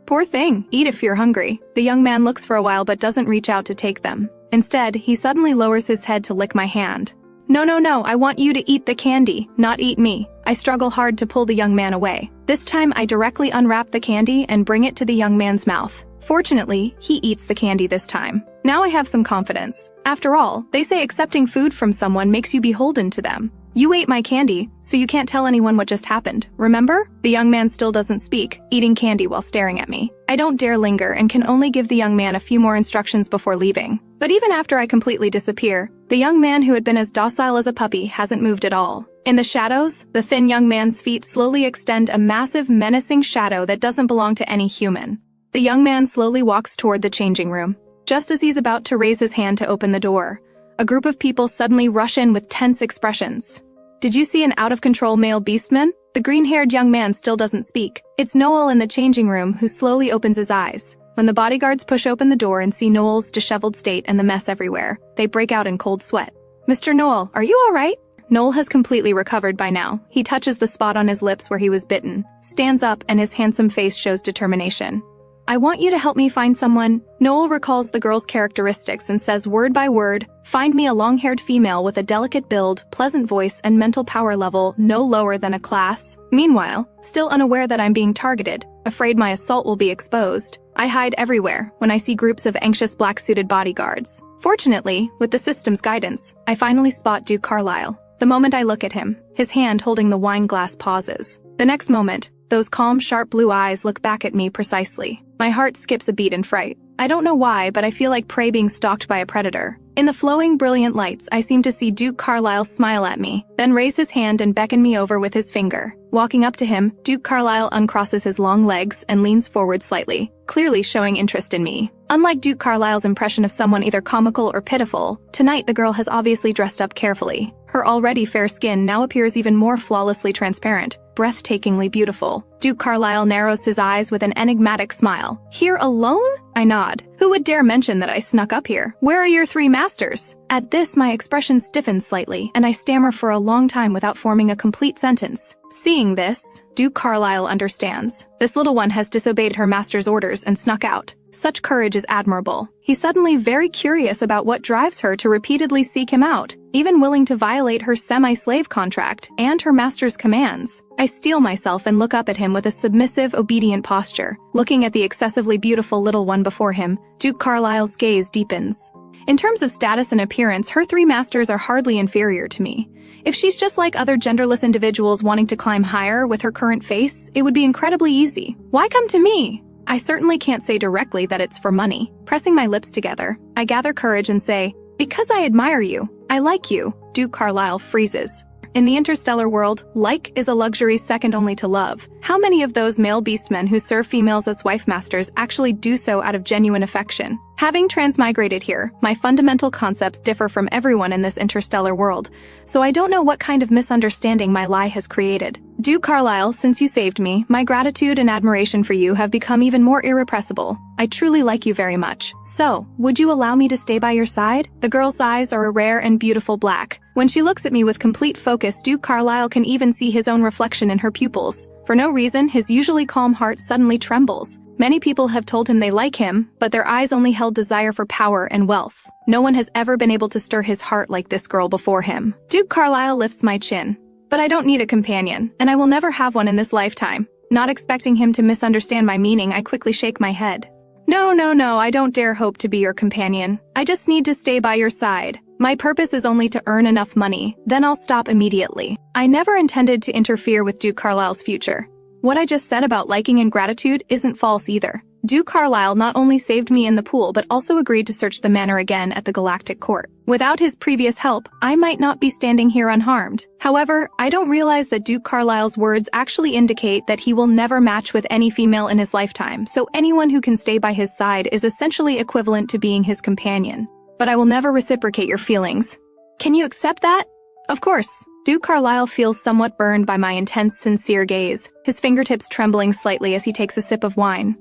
Poor thing, eat if you're hungry. The young man looks for a while but doesn't reach out to take them. Instead, he suddenly lowers his head to lick my hand. No, I want you to eat the candy, not eat me. I struggle hard to pull the young man away. This time I directly unwrap the candy and bring it to the young man's mouth. Fortunately, he eats the candy this time. Now I have some confidence. After all, they say accepting food from someone makes you beholden to them. You ate my candy, so you can't tell anyone what just happened, remember? The young man still doesn't speak, eating candy while staring at me. I don't dare linger and can only give the young man a few more instructions before leaving. But even after I completely disappear, the young man who had been as docile as a puppy hasn't moved at all. In the shadows, the thin young man's feet slowly extend a massive, menacing shadow that doesn't belong to any human. The young man slowly walks toward the changing room. Just as he's about to raise his hand to open the door, a group of people suddenly rush in with tense expressions. Did you see an out-of-control male beastman? The green-haired young man still doesn't speak. It's Noel in the changing room who slowly opens his eyes. When the bodyguards push open the door and see Noel's disheveled state and the mess everywhere, they break out in cold sweat. Mr. Noel, are you all right? Noel has completely recovered by now. He touches the spot on his lips where he was bitten, stands up, and his handsome face shows determination. I want you to help me find someone. Noel recalls the girl's characteristics and says word by word, find me a long-haired female with a delicate build, pleasant voice, and mental power level no lower than a class. Meanwhile, still unaware that I'm being targeted, afraid my assault will be exposed, I hide everywhere when I see groups of anxious black-suited bodyguards. Fortunately, with the system's guidance, I finally spot Duke Carlisle. The moment I look at him, his hand holding the wine glass pauses. The next moment, those calm, sharp blue eyes look back at me precisely. My heart skips a beat in fright. I don't know why, but I feel like prey being stalked by a predator. In the flowing, brilliant lights, I seem to see Duke Carlisle smile at me, then raise his hand and beckon me over with his finger. Walking up to him, Duke Carlisle uncrosses his long legs and leans forward slightly, clearly showing interest in me. Unlike Duke Carlisle's impression of someone either comical or pitiful, tonight the girl has obviously dressed up carefully. Her already fair skin now appears even more flawlessly transparent, breathtakingly beautiful. Duke Carlisle narrows his eyes with an enigmatic smile. Here alone? I nod. Who would dare mention that I snuck up here? Where are your three masters? At this, my expression stiffens slightly, and I stammer for a long time without forming a complete sentence. Seeing this, Duke Carlisle understands. This little one has disobeyed her master's orders and snuck out. Such courage is admirable. He's suddenly very curious about what drives her to repeatedly seek him out, even willing to violate her semi-slave contract and her master's commands. I steel myself and look up at him with a submissive, obedient posture. Looking at the excessively beautiful little one before him, Duke Carlisle's gaze deepens. In terms of status and appearance, her three masters are hardly inferior to me. If she's just like other genderless individuals wanting to climb higher with her current face, it would be incredibly easy. Why come to me? I certainly can't say directly that it's for money. Pressing my lips together, I gather courage and say, because I admire you. I like you. Duke Carlisle freezes. In the interstellar world, like is a luxury second only to love. How many of those male beastmen who serve females as wife masters actually do so out of genuine affection? Having transmigrated here, my fundamental concepts differ from everyone in this interstellar world, so I don't know what kind of misunderstanding my lie has created. Duke Carlisle, since you saved me, my gratitude and admiration for you have become even more irrepressible. I truly like you very much. So, would you allow me to stay by your side? The girl's eyes are a rare and beautiful black. When she looks at me with complete focus, Duke Carlisle can even see his own reflection in her pupils. For no reason, his usually calm heart suddenly trembles. Many people have told him they like him, but their eyes only held desire for power and wealth. No one has ever been able to stir his heart like this girl before him. Duke Carlisle lifts my chin. But I don't need a companion, and I will never have one in this lifetime. Not expecting him to misunderstand my meaning, I quickly shake my head. No, I don't dare hope to be your companion. I just need to stay by your side. My purpose is only to earn enough money, then I'll stop immediately. I never intended to interfere with Duke Carlisle's future. What I just said about liking and gratitude isn't false either. Duke Carlisle not only saved me in the pool but also agreed to search the manor again at the Galactic Court. Without his previous help, I might not be standing here unharmed. However, I don't realize that Duke Carlisle's words actually indicate that he will never match with any female in his lifetime, so anyone who can stay by his side is essentially equivalent to being his companion. But I will never reciprocate your feelings. Can you accept that? Of course. Duke Carlisle feels somewhat burned by my intense, sincere gaze, his fingertips trembling slightly as he takes a sip of wine.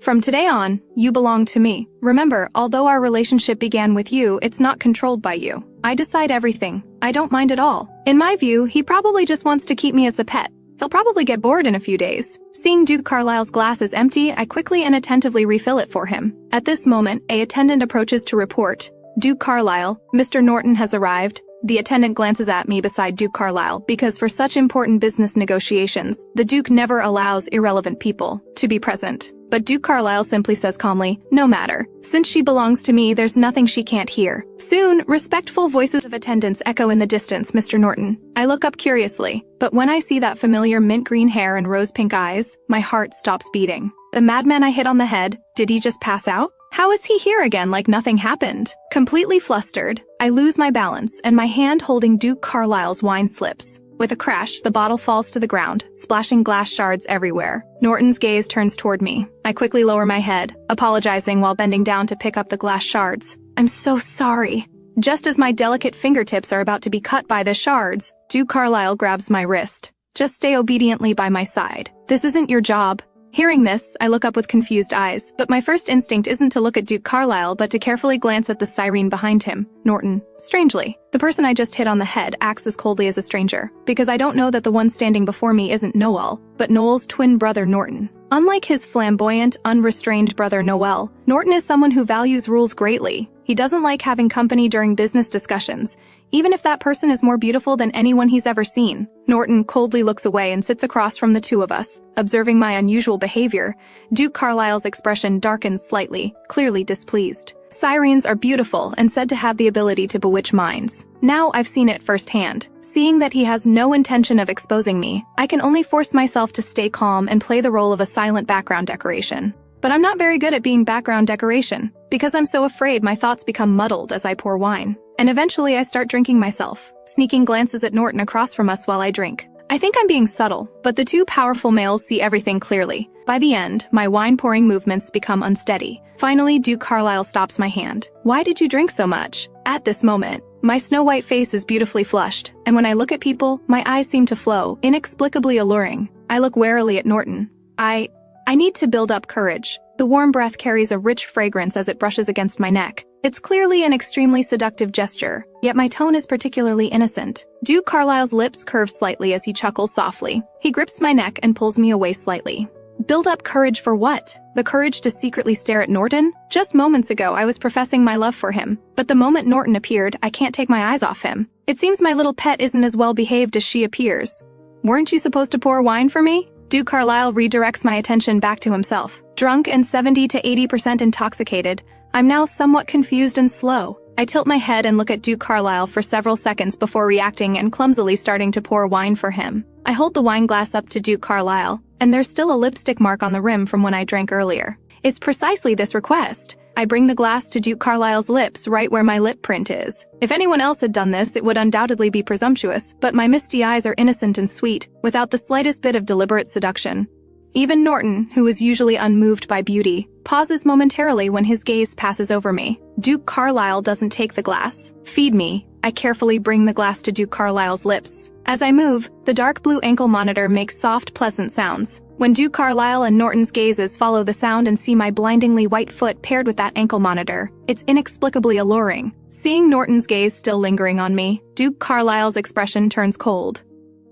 From today on, you belong to me. Remember, although our relationship began with you, it's not controlled by you. I decide everything. I don't mind at all. In my view, he probably just wants to keep me as a pet. He'll probably get bored in a few days. Seeing Duke Carlisle's glass is empty, I quickly and attentively refill it for him. At this moment, an attendant approaches to report, "Duke Carlisle, Mr. Norton has arrived." The attendant glances at me beside Duke Carlisle because for such important business negotiations, the Duke never allows irrelevant people to be present. But Duke Carlisle simply says calmly, "No matter. Since she belongs to me, there's nothing she can't hear." Soon, respectful voices of attendants echo in the distance, "Mr. Norton." I look up curiously, but when I see that familiar mint green hair and rose-pink eyes, my heart stops beating. The madman I hit on the head, did he just pass out? How is he here again like nothing happened? Completely flustered, I lose my balance and my hand holding Duke Carlisle's wine slips. With a crash, the bottle falls to the ground, splashing glass shards everywhere. Norton's gaze turns toward me. I quickly lower my head, apologizing while bending down to pick up the glass shards. "I'm so sorry." Just as my delicate fingertips are about to be cut by the shards, Duke Carlisle grabs my wrist. "Just stay obediently by my side. This isn't your job." Hearing this, I look up with confused eyes, but my first instinct isn't to look at Duke Carlisle but to carefully glance at the siren behind him, Norton. Strangely, the person I just hit on the head acts as coldly as a stranger, because I don't know that the one standing before me isn't Noel, but Noel's twin brother Norton. Unlike his flamboyant, unrestrained brother Noel, Norton is someone who values rules greatly. He doesn't like having company during business discussions, even if that person is more beautiful than anyone he's ever seen. Norton coldly looks away and sits across from the two of us. Observing my unusual behavior, Duke Carlisle's expression darkens slightly, clearly displeased. Sirens are beautiful and said to have the ability to bewitch minds. Now I've seen it firsthand. Seeing that he has no intention of exposing me, I can only force myself to stay calm and play the role of a silent background decoration. But I'm not very good at being background decoration, because I'm so afraid my thoughts become muddled as I pour wine. And eventually I start drinking myself, sneaking glances at Norton across from us while I drink. I think I'm being subtle, but the two powerful males see everything clearly. By the end, my wine-pouring movements become unsteady. Finally, Duke Carlisle stops my hand. "Why did you drink so much?" At this moment, my snow-white face is beautifully flushed, and when I look at people, my eyes seem to flow, inexplicably alluring. I look warily at Norton. I need to build up courage. The warm breath carries a rich fragrance as it brushes against my neck. It's clearly an extremely seductive gesture, yet my tone is particularly innocent. Duke Carlisle's lips curve slightly as he chuckles softly. He grips my neck and pulls me away slightly. Build up courage for what? The courage to secretly stare at Norton? Just moments ago, I was professing my love for him, but the moment Norton appeared, I can't take my eyes off him. It seems my little pet isn't as well behaved as she appears. "Weren't you supposed to pour wine for me?" Duke Carlisle redirects my attention back to himself. Drunk and 70 to 80% intoxicated, I'm now somewhat confused and slow. I tilt my head and look at Duke Carlisle for several seconds before reacting and clumsily starting to pour wine for him. I hold the wine glass up to Duke Carlisle, and there's still a lipstick mark on the rim from when I drank earlier. It's precisely this request. I bring the glass to Duke Carlisle's lips right where my lip print is. If anyone else had done this, it would undoubtedly be presumptuous, but my misty eyes are innocent and sweet, without the slightest bit of deliberate seduction. Even Norton, who is usually unmoved by beauty, pauses momentarily when his gaze passes over me. Duke Carlisle doesn't take the glass. "Feed me." I carefully bring the glass to Duke Carlisle's lips. As I move, the dark blue ankle monitor makes soft, pleasant sounds. When Duke Carlisle and Norton's gazes follow the sound and see my blindingly white foot paired with that ankle monitor, it's inexplicably alluring. Seeing Norton's gaze still lingering on me, Duke Carlisle's expression turns cold.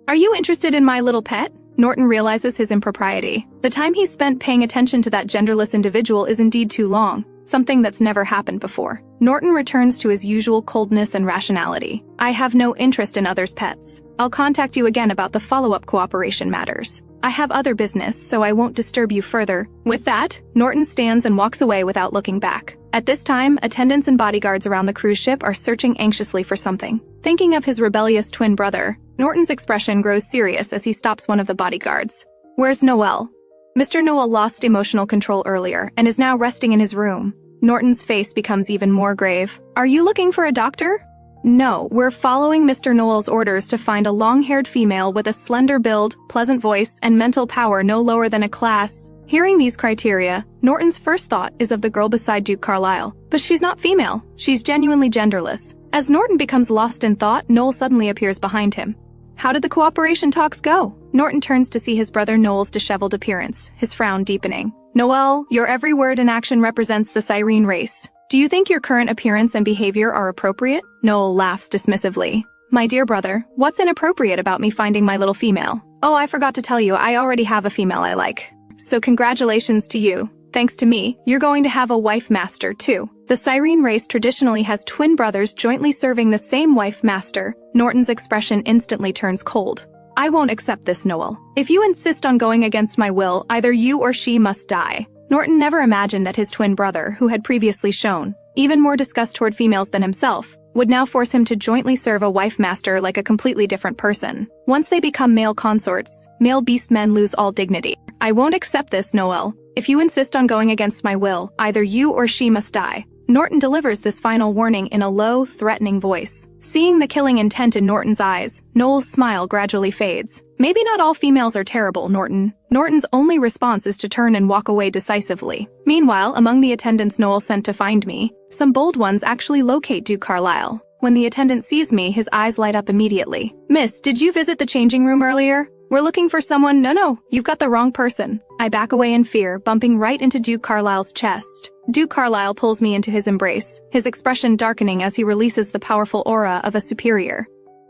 "Are you interested in my little pet?" Norton realizes his impropriety. The time he spent paying attention to that genderless individual is indeed too long, something that's never happened before. Norton returns to his usual coldness and rationality. "I have no interest in others' pets. I'll contact you again about the follow-up cooperation matters." I have other business, so I won't disturb you further. With that, Norton stands and walks away without looking back. At this time, attendants and bodyguards around the cruise ship are searching anxiously for something. Thinking of his rebellious twin brother, Norton's expression grows serious as he stops one of the bodyguards. Where's Noel? Mr. Noel lost emotional control earlier and is now resting in his room. Norton's face becomes even more grave. Are you looking for a doctor? No, we're following Mr. Noel's orders to find a long-haired female with a slender build, pleasant voice, and mental power no lower than a class. Hearing these criteria, Norton's first thought is of the girl beside Duke Carlisle. But she's not female. She's genuinely genderless. As Norton becomes lost in thought, Noel suddenly appears behind him. How did the cooperation talks go? Norton turns to see his brother Noel's disheveled appearance, his frown deepening. Noel, your every word and action represents the Cyrene race. Do you think your current appearance and behavior are appropriate? Noel laughs dismissively. My dear brother, what's inappropriate about me finding my little female? Oh, I forgot to tell you, I already have a female I like. So congratulations to you. Thanks to me, you're going to have a wife master, too. The Cyrene race traditionally has twin brothers jointly serving the same wife master. Norton's expression instantly turns cold. I won't accept this, Noel. If you insist on going against my will, either you or she must die. Norton never imagined that his twin brother, who had previously shown even more disgust toward females than himself, would now force him to jointly serve a wife master like a completely different person. Once they become male consorts, male beast men lose all dignity. I won't accept this, Noel. If you insist on going against my will, either you or she must die. Norton delivers this final warning in a low, threatening voice. Seeing the killing intent in Norton's eyes, Noel's smile gradually fades. Maybe not all females are terrible, Norton. Norton's only response is to turn and walk away decisively. Meanwhile, among the attendants Noel sent to find me, some bold ones actually locate Duke Carlisle. When the attendant sees me, his eyes light up immediately. Miss, did you visit the changing room earlier? We're looking for someone. No, you've got the wrong person. I back away in fear, bumping right into Duke Carlisle's chest. Duke Carlisle pulls me into his embrace, his expression darkening as he releases the powerful aura of a superior.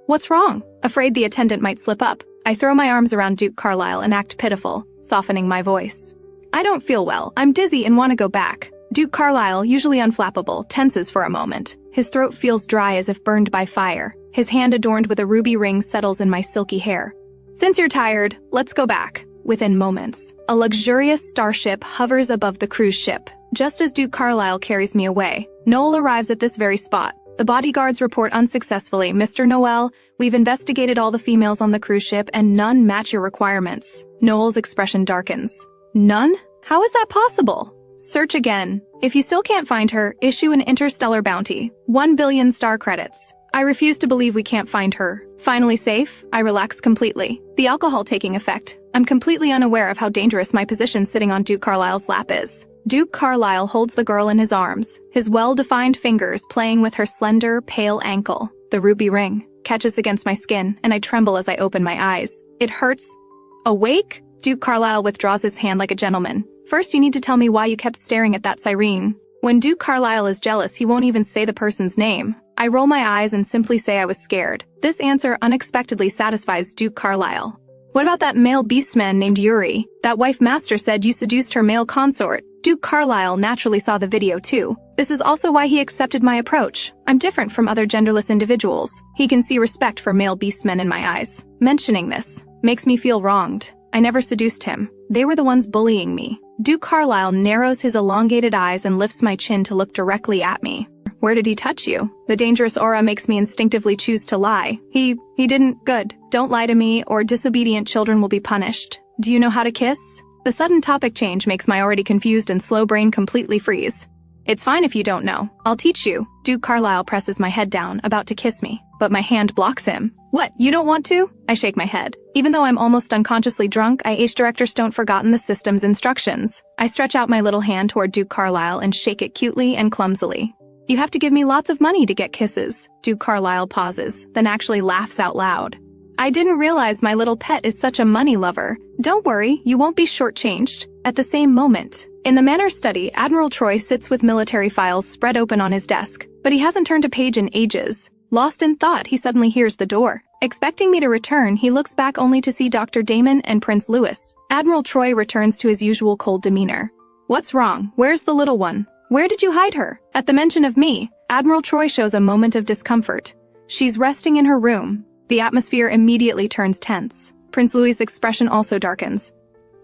What's wrong? Afraid the attendant might slip up, I throw my arms around Duke Carlisle and act pitiful, softening my voice. I don't feel well. I'm dizzy and want to go back. Duke Carlisle, usually unflappable, tenses for a moment. His throat feels dry as if burned by fire. His hand adorned with a ruby ring settles in my silky hair. Since you're tired, let's go back. Within moments, a luxurious starship hovers above the cruise ship. Just as Duke Carlisle carries me away, Noel arrives at this very spot. The bodyguards report unsuccessfully, Mr. Noel, we've investigated all the females on the cruise ship and none match your requirements. Noel's expression darkens. None? How is that possible? Search again. If you still can't find her, issue an interstellar bounty. 1 billion star credits. I refuse to believe we can't find her. Finally safe, I relax completely. The alcohol taking effect. I'm completely unaware of how dangerous my position sitting on Duke Carlisle's lap is. Duke Carlisle holds the girl in his arms, his well-defined fingers playing with her slender, pale ankle. The ruby ring catches against my skin, and I tremble as I open my eyes. It hurts. Awake? Duke Carlisle withdraws his hand like a gentleman. First, you need to tell me why you kept staring at that Cyrene. When Duke Carlisle is jealous, he won't even say the person's name. I roll my eyes and simply say I was scared. This answer unexpectedly satisfies Duke Carlisle. What about that male beastman named Yuri? That wife master said you seduced her male consort. Duke Carlisle naturally saw the video too. This is also why he accepted my approach. I'm different from other genderless individuals. He can see respect for male beastmen in my eyes. Mentioning this makes me feel wronged. I never seduced him. They were the ones bullying me. Duke Carlisle narrows his elongated eyes and lifts my chin to look directly at me. Where did he touch you? The dangerous aura makes me instinctively choose to lie. He didn't. Good. Don't lie to me, or disobedient children will be punished. Do you know how to kiss? The sudden topic change makes my already confused and slow brain completely freeze. It's fine if you don't know. I'll teach you. Duke Carlisle presses my head down, about to kiss me, but my hand blocks him. What, you don't want to? I shake my head. Even though I'm almost unconsciously drunk, IH directors don't forgotten the system's instructions. I stretch out my little hand toward Duke Carlisle and shake it cutely and clumsily. You have to give me lots of money to get kisses. Duke Carlisle pauses, then actually laughs out loud. I didn't realize my little pet is such a money lover. Don't worry, you won't be shortchanged. At the same moment, in the Manor study, Admiral Troy sits with military files spread open on his desk, but he hasn't turned a page in ages. Lost in thought, he suddenly hears the door. Expecting me to return, he looks back only to see Dr. Damon and Prince Louis. Admiral Troy returns to his usual cold demeanor. What's wrong? Where's the little one? Where did you hide her? At the mention of me, Admiral Troy shows a moment of discomfort. She's resting in her room. The atmosphere immediately turns tense. Prince Louis's expression also darkens.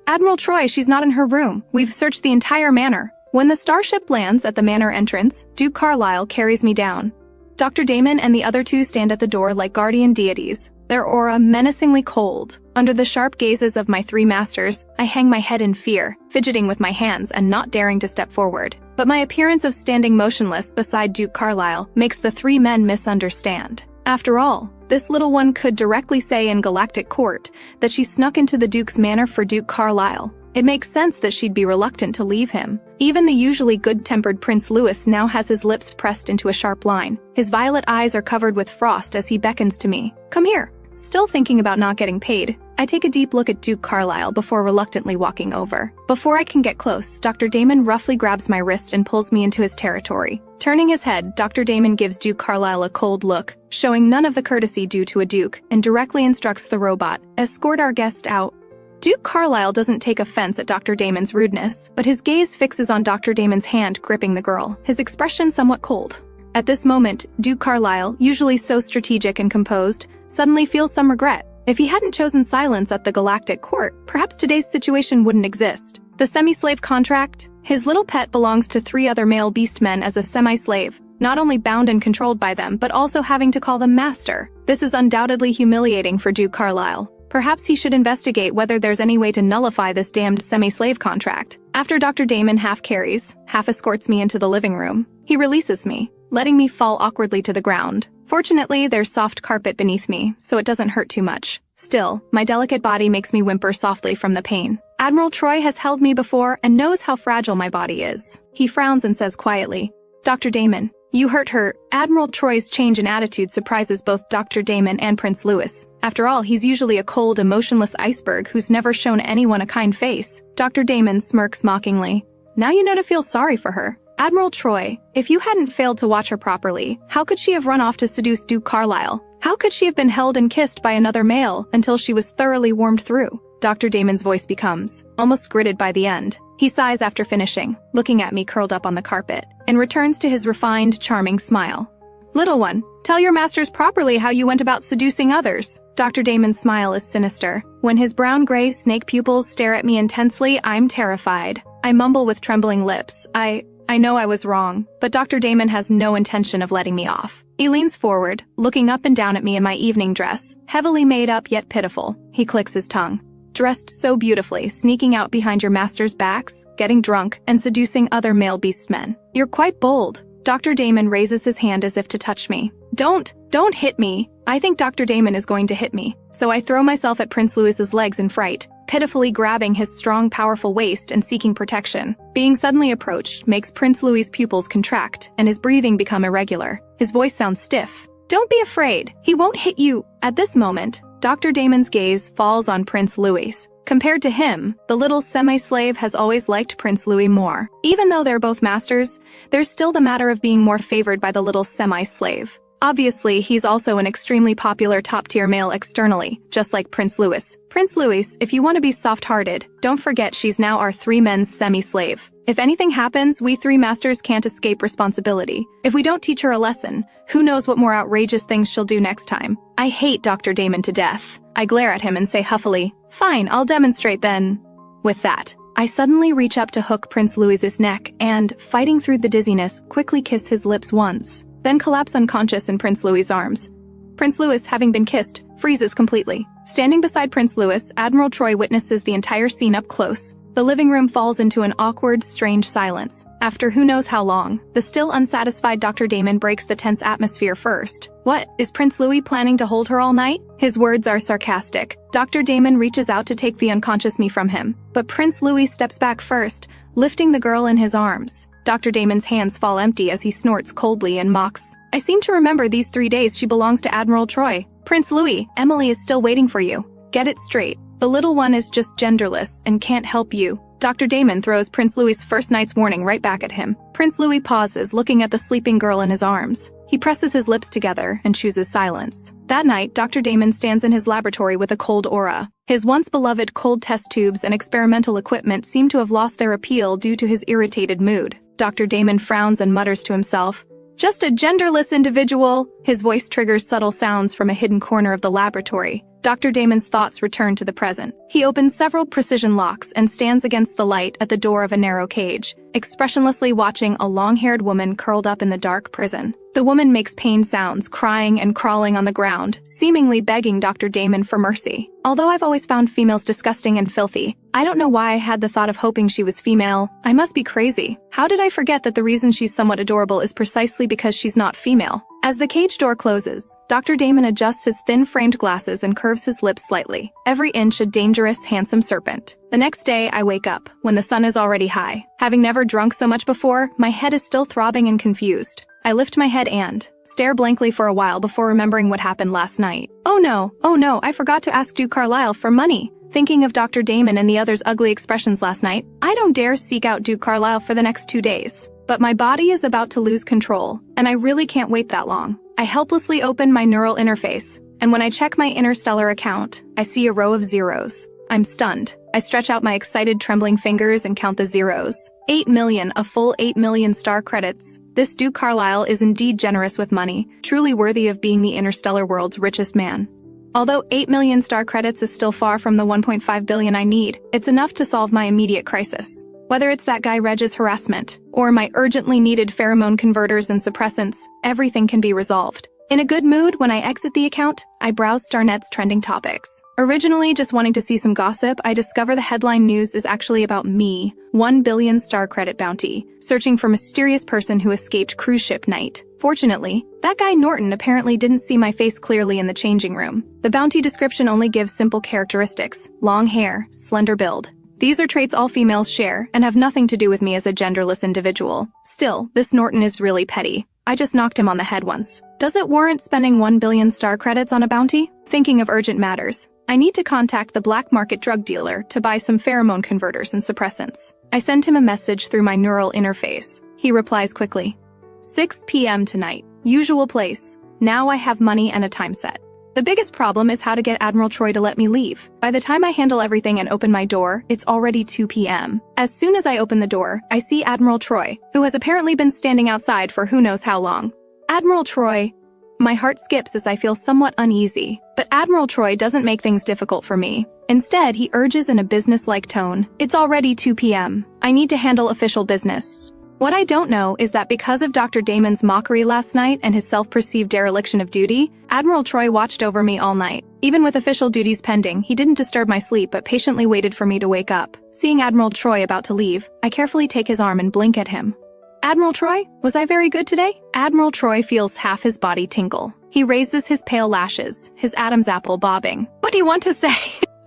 Admiral Troy, she's not in her room. We've searched the entire manor. When the starship lands at the manor entrance, Duke Carlisle carries me down. Dr. Damon and the other two stand at the door like guardian deities, their aura menacingly cold. Under the sharp gazes of my three masters, I hang my head in fear, fidgeting with my hands and not daring to step forward. But my appearance of standing motionless beside Duke Carlisle makes the three men misunderstand. After all, this little one could directly say in Galactic Court that she snuck into the Duke's manor for Duke Carlisle. It makes sense that she'd be reluctant to leave him. Even the usually good-tempered Prince Louis now has his lips pressed into a sharp line. His violet eyes are covered with frost as he beckons to me. Come here. Still thinking about not getting paid, I take a deep look at Duke Carlisle before reluctantly walking over. Before I can get close, Dr. Damon roughly grabs my wrist and pulls me into his territory. Turning his head, Dr. Damon gives Duke Carlisle a cold look, showing none of the courtesy due to a duke, and directly instructs the robot, "Escort our guest out." Duke Carlisle doesn't take offense at Dr. Damon's rudeness, but his gaze fixes on Dr. Damon's hand gripping the girl, his expression somewhat cold. At this moment, Duke Carlisle, usually so strategic and composed, suddenly feels some regret. If he hadn't chosen silence at the Galactic Court, perhaps today's situation wouldn't exist. The semi-slave contract? His little pet belongs to 3 other male beastmen as a semi-slave, not only bound and controlled by them, but also having to call them master. This is undoubtedly humiliating for Duke Carlisle. Perhaps he should investigate whether there's any way to nullify this damned semi-slave contract. After Dr. Damon half carries, half escorts me into the living room, he releases me, letting me fall awkwardly to the ground. Fortunately, there's soft carpet beneath me, so it doesn't hurt too much. Still, my delicate body makes me whimper softly from the pain. Admiral Troy has held me before and knows how fragile my body is. He frowns and says quietly, "Dr. Damon, you hurt her." Admiral Troy's change in attitude surprises both Dr. Damon and Prince Louis. After all, he's usually a cold, emotionless iceberg who's never shown anyone a kind face. Dr. Damon smirks mockingly. "Now you know to feel sorry for her. Admiral Troy, if you hadn't failed to watch her properly, how could she have run off to seduce Duke Carlisle? How could she have been held and kissed by another male until she was thoroughly warmed through?" Dr. Damon's voice becomes almost gritted by the end. He sighs after finishing, looking at me curled up on the carpet, and returns to his refined, charming smile. "Little one, tell your masters properly how you went about seducing others." Dr. Damon's smile is sinister. When his brown-gray snake pupils stare at me intensely, I'm terrified. I mumble with trembling lips. I know I was wrong, but Dr. Damon has no intention of letting me off. He leans forward, looking up and down at me in my evening dress, heavily made up yet pitiful. He clicks his tongue. "Dressed so beautifully, sneaking out behind your master's backs, getting drunk, and seducing other male beastmen. You're quite bold." Dr. Damon raises his hand as if to touch me. Don't hit me." I think Dr. Damon is going to hit me, so I throw myself at Prince Louis's legs in fright, pitifully grabbing his strong, powerful waist and seeking protection. Being suddenly approached makes Prince Louis's pupils contract and his breathing become irregular. His voice sounds stiff. "Don't be afraid. He won't hit you." At this moment, Dr. Damon's gaze falls on Prince Louis. Compared to him, the little semi-slave has always liked Prince Louis more. Even though they're both masters, there's still the matter of being more favored by the little semi-slave. Obviously, he's also an extremely popular top-tier male externally, just like Prince Louis. Prince Louis, if you want to be soft-hearted, don't forget she's now our 3 men's semi-slave. If anything happens, we 3 masters can't escape responsibility. If we don't teach her a lesson, who knows what more outrageous things she'll do next time. I hate Dr. Damon to death. I glare at him and say huffily, "Fine, I'll demonstrate then." With that, I suddenly reach up to hook Prince Louis's neck and, fighting through the dizziness, quickly kiss his lips once, then collapse unconscious in Prince Louis's arms. Prince Louis, having been kissed, freezes completely. Standing beside Prince Louis, Admiral Troy witnesses the entire scene up close. The living room falls into an awkward, strange silence. After who knows how long, the still unsatisfied Dr. Damon breaks the tense atmosphere first. "What, is Prince Louis planning to hold her all night?" His words are sarcastic. Dr. Damon reaches out to take the unconscious me from him, but Prince Louis steps back first, lifting the girl in his arms. Dr. Damon's hands fall empty as he snorts coldly and mocks. "I seem to remember these 3 days she belongs to Admiral Troy. Prince Louis, Emily is still waiting for you. Get it straight. The little one is just genderless and can't help you." Dr. Damon throws Prince Louis's first night's warning right back at him. Prince Louis pauses, looking at the sleeping girl in his arms. He presses his lips together and chooses silence. That night, Dr. Damon stands in his laboratory with a cold aura. His once beloved cold test tubes and experimental equipment seem to have lost their appeal due to his irritated mood. Dr. Damon frowns and mutters to himself, "Just a genderless individual." His voice triggers subtle sounds from a hidden corner of the laboratory. Dr. Damon's thoughts return to the present. He opens several precision locks and stands against the light at the door of a narrow cage, expressionlessly watching a long-haired woman curled up in the dark prison. The woman makes pain sounds, crying and crawling on the ground, seemingly begging Dr. Damon for mercy. Although I've always found females disgusting and filthy, I don't know why I had the thought of hoping she was female. I must be crazy. How did I forget that the reason she's somewhat adorable is precisely because she's not female? As the cage door closes, Dr. Damon adjusts his thin-framed glasses and curves his lips slightly, every inch a dangerous, handsome serpent. The next day, I wake up, when the sun is already high. Having never drunk so much before, my head is still throbbing and confused. I lift my head and stare blankly for a while before remembering what happened last night. Oh no, I forgot to ask Duke Carlisle for money. Thinking of Dr. Damon and the others' ugly expressions last night, I don't dare seek out Duke Carlisle for the next 2 days. But my body is about to lose control, and I really can't wait that long. I helplessly open my neural interface, and when I check my Interstellar account, I see a row of zeros. I'm stunned. I stretch out my excited, trembling fingers and count the zeros. 8 million, a full 8 million star credits. This Duke Carlisle is indeed generous with money, truly worthy of being the interstellar world's richest man. Although 8 million star credits is still far from the 1.5 billion I need, it's enough to solve my immediate crisis. Whether it's that guy Reg's harassment, or my urgently needed pheromone converters and suppressants, everything can be resolved. In a good mood, when I exit the account, I browse Starnet's trending topics. Originally just wanting to see some gossip, I discover the headline news is actually about me, 1 billion star credit bounty, searching for mysterious person who escaped cruise ship night. Fortunately, that guy Norton apparently didn't see my face clearly in the changing room. The bounty description only gives simple characteristics: long hair, slender build. These are traits all females share and have nothing to do with me as a genderless individual. Still, this Norton is really petty. I just knocked him on the head once. Does it warrant spending 1 billion star credits on a bounty? Thinking of urgent matters, I need to contact the black market drug dealer to buy some pheromone converters and suppressants. I send him a message through my neural interface. He replies quickly. 6 p.m. tonight. Usual place. Now I have money and a time set. The biggest problem is how to get Admiral Troy to let me leave. By the time I handle everything and open my door, it's already 2 p.m. As soon as I open the door, I see Admiral Troy, who has apparently been standing outside for who knows how long. Admiral Troy. My heart skips as I feel somewhat uneasy, but Admiral Troy doesn't make things difficult for me. Instead, he urges in a business-like tone, "It's already 2 p.m. I need to handle official business." What I don't know is that because of Dr. Damon's mockery last night and his self-perceived dereliction of duty, Admiral Troy watched over me all night. Even with official duties pending, he didn't disturb my sleep but patiently waited for me to wake up. Seeing Admiral Troy about to leave, I carefully take his arm and blink at him. "Admiral Troy, was I very good today?" Admiral Troy feels half his body tingle. He raises his pale lashes, his Adam's apple bobbing. "What do you want to say?"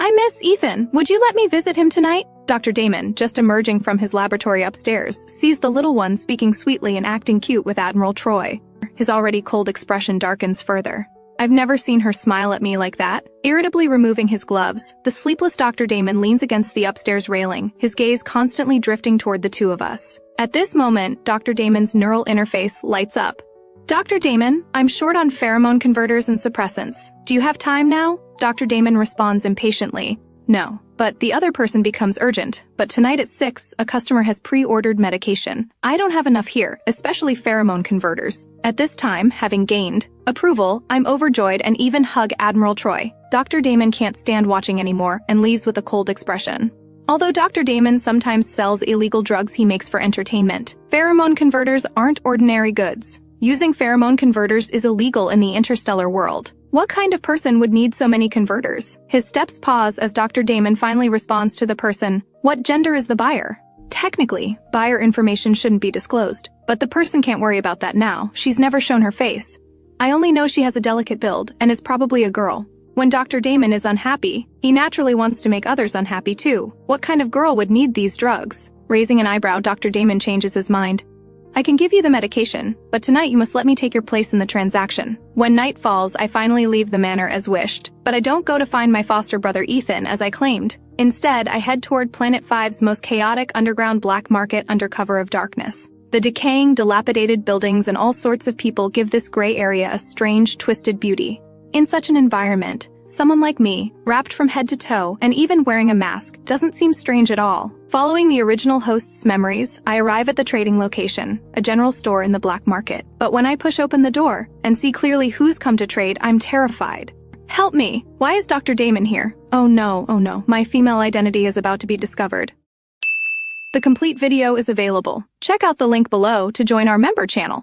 "I miss Ethan. Would you let me visit him tonight?" Dr. Damon, just emerging from his laboratory upstairs, sees the little one speaking sweetly and acting cute with Admiral Troy. His already cold expression darkens further. I've never seen her smile at me like that. Irritably removing his gloves, the sleepless Dr. Damon leans against the upstairs railing, his gaze constantly drifting toward the two of us. At this moment, Dr. Damon's neural interface lights up. "Dr. Damon, I'm short on pheromone converters and suppressants. Do you have time now?" Dr. Damon responds impatiently. "No." But the other person becomes urgent. "But tonight at 6, a customer has pre-ordered medication. I don't have enough here, especially pheromone converters." At this time, having gained approval, I'm overjoyed and even hug Admiral Troy. Dr. Damon can't stand watching anymore and leaves with a cold expression. Although Dr. Damon sometimes sells illegal drugs he makes for entertainment, pheromone converters aren't ordinary goods. Using pheromone converters is illegal in the interstellar world. What kind of person would need so many converters? His steps pause as Dr. Damon finally responds to the person, "What gender is the buyer?" Technically, buyer information shouldn't be disclosed, but the person can't worry about that now. She's never shown her face. I only know she has a delicate build and is probably a girl. When Dr. Damon is unhappy, he naturally wants to make others unhappy too. What kind of girl would need these drugs? Raising an eyebrow, Dr. Damon changes his mind. "I can give you the medication, but tonight you must let me take your place in the transaction." When night falls, I finally leave the manor as wished, but I don't go to find my foster brother Ethan as I claimed. Instead, I head toward Planet 5's most chaotic underground black market under cover of darkness. The decaying, dilapidated buildings and all sorts of people give this gray area a strange, twisted beauty. In such an environment, someone like me, wrapped from head to toe and even wearing a mask, doesn't seem strange at all. Following the original host's memories, I arrive at the trading location, a general store in the black market. But when I push open the door and see clearly who's come to trade, I'm terrified. Help me! Why is Dr. Damon here? Oh no, my female identity is about to be discovered. The complete video is available. Check out the link below to join our member channel.